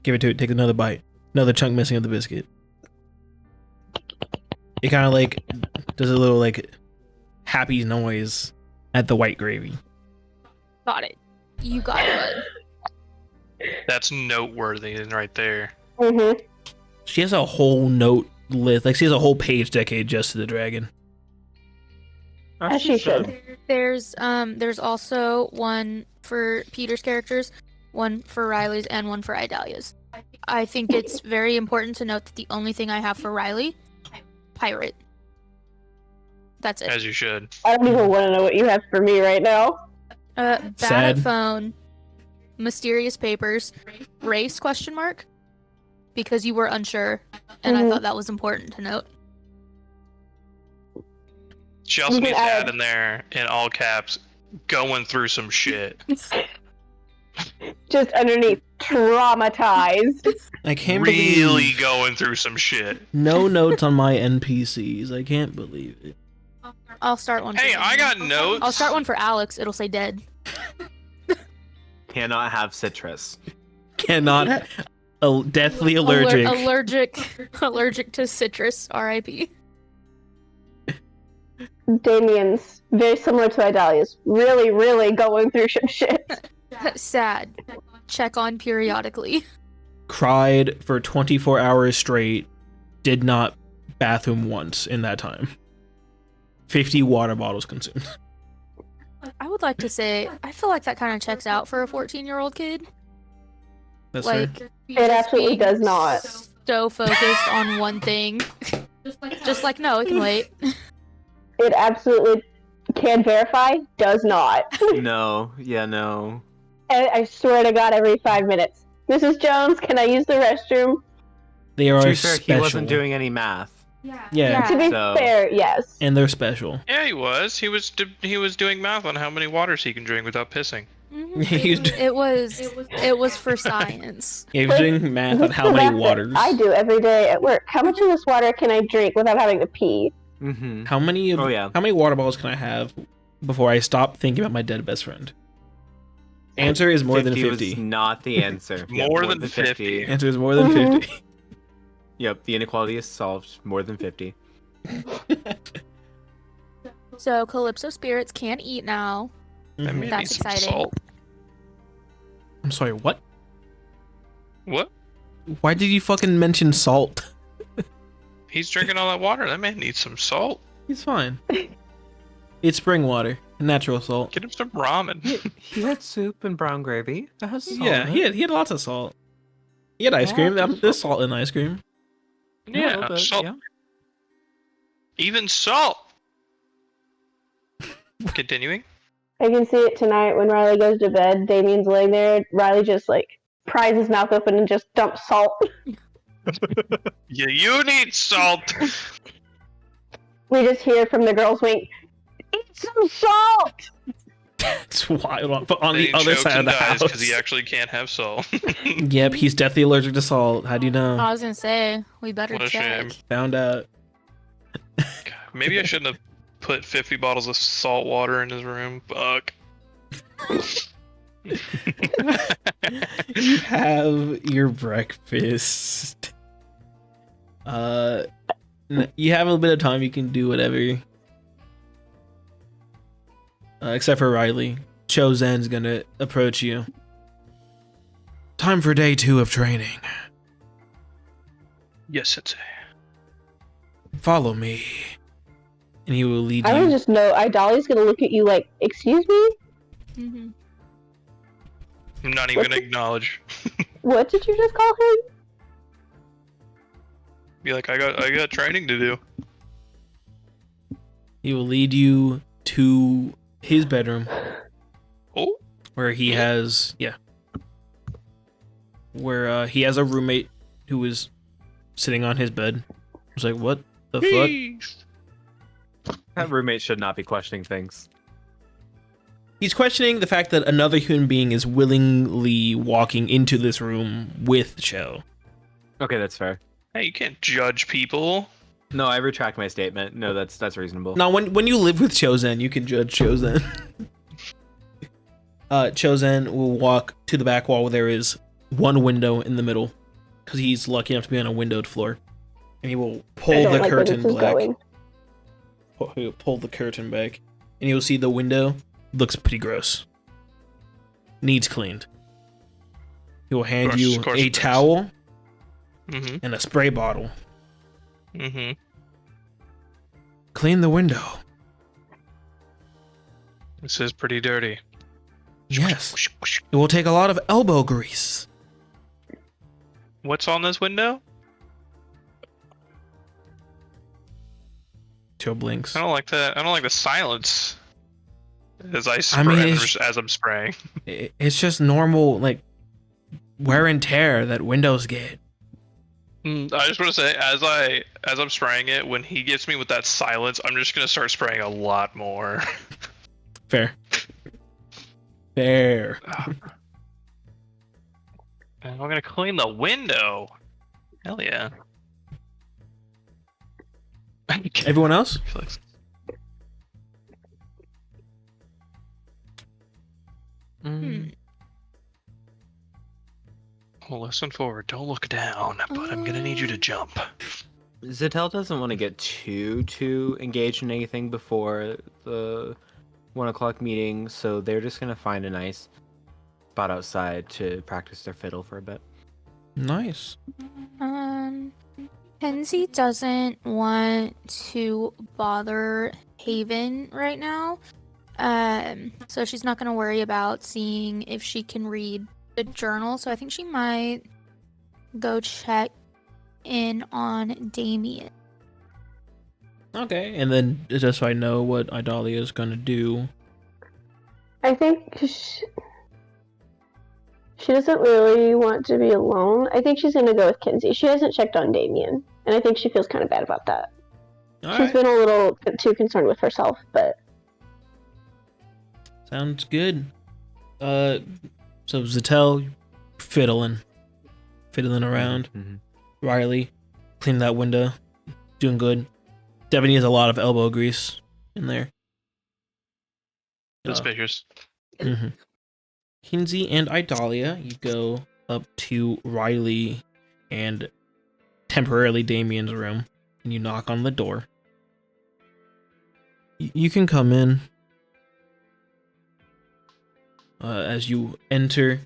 Give it to it. Take another bite. Another chunk missing of the biscuit. It kind of like does a little like happy noise at the white gravy. Got it. You got it, bud. That's noteworthy right there. Mm-hmm. She has a whole note list. Like she has a whole page dedicated just to the dragon. As she should. There's also one for Peter's characters, one for Rylee's, and one for Idalia's. I think it's very important to note that the only thing I have for Rylee, pirate. That's it. As you should. I don't even want to know what you have for me right now. Bad Sad. phone, mysterious papers, race ? Because you were unsure, and I thought that was important to note. She also You can needs to add- add in there, in all caps, going through some shit. Just underneath, traumatized. I can't Really believe going through some shit. no notes on my NPCs. I can't believe it. I'll start one. Hey, for I got notes. I'll start one for Alex. It'll say dead. Cannot have citrus. Cannot. Deathly allergic. Allergic to citrus. R.I.P. Damien's very similar to Idalia's. Really, really going through some shit. Sad. Check on periodically. Cried for 24 hours straight. Did not bathroom once in that time. 50 water bottles consumed. I would like to say, I feel like that kind of checks out for a 14-year-old kid. That's fair. Like, It absolutely does not. So focused on one thing. Just like, no, it can wait. It absolutely can verify, does not. No. Yeah, no. And I swear to God, every 5 minutes. Mrs. Jones, can I use the restroom? They To are be fair, special. he wasn't doing any math. Yeah, To be So- fair, yes. and they're special. Yeah, he was. He was doing math on how many waters he can drink without pissing. He was It was for science. he was doing math on This is how the many math that waters. I do every day at work. How much of this water can I drink without having to pee? Mm-hmm. How many? Oh, yeah. How many water bottles can I have before I stop thinking about my dead best friend? Answer is more than 50. was not the answer. Yeah, More than 50. Answer is more than 50. Yep, the inequality is solved. More than 50. So Calypso spirits can eat now. I Mhm. may That's need some exciting. salt. I'm sorry. What? What? Why did you fucking mention salt? He's drinking all that water. That man needs some salt. He's fine. It's spring water, natural salt. Get him some ramen. He had soup and brown gravy. That has salt Yeah, in he it. had lots of salt. He had ice Yeah, cream. just- There's salt in ice cream. A little Yeah, bit, salt. yeah. Even salt. Continuing. I can see it tonight when Rylee goes to bed. Damien's laying there. Rylee just like pries his mouth open and just dumps salt. Yeah, you need salt. We just hear from the girls wink, eat some salt! It's wild. But on Then the he other chokes side of and the dies house. he actually can't have salt. Yep, he's deathly allergic to salt. How do you know? I was gonna say we better What a check. shame. Found out. Maybe I shouldn't have put 50 bottles of salt water in his room. Fuck. You have your breakfast. You have a little bit of time. You can do whatever. except for Rylee. Chosen's gonna approach you. Time for day 2 of training. Yes, Sensei. Follow me. And he will lead I you. would just know Idalia's gonna look at you like, excuse me? Mm-hmm. I'm not even gonna acknowledge. What did you just call him? Be like, I got training to do. He will lead you to his bedroom. Oh. Where he has, where he has a roommate who is sitting on his bed. I was like, what the fuck? That roommate should not be questioning things. He's questioning the fact that another human being is willingly walking into this room with Cho. Okay, that's fair. Hey, you can't judge people. No, I retract my statement. No, that's reasonable. Now, when you live with Chosen, you can judge Chosen. Chosen will walk to the back wall where there is one window in the middle, because he's lucky enough to be on a windowed floor. And he will pull the curtain back. He'll pull the curtain back, and you'll see the window looks pretty gross. Needs cleaned. He will hand you a towel and a spray bottle. Clean the window. This is pretty dirty. Yes. It will take a lot of elbow grease. What's on this window? Joe blinks. I don't like that. I don't like the silence. As as I'm spraying. It's just normal, like, wear and tear that windows get. I just want to say, as I'm spraying it, when he gets me with that silence, I'm just gonna start spraying a lot more. Fair. Fair. And I'm gonna clean the window. Hell yeah. Everyone else? Well, listen forward. Don't look down, but I'm gonna need you to jump. Zixeltel doesn't want to get too engaged in anything before the 1 o'clock meeting, so they're just gonna find a nice spot outside to practice their fiddle for a bit. Nice. Kenzi doesn't want to bother Haven right now. So she's not gonna worry about seeing if she can read the journal. So I think she might go check in on Damien. Okay, and then just so I know what Idalia is gonna do. I think she doesn't really want to be alone. I think she's gonna go with Kenzi. She hasn't checked on Damien, and I think she feels kind of bad about that. She's been a little too concerned with herself, but sounds good. So Zixeltel, fiddling around. Rylee, clean that window, doing good. Definitely has a lot of elbow grease in there. Suspicious. Kenzi and Idalia, you go up to Rylee and temporarily Damien's room, and you knock on the door. You can come in. As you enter,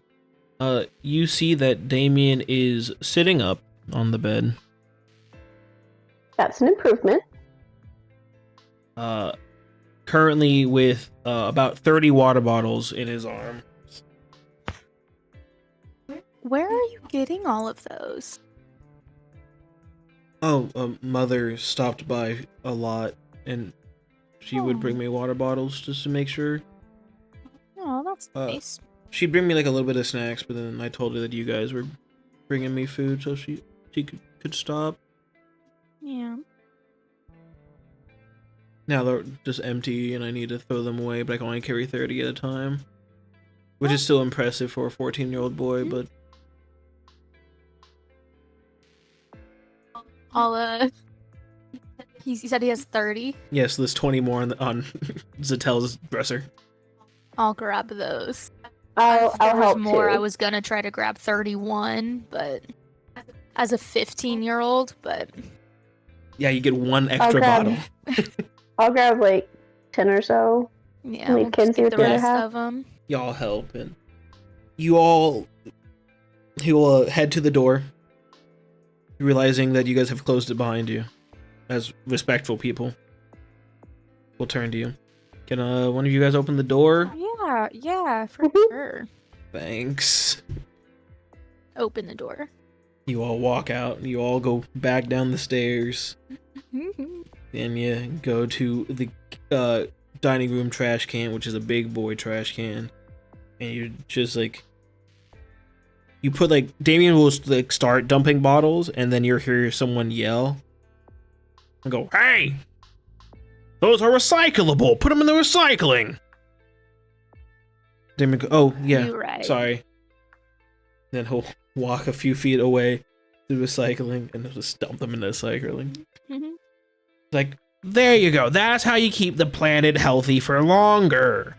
you see that Damien is sitting up on the bed. that's an improvement. Currently with about 30 water bottles in his arm. Where are you getting all of those? Oh, mother stopped by a lot, and she would bring me water bottles just to make sure. Oh, that's nice. She'd bring me like a little bit of snacks, but then I told her that you guys were bringing me food, so she could stop. Yeah. Now they're just empty, and I need to throw them away, but I can only carry 30 at a time. Which is still impressive for a 14-year-old boy, but... He said he has 30. Yes, there's 20 more on Zitel's dresser. I'll grab those. I'll help more. too. I was gonna try to grab 31, but as a 15-year-old, but Yeah, you get one extra bottle. I'll grab like 10 or so. Yeah, Leave we'll just Kenzie get with the the other rest half. of them. Y'all help, and you all head to the door, realizing that you guys have closed it behind you. As respectful people, we'll turn to you. Can one of you guys open the door? Yeah, for Mhm. sure. Thanks. Open the door. You all walk out. You all go back down the stairs. And you go to the dining room trash can, which is a big boy trash can. And you're just like, you put like, Damien will like start dumping bottles, and then you hear someone yell and go, "Hey, those are recyclable. Put them in the recycling." Damien go, "Oh yeah, You're right. sorry." Then he'll walk a few feet away to the recycling and he'll just dump them in the recycling. Like, there you go. That's how you keep the planet healthy for longer.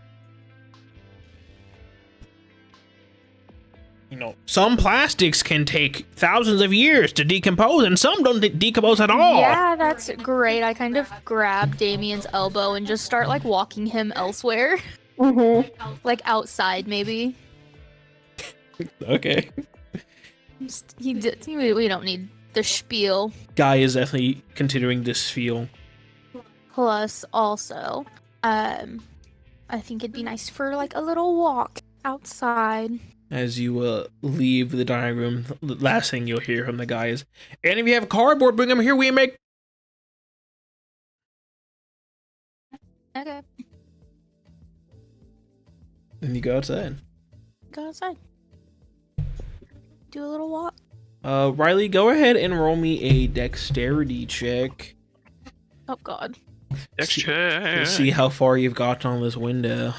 You know, some plastics can take thousands of years to decompose, and some don't decompose at all. Yeah, that's great. I kind of grab Damien's elbow and just start like walking him elsewhere. Like outside, maybe. Okay. We don't need the spiel. Guy is definitely continuing this spiel. Plus, also, I think it'd be nice for like a little walk outside. As you leave the dining room, the last thing you'll hear from the guy is, "And if you have cardboard, bring them here. We make." Okay, And you go outside. go outside. Do a little walk. Rylee, go ahead and roll me a dexterity check. Oh God. Next To check. see how far you've gotten on this window.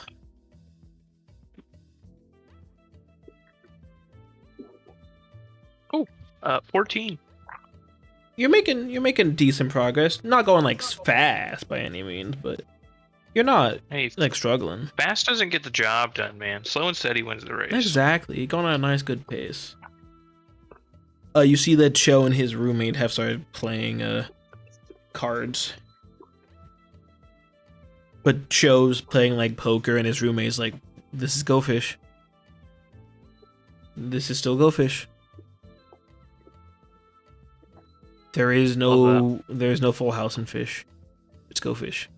Oh, 14. You're making decent progress. Not going like fast by any means, but you're not Hey, like struggling. fast doesn't get the job done, man. Slow and steady wins the race. Exactly. You're going at a nice good pace. You see that Cho and his roommate have started playing cards. But Cho's playing like poker and his roommate's like, "This is Go Fish. This is still Go Fish." There's no full house in Fish. It's Go Fish.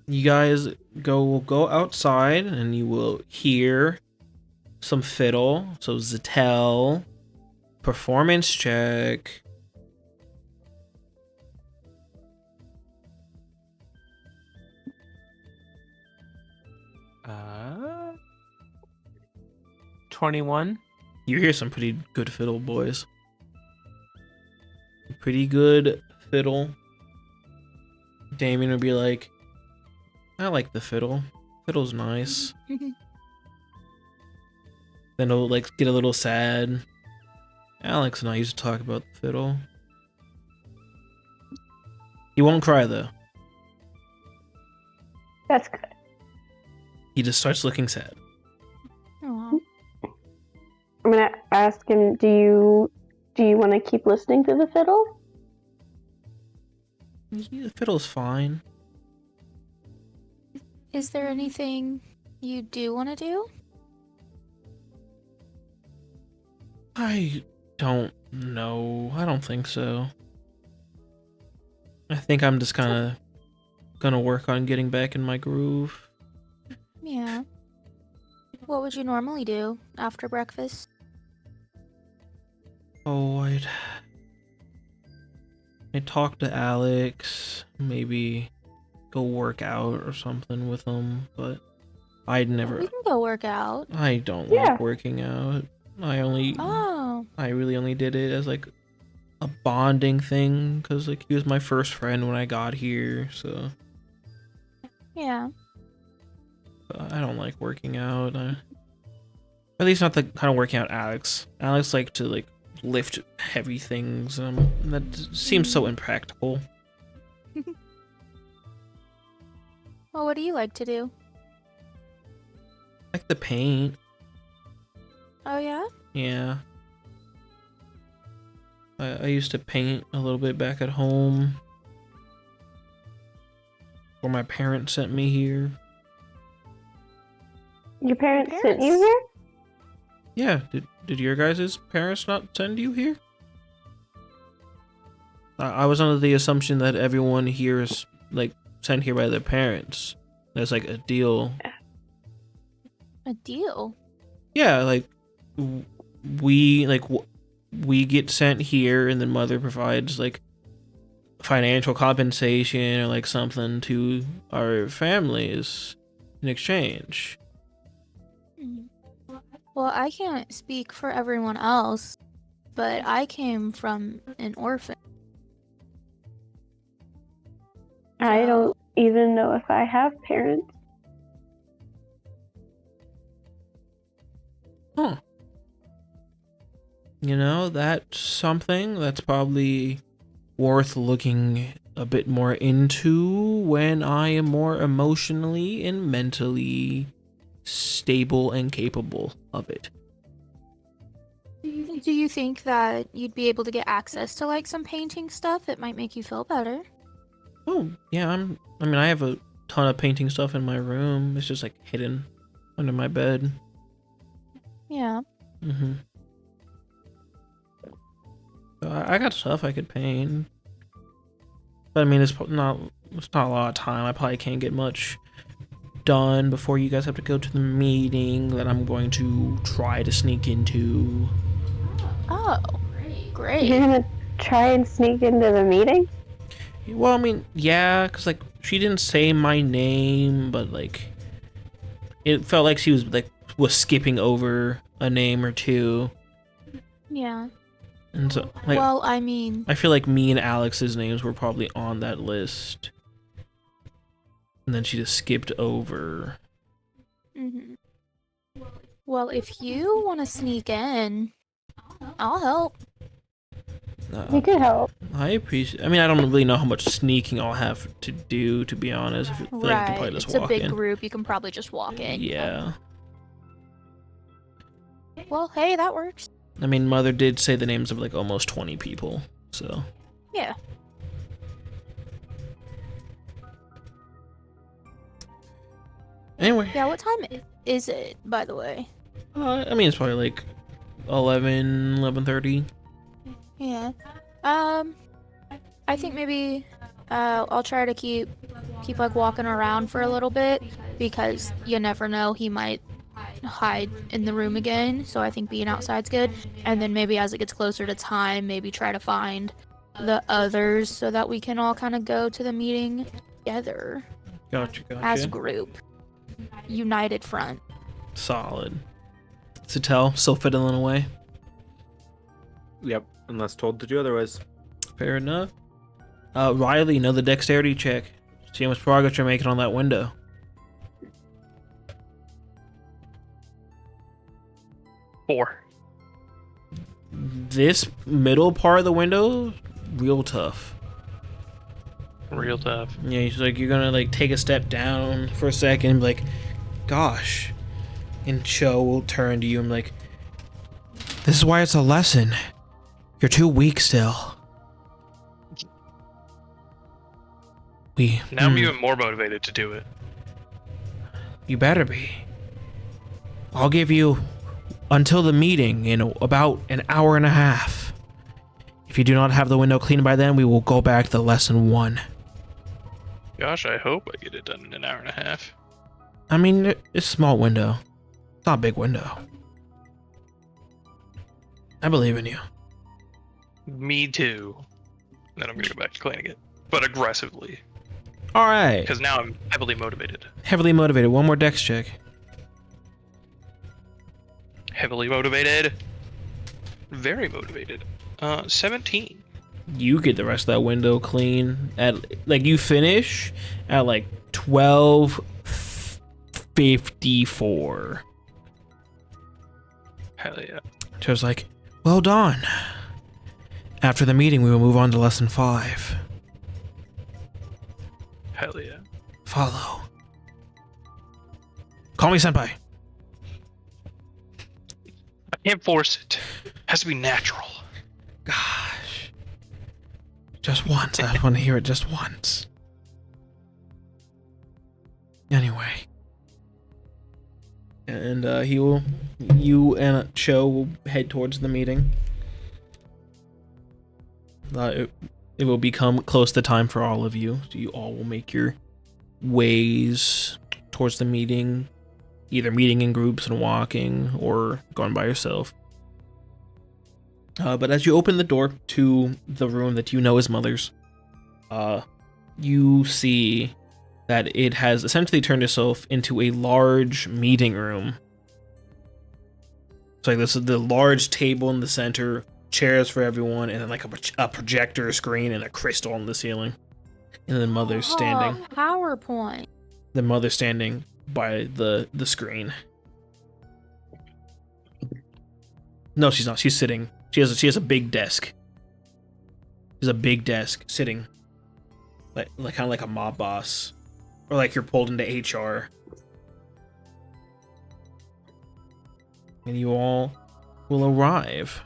You guys go outside and you will hear some fiddle. So Zixeltel, performance check. Uh, 21. You hear some pretty good fiddle, boys. Pretty good fiddle. Damien would be like, "I like the fiddle. Fiddle's nice." Then he'll like get a little sad. Alex and I used to talk about the fiddle. He won't cry though. That's good. He just starts looking sad. Aw. I'm gonna ask him, do you want to keep listening to the fiddle? The fiddle's fine. Is there anything you do want to do? I don't know. I don't think so. I think I'm just kind of gonna work on getting back in my groove. Yeah. What would you normally do after breakfast? Oh, I'd talk to Alex, maybe go work out or something with him, but I'd We never. can go work out. I don't Yeah. like working out. I Oh. really only did it as like a bonding thing because like he was my first friend when I got here, so Yeah. I don't like working out. At least not the kind of working out Alex. Alex like to like lift heavy things. That seems so impractical. Well, what do you like to do? Like the paint. Oh, yeah? Yeah. I used to paint a little bit back at home. Or my parents sent me here. Your parents sent you here? Yeah, did your guys' parents not send you here? I was under the assumption that everyone here is like sent here by their parents. That's like a deal. A deal? Yeah, like we get sent here, and then mother provides like financial compensation or like something to our families in exchange. Well, I can't speak for everyone else, but I came from an orphan. I don't even know if I have parents. Huh. You know, that's something that's probably worth looking a bit more into when I am more emotionally and mentally stable and capable of it. Do you think that you'd be able to get access to like some painting stuff? It might make you feel better. Oh, yeah, I have a ton of painting stuff in my room. It's just like hidden under my bed. Yeah. Mm-hmm. I got stuff I could paint. But I mean, it's not a lot of time. I probably can't get much done before you guys have to go to the meeting that I'm going to try to sneak into. Oh, great. You're gonna try and sneak into the meeting? Well, I mean, yeah, because like she didn't say my name, but like it felt like she was skipping over a name or two. Yeah. And so, like, Well, I mean, I feel like me and Alex's names were probably on that list. And then she just skipped over. mhm. Well, if you want to sneak in, I'll help. You could help. I appreciate. I mean, I don't really know how much sneaking I'll have to do, to be honest. I feel like I can probably just It's a walk big in. group. You can probably just walk in. Yeah. Well, hey, that works. I mean, Mother did say the names of like almost 20 people, so. Yeah. Anyway. Yeah, what time is it, by the way? I mean, it's probably like 11:30. Yeah. I think maybe I'll try to keep like walking around for a little bit, because you never know, he might hide in the room again, so I think being outside's good. And then maybe as it gets closer to time, maybe try to find the others so that we can all kind of go to the meeting together Gotcha. as a group. United front. Solid. Zixeltel, still fiddling away. Yep, unless told to do otherwise. Fair enough. Rylee, another dexterity check. See how much progress you're making on that window. Four. This middle part of the window, real tough. Real tough. Yeah, he's like, you're gonna like take a step down for a second and be like, gosh. And Cho will turn to you and be like, this is why it's a lesson. You're too weak still. Now I'm even more motivated to do it. You better be. I'll give you until the meeting in about an hour and a half. If you do not have the window cleaned by then, we will go back to lesson 1. Gosh, I hope I get it done in an hour and a half. I mean, it's a small window. It's not a big window. I believe in you. Me too. Then I'm gonna go back to cleaning it, but aggressively, All right. because now I'm heavily motivated. Heavily motivated. One more dex check. Heavily motivated. Very motivated. 17. You get the rest of that window clean at like you finish at like 12:54. Hell yeah. Joe's like, well done. After the meeting, we will move on to lesson 5. Hell yeah. Follow. Call me senpai. I can't force it. It has to be natural. Gosh. Just once. I just want to hear it just once. Anyway. And you and Cho will head towards the meeting. It will become close to time for all of you. So you all will make your ways towards the meeting, either meeting in groups and walking or going by yourself. But as you open the door to the room that you know is Mother's, you see that it has essentially turned itself into a large meeting room. So like this is the large table in the center, chairs for everyone, and then like a projector screen and a crystal on the ceiling. And then Mother's standing. PowerPoint. The Mother's standing by the screen. No, she's not. She's sitting. She has a big desk. She has a big desk sitting, like kind of like a mob boss, or like you're pulled into HR. And you all will arrive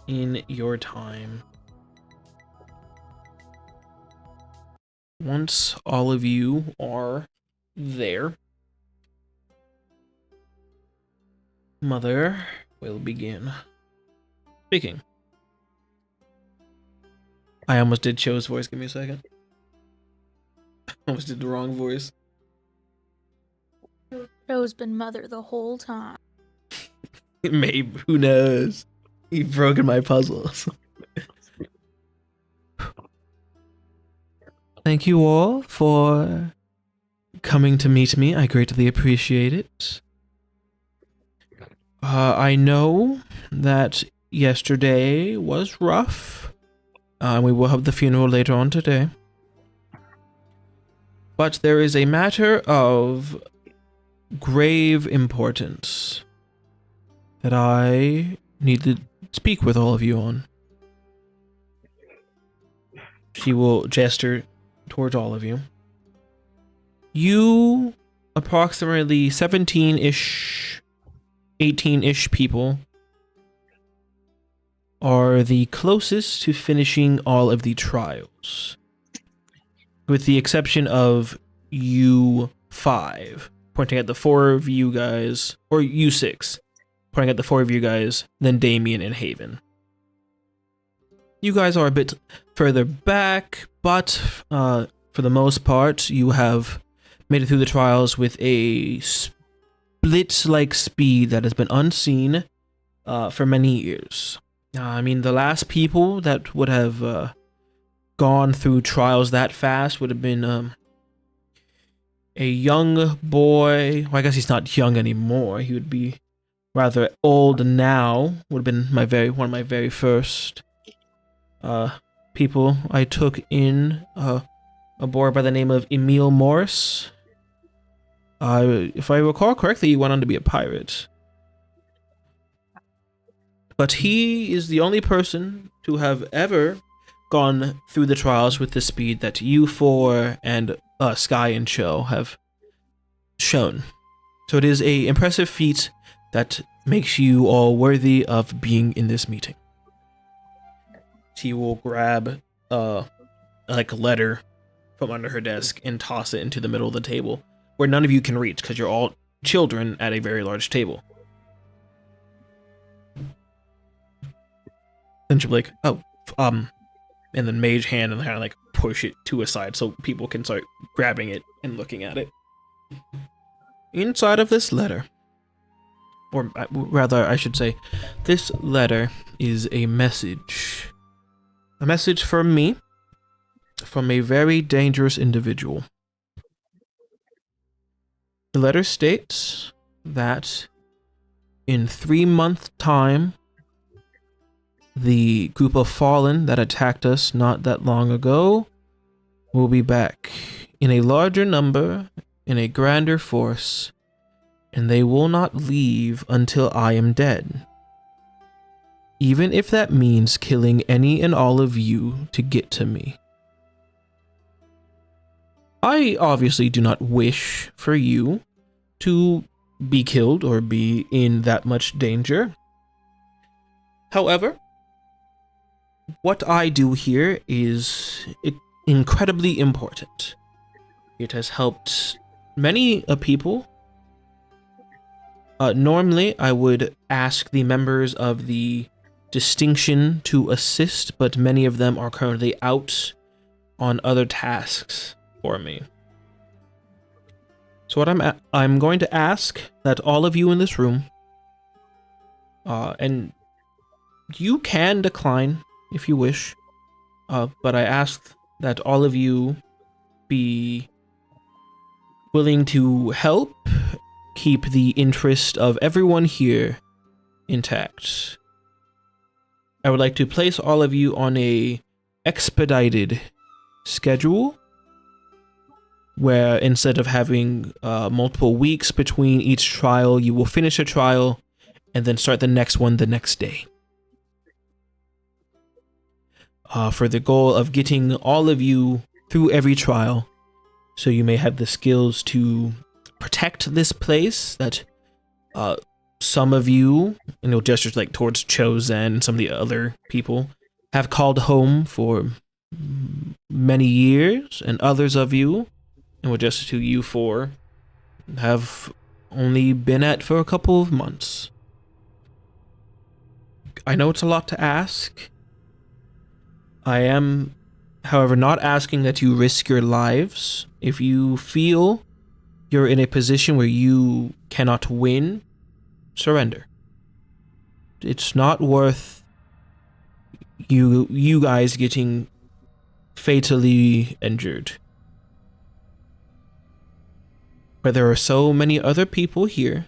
in your time. Once all of you are there, Mother will begin speaking. I almost did Cho's voice. Give me a second. I almost did the wrong voice. Cho's been Mother the whole time. Maybe, who knows? You've broken my puzzles. Thank you all for coming to meet me. I greatly appreciate it. I know that yesterday was rough. We will have the funeral later on today. But there is a matter of grave importance that I need to speak with all of you on. She will gesture towards all of you. You, approximately 17-ish, 18-ish people, are the closest to finishing all of the trials. With the exception of you 5, pointing at the 4 of you guys, or you 6, pointing at the 4 of you guys, then Damien and Haven. You guys are a bit further back, but for the most part, you have made it through the trials with a split-like speed that has been unseen for many years. I mean, the last people that would have gone through trials that fast would have been a young boy. Well, I guess he's not young anymore. He would be rather old now. Would have been one of my very first people I took in. A boy by the name of Emil Morris. If I recall correctly, he went on to be a pirate. But he is the only person to have ever gone through the trials with the speed that you 4 and Sky and Cho have shown. So it is an impressive feat that makes you all worthy of being in this meeting. She will grab a letter from under her desk and toss it into the middle of the table, where none of you can reach because you're all children at a very large table. Then she'll be like, and then mage hand and kind of like push it to a side so people can start grabbing it and looking at it. Inside of this letter, or rather I should say, this letter is a message. A message from me, from a very dangerous individual. The letter states that in 3-month time, the group of Fallen that attacked us not that long ago will be back in a larger number, in a grander force, and they will not leave until I am dead. Even if that means killing any and all of you to get to me. I obviously do not wish for you to be killed or be in that much danger. However, what I do here is incredibly important. It has helped many people. Normally, I would ask the members of the distinction to assist, but many of them are currently out on other tasks for me. So what I'm going to ask that all of you in this room, and you can decline if you wish, but I ask that all of you be willing to help keep the interest of everyone here intact. I would like to place all of you on a expedited schedule where instead of having multiple weeks between each trial, you will finish a trial and then start the next one the next day. For the goal of getting all of you through every trial, so you may have the skills to protect this place that some of you, gestures like towards Chosen and some of the other people, have called home for many years, and others of you, and with just to you four, have only been at for a couple of months. I know it's a lot to ask. I am, however, not asking that you risk your lives. If you feel you're in a position where you cannot win, surrender. It's not worth you guys getting fatally injured. But there are so many other people here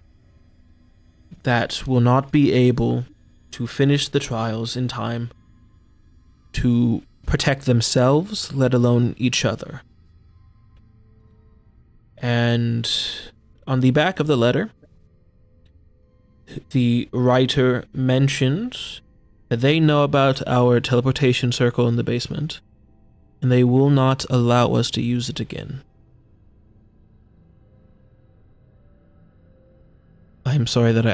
that will not be able to finish the trials in time to protect themselves, let alone each other. And on the back of the letter, the writer mentions that they know about our teleportation circle in the basement, and they will not allow us to use it again. I'm sorry that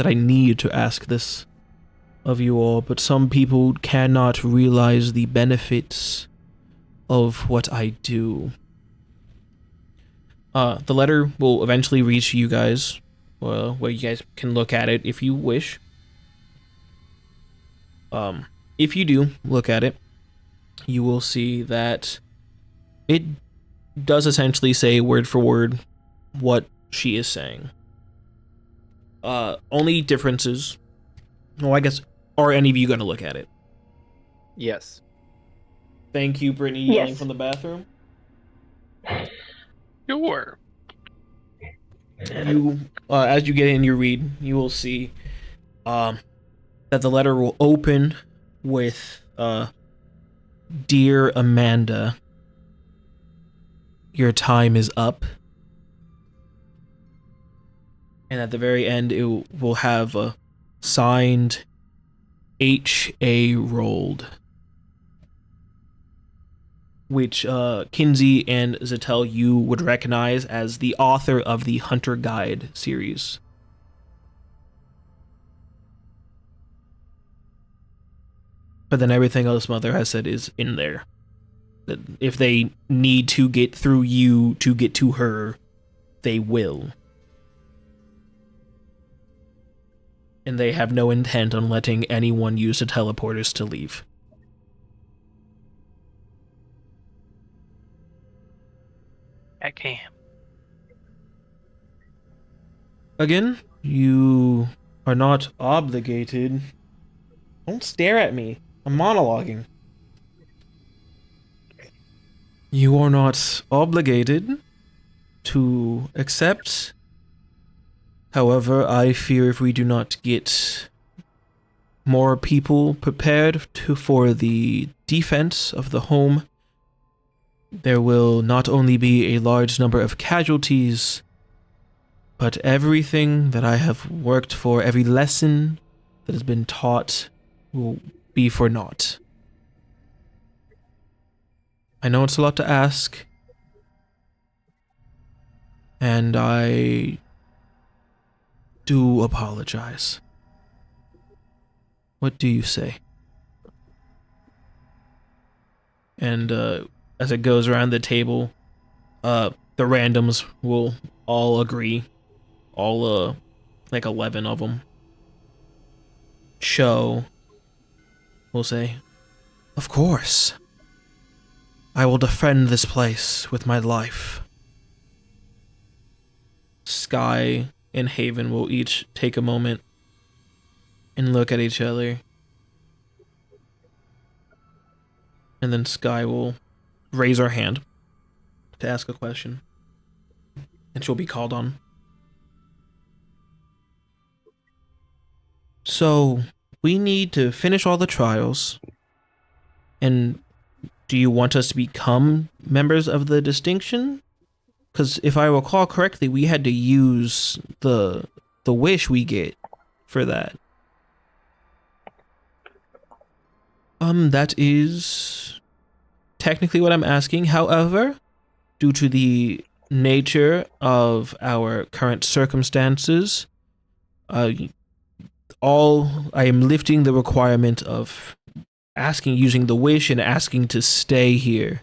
I need to ask this of you all, but some people cannot realize the benefits of what I do. The letter will eventually reach you guys, where you guys can look at it if you wish. If you do look at it, you will see that it does essentially say word for word what she is saying. Only differences. Well, I guess, are any of you going to look at it? Yes. Thank you, Brittany, Yes. yelling from the bathroom. Sure. You, as you get in your read, you will see, that the letter will open with, Dear Amanda, your time is up. And at the very end, it will have a signed H.A. Rolled, which Kenzi and Zixeltel, you would recognize as the author of the Hunter Guide series. But then everything else Mother has said is in there. That if they need to get through you to get to her, they will. And they have no intent on letting anyone use the teleporters to leave. I can. Again, you are not obligated. Don't stare at me. I'm monologuing. You are not obligated to accept. However, I fear if we do not get more people prepared for the defense of the home, there will not only be a large number of casualties, but everything that I have worked for, every lesson that has been taught, will be for naught. I know it's a lot to ask, and I do apologize. What do you say? And as it goes around the table, the the randoms will all agree. All, like 11 of them. Show will say, "Of course. I will defend this place with my life." Sky and Haven will each take a moment and look at each other. And then Sky will raise her hand to ask a question. And she'll be called on. So, we need to finish all the trials. And do you want us to become members of the distinction? Because if I recall correctly, we had to use the wish we get for that. That is technically what I'm asking. However, due to the nature of our current circumstances, I am lifting the requirement of using the wish and asking to stay here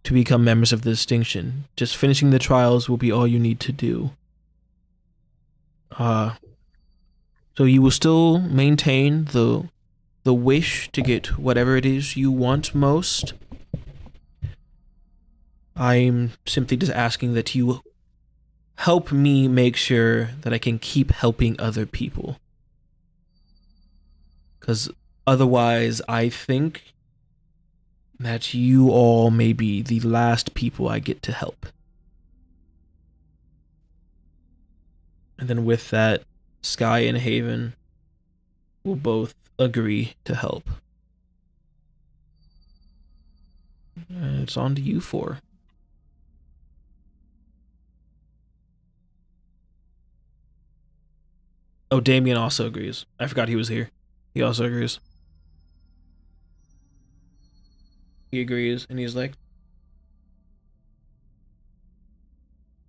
to become members of the distinction. Just finishing the trials will be all you need to do. So you will still maintain the wish to get whatever it is you want most. I'm simply just asking that you help me make sure that I can keep helping other people. Because otherwise, I think that you all may be the last people I get to help. And then with that, Sky and Haven will both agree to help. And it's on to you four. Oh, Damien also agrees. I forgot he was here. He also agrees. He agrees, and he's like,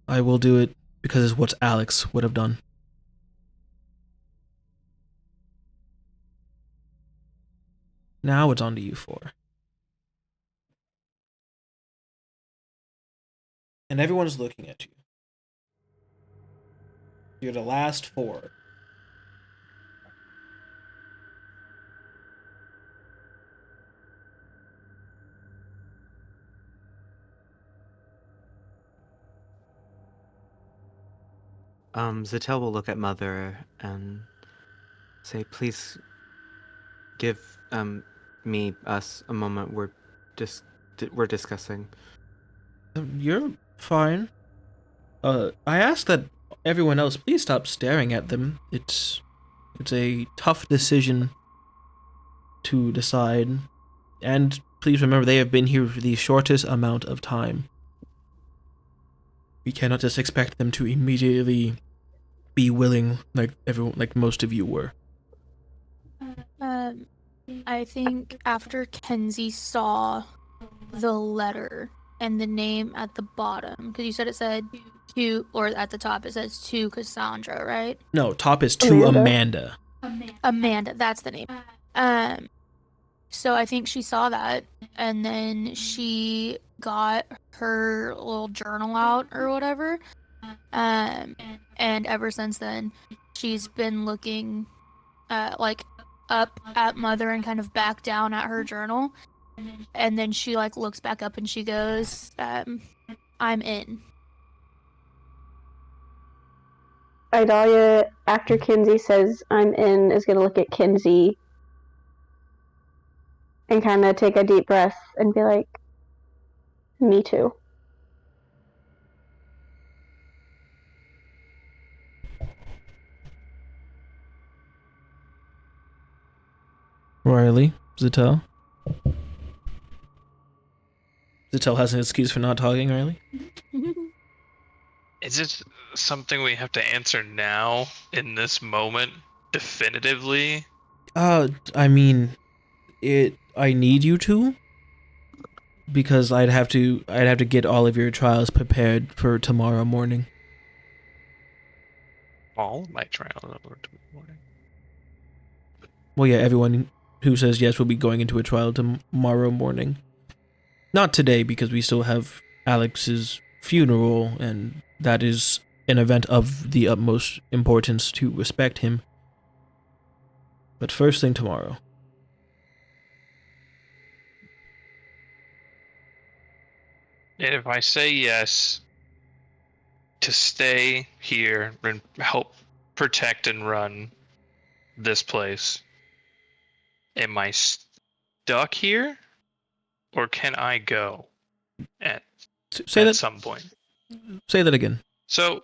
"I will do it because it's what Alex would have done." Now it's on to you four. And everyone's looking at you. You're the last four. Zixeltel will look at Mother and say, "Please give us a moment. We're discussing." You're fine. I ask that everyone else please stop staring at them. It's a tough decision to decide. And please remember, they have been here for the shortest amount of time. We cannot just expect them to immediately be willing like most of you were. I think after Kenzi saw the letter and the name at the bottom, because you said it said to, or at the top it says to Cassandra, right? No, top is to Amanda. Amanda, that's the name. So I think she saw that, and then she got her little journal out or whatever. And ever since then, she's been looking, like up at Mother and kind of back down at her journal, and then she like looks back up and she goes, "I'm in." Idalia, after Kenzi says "I'm in," is gonna look at Kenzi and kind of take a deep breath and be like, "Me too." Rylee, Zixeltel. Zixeltel has an excuse for not talking, Rylee. Is it something we have to answer now in this moment definitively? I mean, I need you to, because I'd have to get all of your trials prepared for tomorrow morning. All of my trials over tomorrow morning. Well, yeah, everyone who says yes will be going into a trial tomorrow morning. Not today, because we still have Alex's funeral, and that is an event of the utmost importance to respect him. But first thing tomorrow. And if I say yes to stay here and help protect and run this place, am I stuck here? Or can I go at some point? Say that again. So,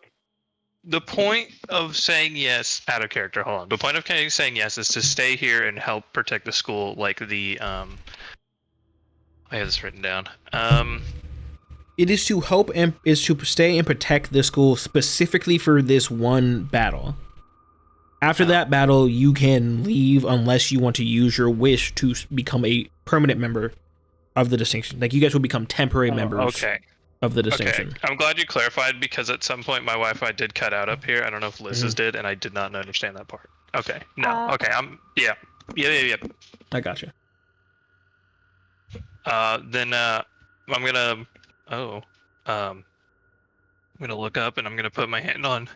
the point of saying yes, out of character, hold on. The point of saying yes is to stay here and help protect the school, like the, I have this written down. It is to help and is to stay and protect the school specifically for this one battle. After that battle, you can leave unless you want to use your wish to become a permanent member of the distinction. Like, you guys will become temporary members of the distinction. Okay. I'm glad you clarified, because at some point my Wi-Fi did cut out up here. I don't know if Liz's did, and I did not understand that part. Okay. No. Okay. Yeah. I gotcha. Then I'm gonna I'm gonna look up and I'm gonna put my hand on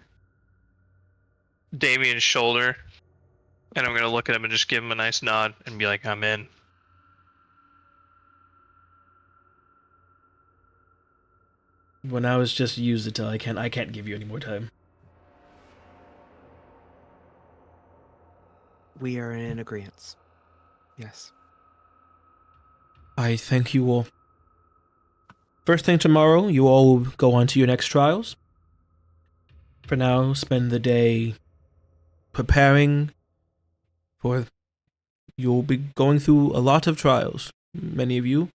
Damien's shoulder, and I'm gonna look at him and just give him a nice nod and be like, I'm in. When I was just used it till I can't give you any more time. We are in agreement. Yes. I thank you all. First thing tomorrow, you all will go on to your next trials. For now, spend the day preparing for... You'll be going through a lot of trials, many of you.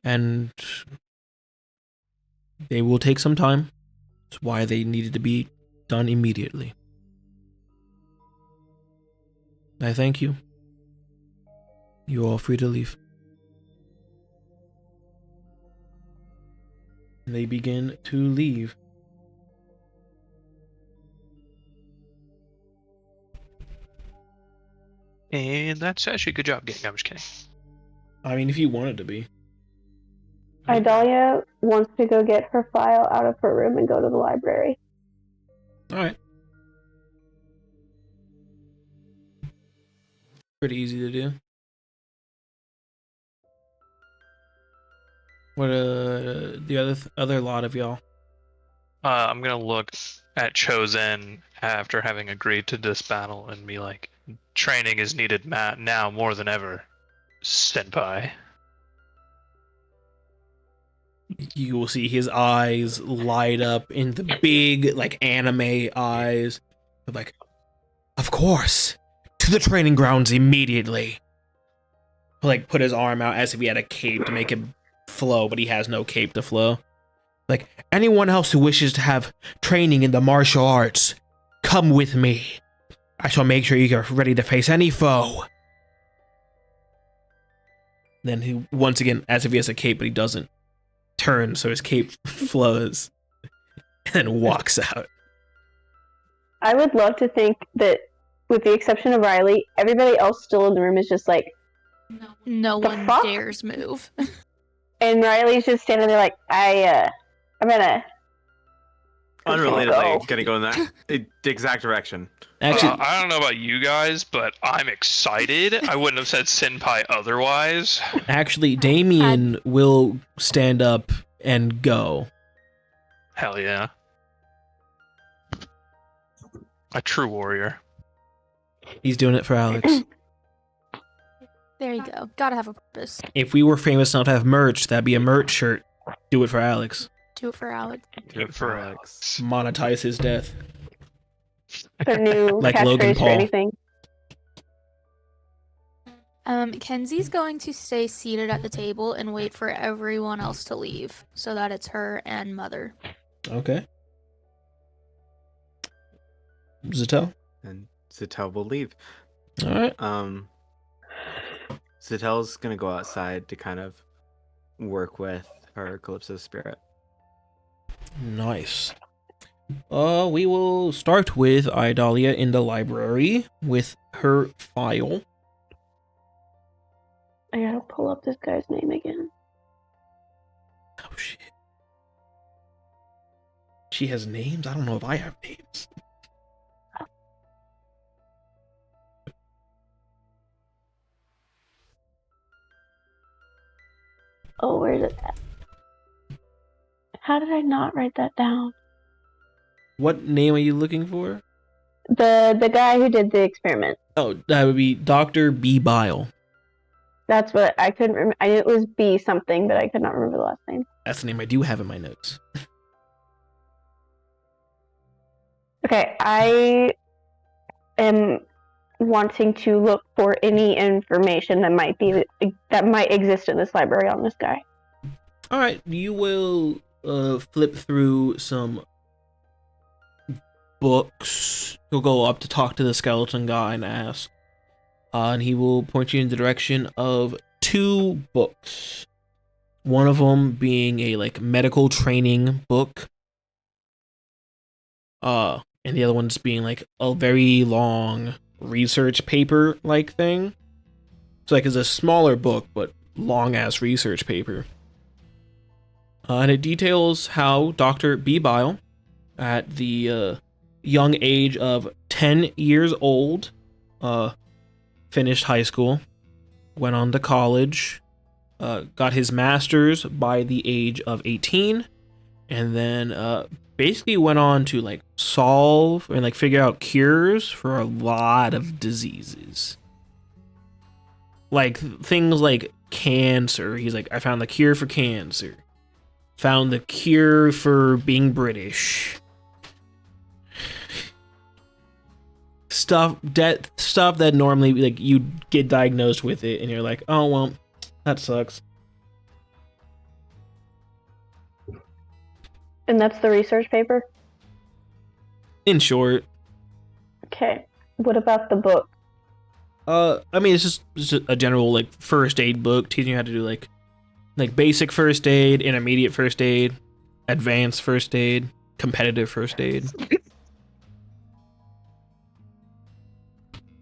And they will take some time. That's why they needed to be done immediately. I thank you. You are all free to leave. They begin to leave. And that's actually a good job getting. I'm just kidding. I mean, if you wanted to be. Idalia wants to go get her file out of her room and go to the library. Alright. Pretty easy to do. What the other lot of y'all? I'm gonna look at Chosen after having agreed to this battle and be like, training is needed now more than ever, senpai. You will see his eyes light up in the big, like, anime eyes. Like, of course, to the training grounds immediately. He'll, like, put his arm out as if he had a cape to make him flow, but he has no cape to flow. Like, anyone else who wishes to have training in the martial arts, come with me. I shall make sure you are ready to face any foe. Then he, once again, as if he has a cape, but he doesn't, turns so his cape flows and then walks out. I would love to think that, with the exception of Rylee, everybody else still in the room is just like, No The one fuck? dares move. and Riley's just standing there like, I'm gonna Unrelatedly, go. gonna go in the exact direction. Actually, I don't know about you guys, but I'm excited. I wouldn't have said senpai otherwise. Damien will stand up and go. Hell yeah. A true warrior. He's doing it for Alex. There you go. Gotta have a purpose. If we were famous enough to have merch, that'd be a merch shirt. Do it for Alex. Do it for Alex. Do it for Alex. Monetize his death. Their new Like Logan catchphrase for Paul. anything. Kenzi's going to stay seated at the table and wait for everyone else to leave, so that it's her and Mother. Okay. Zixeltel? And Zixeltel will leave. Alright. Zixeltel's gonna go outside to kind of work with her Calypso spirit. Nice. We will start with Idalia in the library with her file. I gotta pull up this guy's name again. Oh shit. she has names. I don't know if I have names. Oh, where's it at? How did I not write that down? What name are you looking for? The guy who did the experiment. Oh, that would be Dr. B. Bile. That's what I couldn't remember. I knew it was B something, but I could not remember the last name. That's the name I do have in my notes. Okay, I am wanting to look for any information that might exist in this library on this guy. All right, you will flip through some books. You'll go up to talk to the skeleton guy and ask, and he will point you in the direction of 2 books. One of them being a medical training book, and the other one's being a very long research paper thing. So it's a smaller book, but long ass research paper. And it details how Dr. B. Bile, at the young age of 10 years old, finished high school, went on to college, got his master's by the age of 18, and then basically went on to solve and figure out cures for a lot of diseases. Things like cancer. He's I found the cure for cancer. Found the cure for being British. Stuff that normally you'd get diagnosed with it and you're like, oh well, that sucks. And that's the research paper? In short. Okay. What about the book? I mean, it's just a general first aid book teaching you how to do basic first aid, intermediate first aid, advanced first aid, competitive first aid.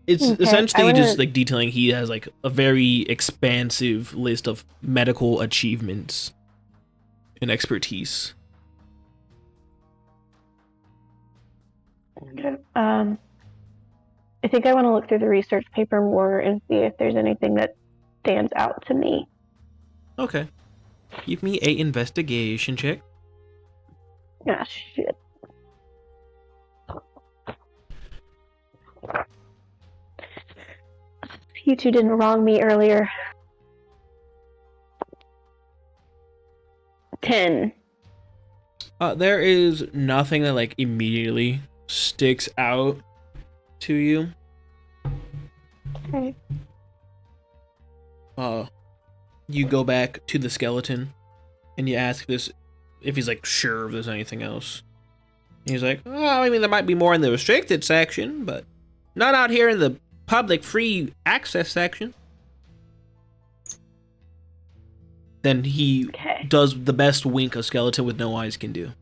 It's essentially just detailing he has a very expansive list of medical achievements and expertise. Okay. I think I want to look through the research paper more and see if there's anything that stands out to me. Okay. Give me a investigation check. Ah, shit. You two didn't wrong me earlier. 10. There is nothing that immediately sticks out to you. Okay. You go back to the skeleton and you ask if he's sure if there's anything else. And he's like, oh, I mean, there might be more in the restricted section, but not out here in the public free access section. Then he does the best wink a skeleton with no eyes can do.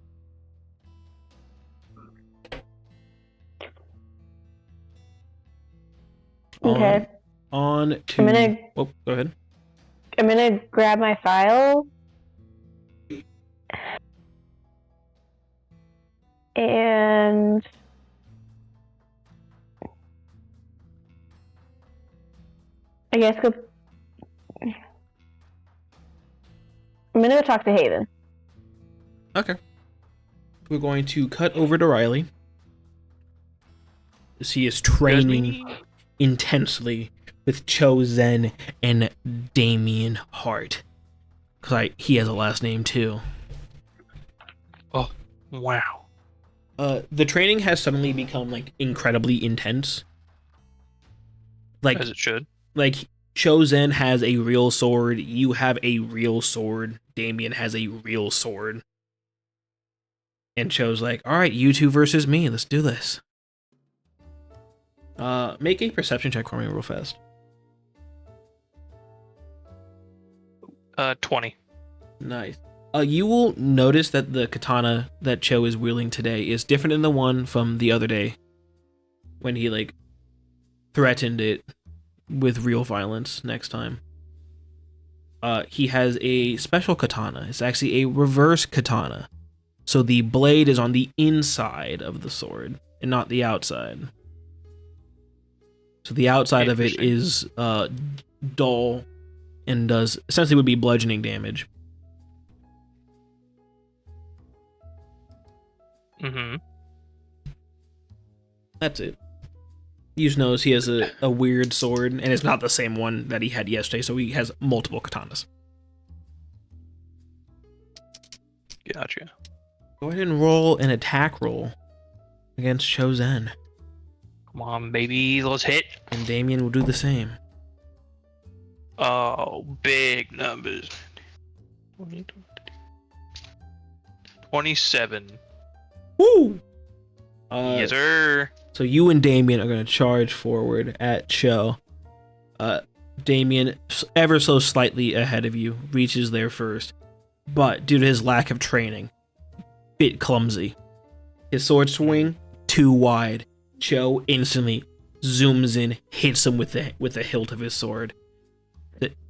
Okay. On to... Oh, go ahead. I'm gonna grab my file. And... I guess I'm gonna go talk to Haven. Okay. We're going to cut over to Rylee. He is training intensely with Cho Zen and Damien Hart. Because he has a last name too. Oh, wow. The training has suddenly become incredibly intense. As it should. Cho Zen has a real sword, you have a real sword, Damien has a real sword. And Cho's alright, you two versus me, let's do this. Make a perception check for me real fast. 20. Nice. You will notice that the katana that Cho is wielding today is different than the one from the other day. When he, threatened it with real violence next time. He has a special katana. It's actually a reverse katana. So the blade is on the inside of the sword and not the outside. So the outside of it is dull and does essentially would be bludgeoning damage. Mm-hmm. That's it. You just notice he has a weird sword, and it's not the same one that he had yesterday, so he has multiple katanas. Gotcha. Go ahead and roll an attack roll against Chosen. Come on, baby, let's hit. And Damien will do the same. Oh, big numbers. 27. Woo! Yes, sir. So you and Damien are going to charge forward at Cho. Damien, ever so slightly ahead of you, reaches there first. But due to his lack of training, bit clumsy. His sword swing, too wide. Cho instantly zooms in, hits him with the hilt of his sword.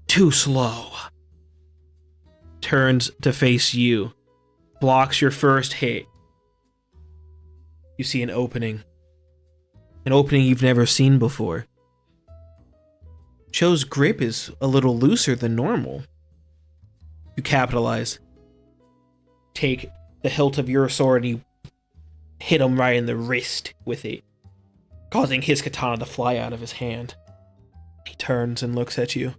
Too slow. Turns to face you. Blocks your first hit. You see an opening. An opening you've never seen before. Cho's grip is a little looser than normal. You capitalize. Take the hilt of your sword and you hit him right in the wrist with it, causing his katana to fly out of his hand. He turns and looks at you.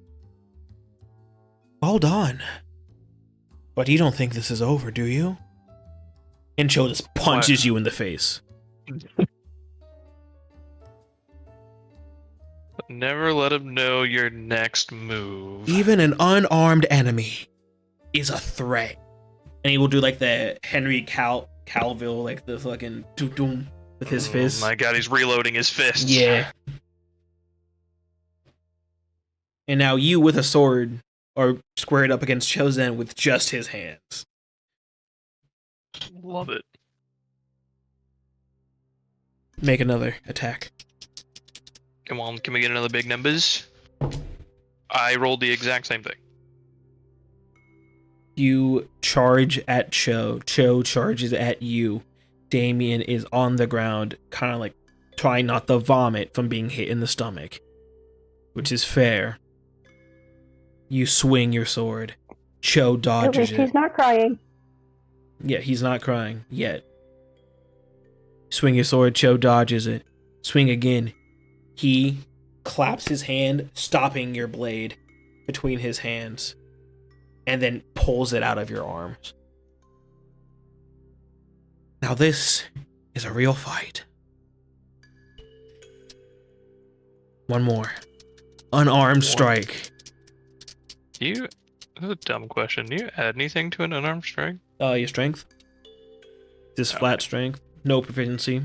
Well done. But you don't think this is over, do you? And Cho just punches you in the face. Never let him know your next move. Even an unarmed enemy is a threat. And he will do like the Henry Calville, like the fucking doom with his fist. Oh my god, he's reloading his fists. Yeah. And now you with a sword are squared up against Chosen with just his hands. Love it. Make another attack. Come on, can we get another big numbers? I rolled the exact same thing. You charge at Cho. Cho charges at you. Damien is on the ground, kind of like trying not to vomit from being hit in the stomach, which is fair. You swing your sword. Cho dodges At least it. he's not crying. Yeah, he's not crying yet. Swing your sword. Cho dodges it. Swing again. He claps his hand, stopping your blade between his hands, and then pulls it out of your arms. Now this is a real fight. One more. Unarmed strike. This is a dumb question. Do you add anything to an unarmed strike? Your strength. Just flat strength. No proficiency.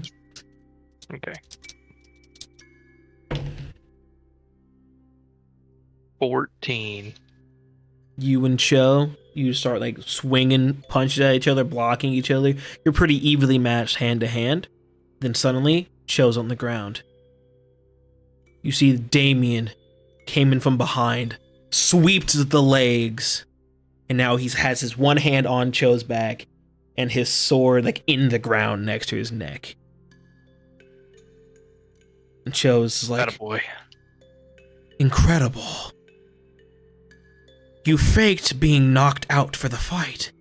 Okay. 14. You and Cho, you start like swinging punches at each other, blocking each other. You're pretty evenly matched hand to hand. Then suddenly, Cho's on the ground. You see Damien came in from behind, sweeps the legs, and now he has his one hand on Cho's back and his sword like in the ground next to his neck. And Cho's like, Attaboy. Incredible. You faked being knocked out for the fight.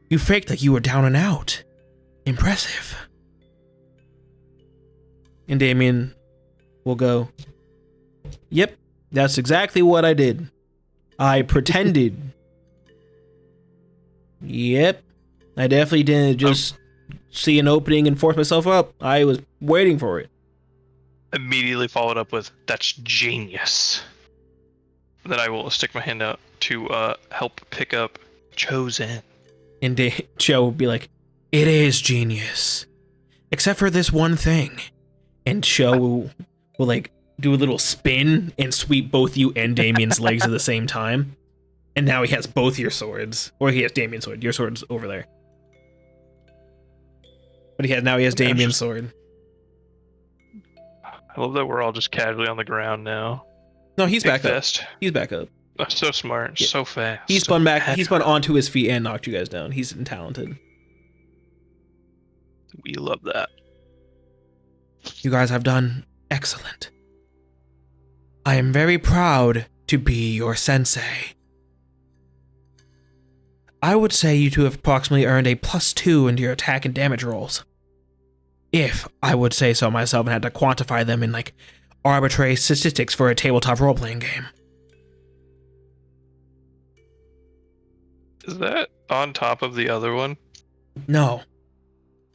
You faked like you were down and out. Impressive. And Damien will go, Yep, that's exactly what I did. I pretended. Yep, I definitely didn't just see an opening and force myself up. I was waiting for it. Immediately followed up with, that's genius. Then I will stick my hand out to help pick up Chosen. And Cho will be like, It is genius. Except for this one thing. And Cho will like do a little spin and sweep both you and Damien's legs at the same time. And now he has both your swords. Or he has Damien's sword. Your sword's over there. But now he has Damien's sword. I love that we're all just casually on the ground now. No, he's back up. Fest. He's back up. Oh, so smart, Yeah. so fast. He spun back. He spun onto his feet and knocked you guys down. He's talented. We love that. You guys have done excellent. I am very proud to be your sensei. I would say you two have approximately earned a +2 into your attack and damage rolls. If I would say so myself and had to quantify them in like arbitrary statistics for a tabletop role-playing game. Is that on top of the other one? No.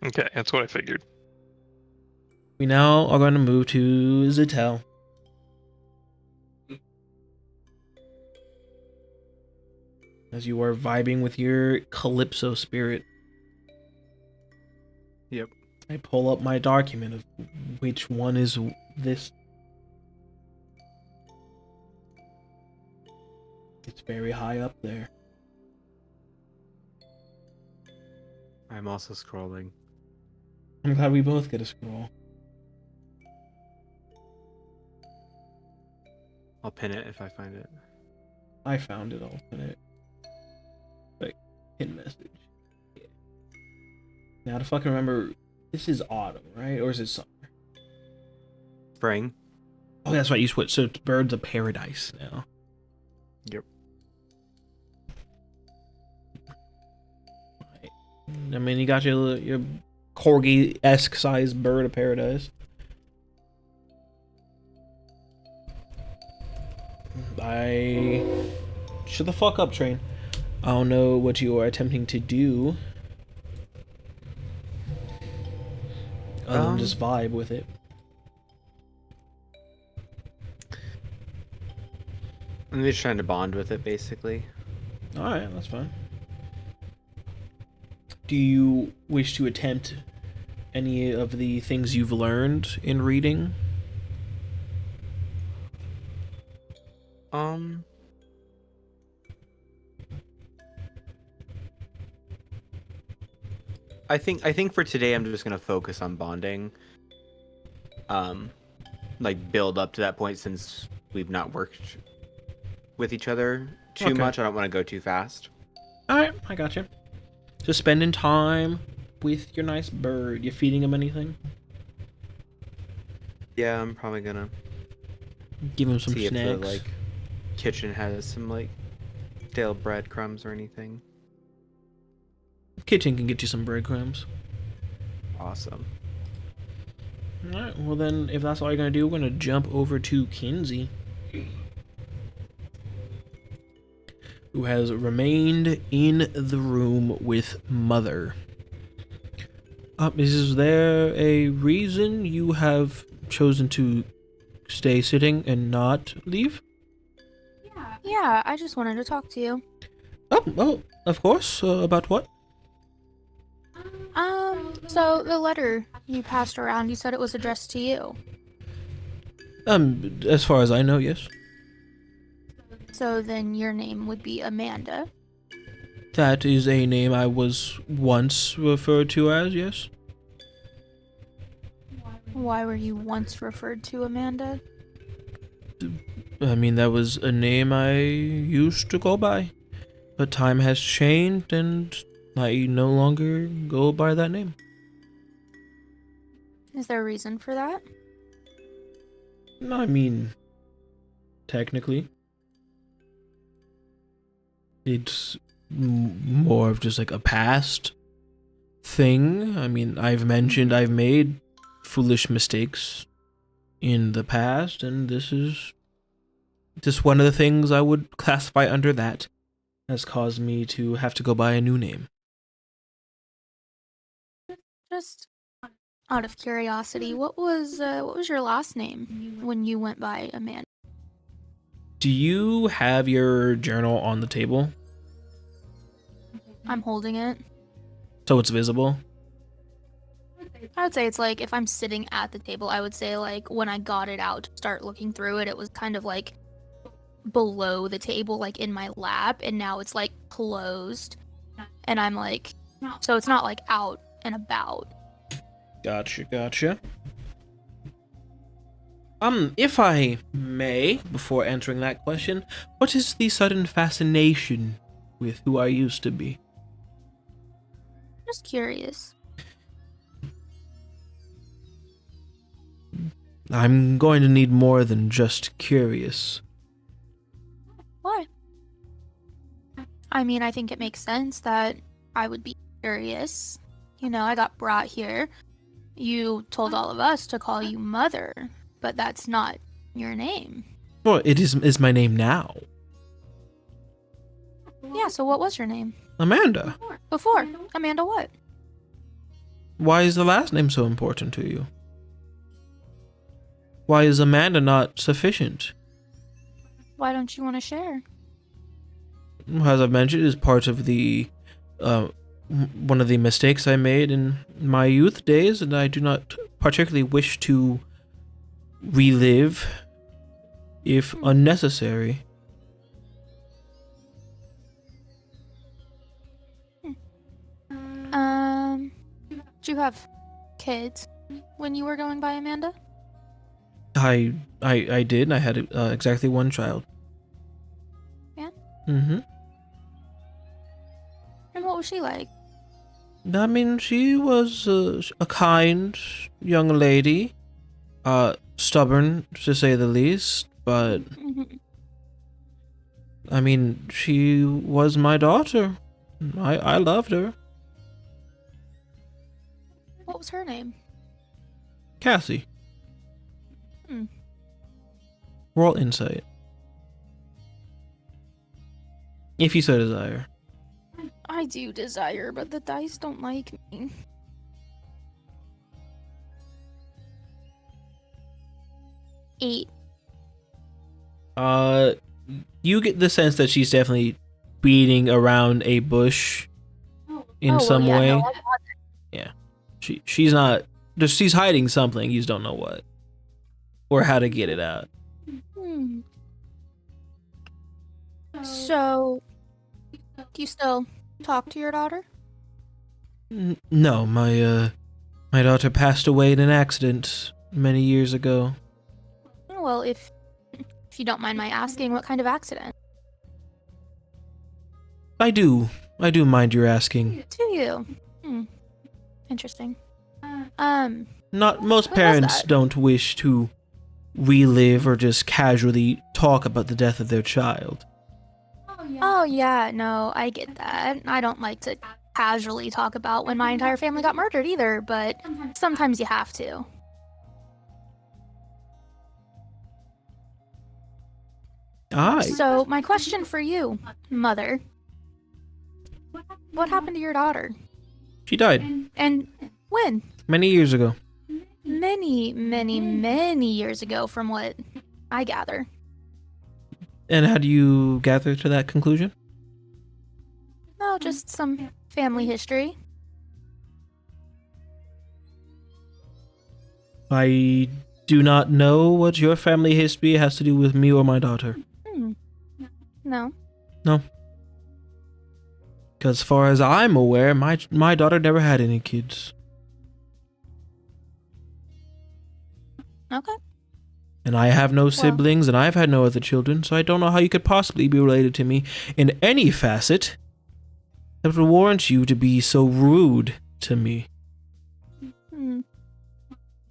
Okay, that's what I figured. We now are going to move to Zixeltel. As you are vibing with your Calypso spirit. Yep. I pull up my document of which one is this. It's very high up there. I'm also scrolling. I'm glad we both get a scroll. I'll pin it if I find it. I found it, I'll put it. Like, hidden message. Yeah. Now to fucking remember, this is autumn, right? Or is it summer? Spring. Oh, that's right, you switched. So it's Birds of Paradise now. Yep. Right. I mean, you got your corgi-esque sized Bird of Paradise. Shut the fuck up, Train. I don't know what you are attempting to do. Other than just vibe with it. I'm just trying to bond with it, basically. Alright, that's fine. Do you wish to attempt any of the things you've learned in reading? I think for today I'm just gonna focus on bonding. Like build up to that point since we've not worked with each other too much. I don't want to go too fast. Alright, I got you. Just spending time with your nice bird. You feeding him anything? Yeah, I'm probably gonna Give him some see snacks. if the like kitchen has some like stale breadcrumbs or anything. Kitchen can get you some breadcrumbs. Awesome. Alright, well then, if that's all you're gonna do, we're gonna jump over to Kenzi, who has remained in the room with Mother. Is there a reason you have chosen to stay sitting and not leave? Yeah, I just wanted to talk to you. Oh, well, of course. About what? So the letter you passed around, you said it was addressed to you. As far as I know, yes. So then your name would be Amanda. That is a name I was once referred to as, yes. Why were you once referred to Amanda? I mean, that was a name I used to go by. But time has changed and I no longer go by that name. Is there a reason for that? I mean, technically, it's more of just like a past thing. I mean, I've mentioned I've made foolish mistakes in the past, and this is just one of the things I would classify under that has caused me to have to go by a new name. Just out of curiosity, what was your last name when you went by Amanda? Do you have your journal on the table I'm holding it. so it's visible? I would say it's like if I'm sitting at the table, I would say like when I got it out to start looking through it, it was kind of like below the table, like in my lap, and now it's like closed. And I'm like, so it's not like out and about. Gotcha. If I may, before answering that question, what is the sudden fascination with who I used to be? Just curious. I'm going to need more than just curious. Why? I mean, I think it makes sense that I would be curious. You know, I got brought here. You told all of us to call you Mother, but that's not your name. Well, it is my name now. Yeah, so what was your name? Amanda. Before. Amanda what? Why is the last name so important to you? Why is Amanda not sufficient? Why don't you want to share? As I've mentioned, it is part of the one of the mistakes I made in my youth days, and I do not particularly wish to relive if unnecessary. Did you have kids when you were going by Amanda? I did. I had exactly one child. Yeah? Mm-hmm. And what was she like? I mean, she was a kind young lady. Stubborn, to say the least, but... I mean, she was my daughter. I loved her. What was her name? Cassie. Hmm. Roll insight. If you so desire. I do desire, but the dice don't like me. Eight. You get the sense that she's definitely beating around a bush in some yeah, way. no, I want Yeah. She's not just she's hiding something, you just don't know what. Or how to get it out. Hmm. So, do you still talk to your daughter? No, my daughter passed away in an accident many years ago. Well, if you don't mind my asking, what kind of accident? I do mind your asking. Do you? Interesting. Not most When was parents that? don't wish to relive or just casually talk about the death of their child. Oh yeah, no, I get that. I don't like to casually talk about when my entire family got murdered either, but sometimes you have to. Aye. So, my question for you, Mother. What happened to your daughter? She died And when? many years ago. Many, many, many years ago, from what I gather. And how do you gather to that conclusion? Oh, just some family history. I do not know what your family history has to do with me or my daughter. No. No. Because as far as I'm aware, my daughter never had any kids. Okay. And I have no siblings, and I've had no other children, so I don't know how you could possibly be related to me in any facet that would warrant you to be so rude to me.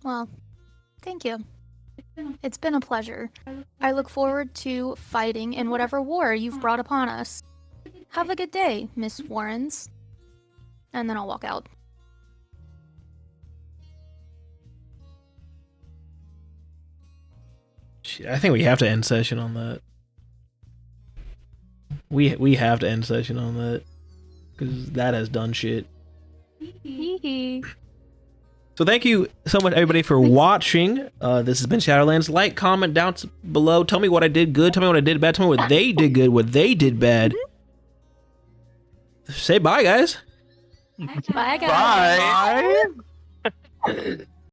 Well, thank you. It's been a pleasure. I look forward to fighting in whatever war you've brought upon us. Have a good day, Miss Warrens. And then I'll walk out. I think we have to end session on that. We have to end session on that. Because that has done shit. So thank you so much, everybody, for watching. This has been Shadowlands. Like, comment down below. Tell me what I did good. Tell me what I did bad. Tell me what they did good, what they did bad. Say bye, guys. Bye, guys. Bye.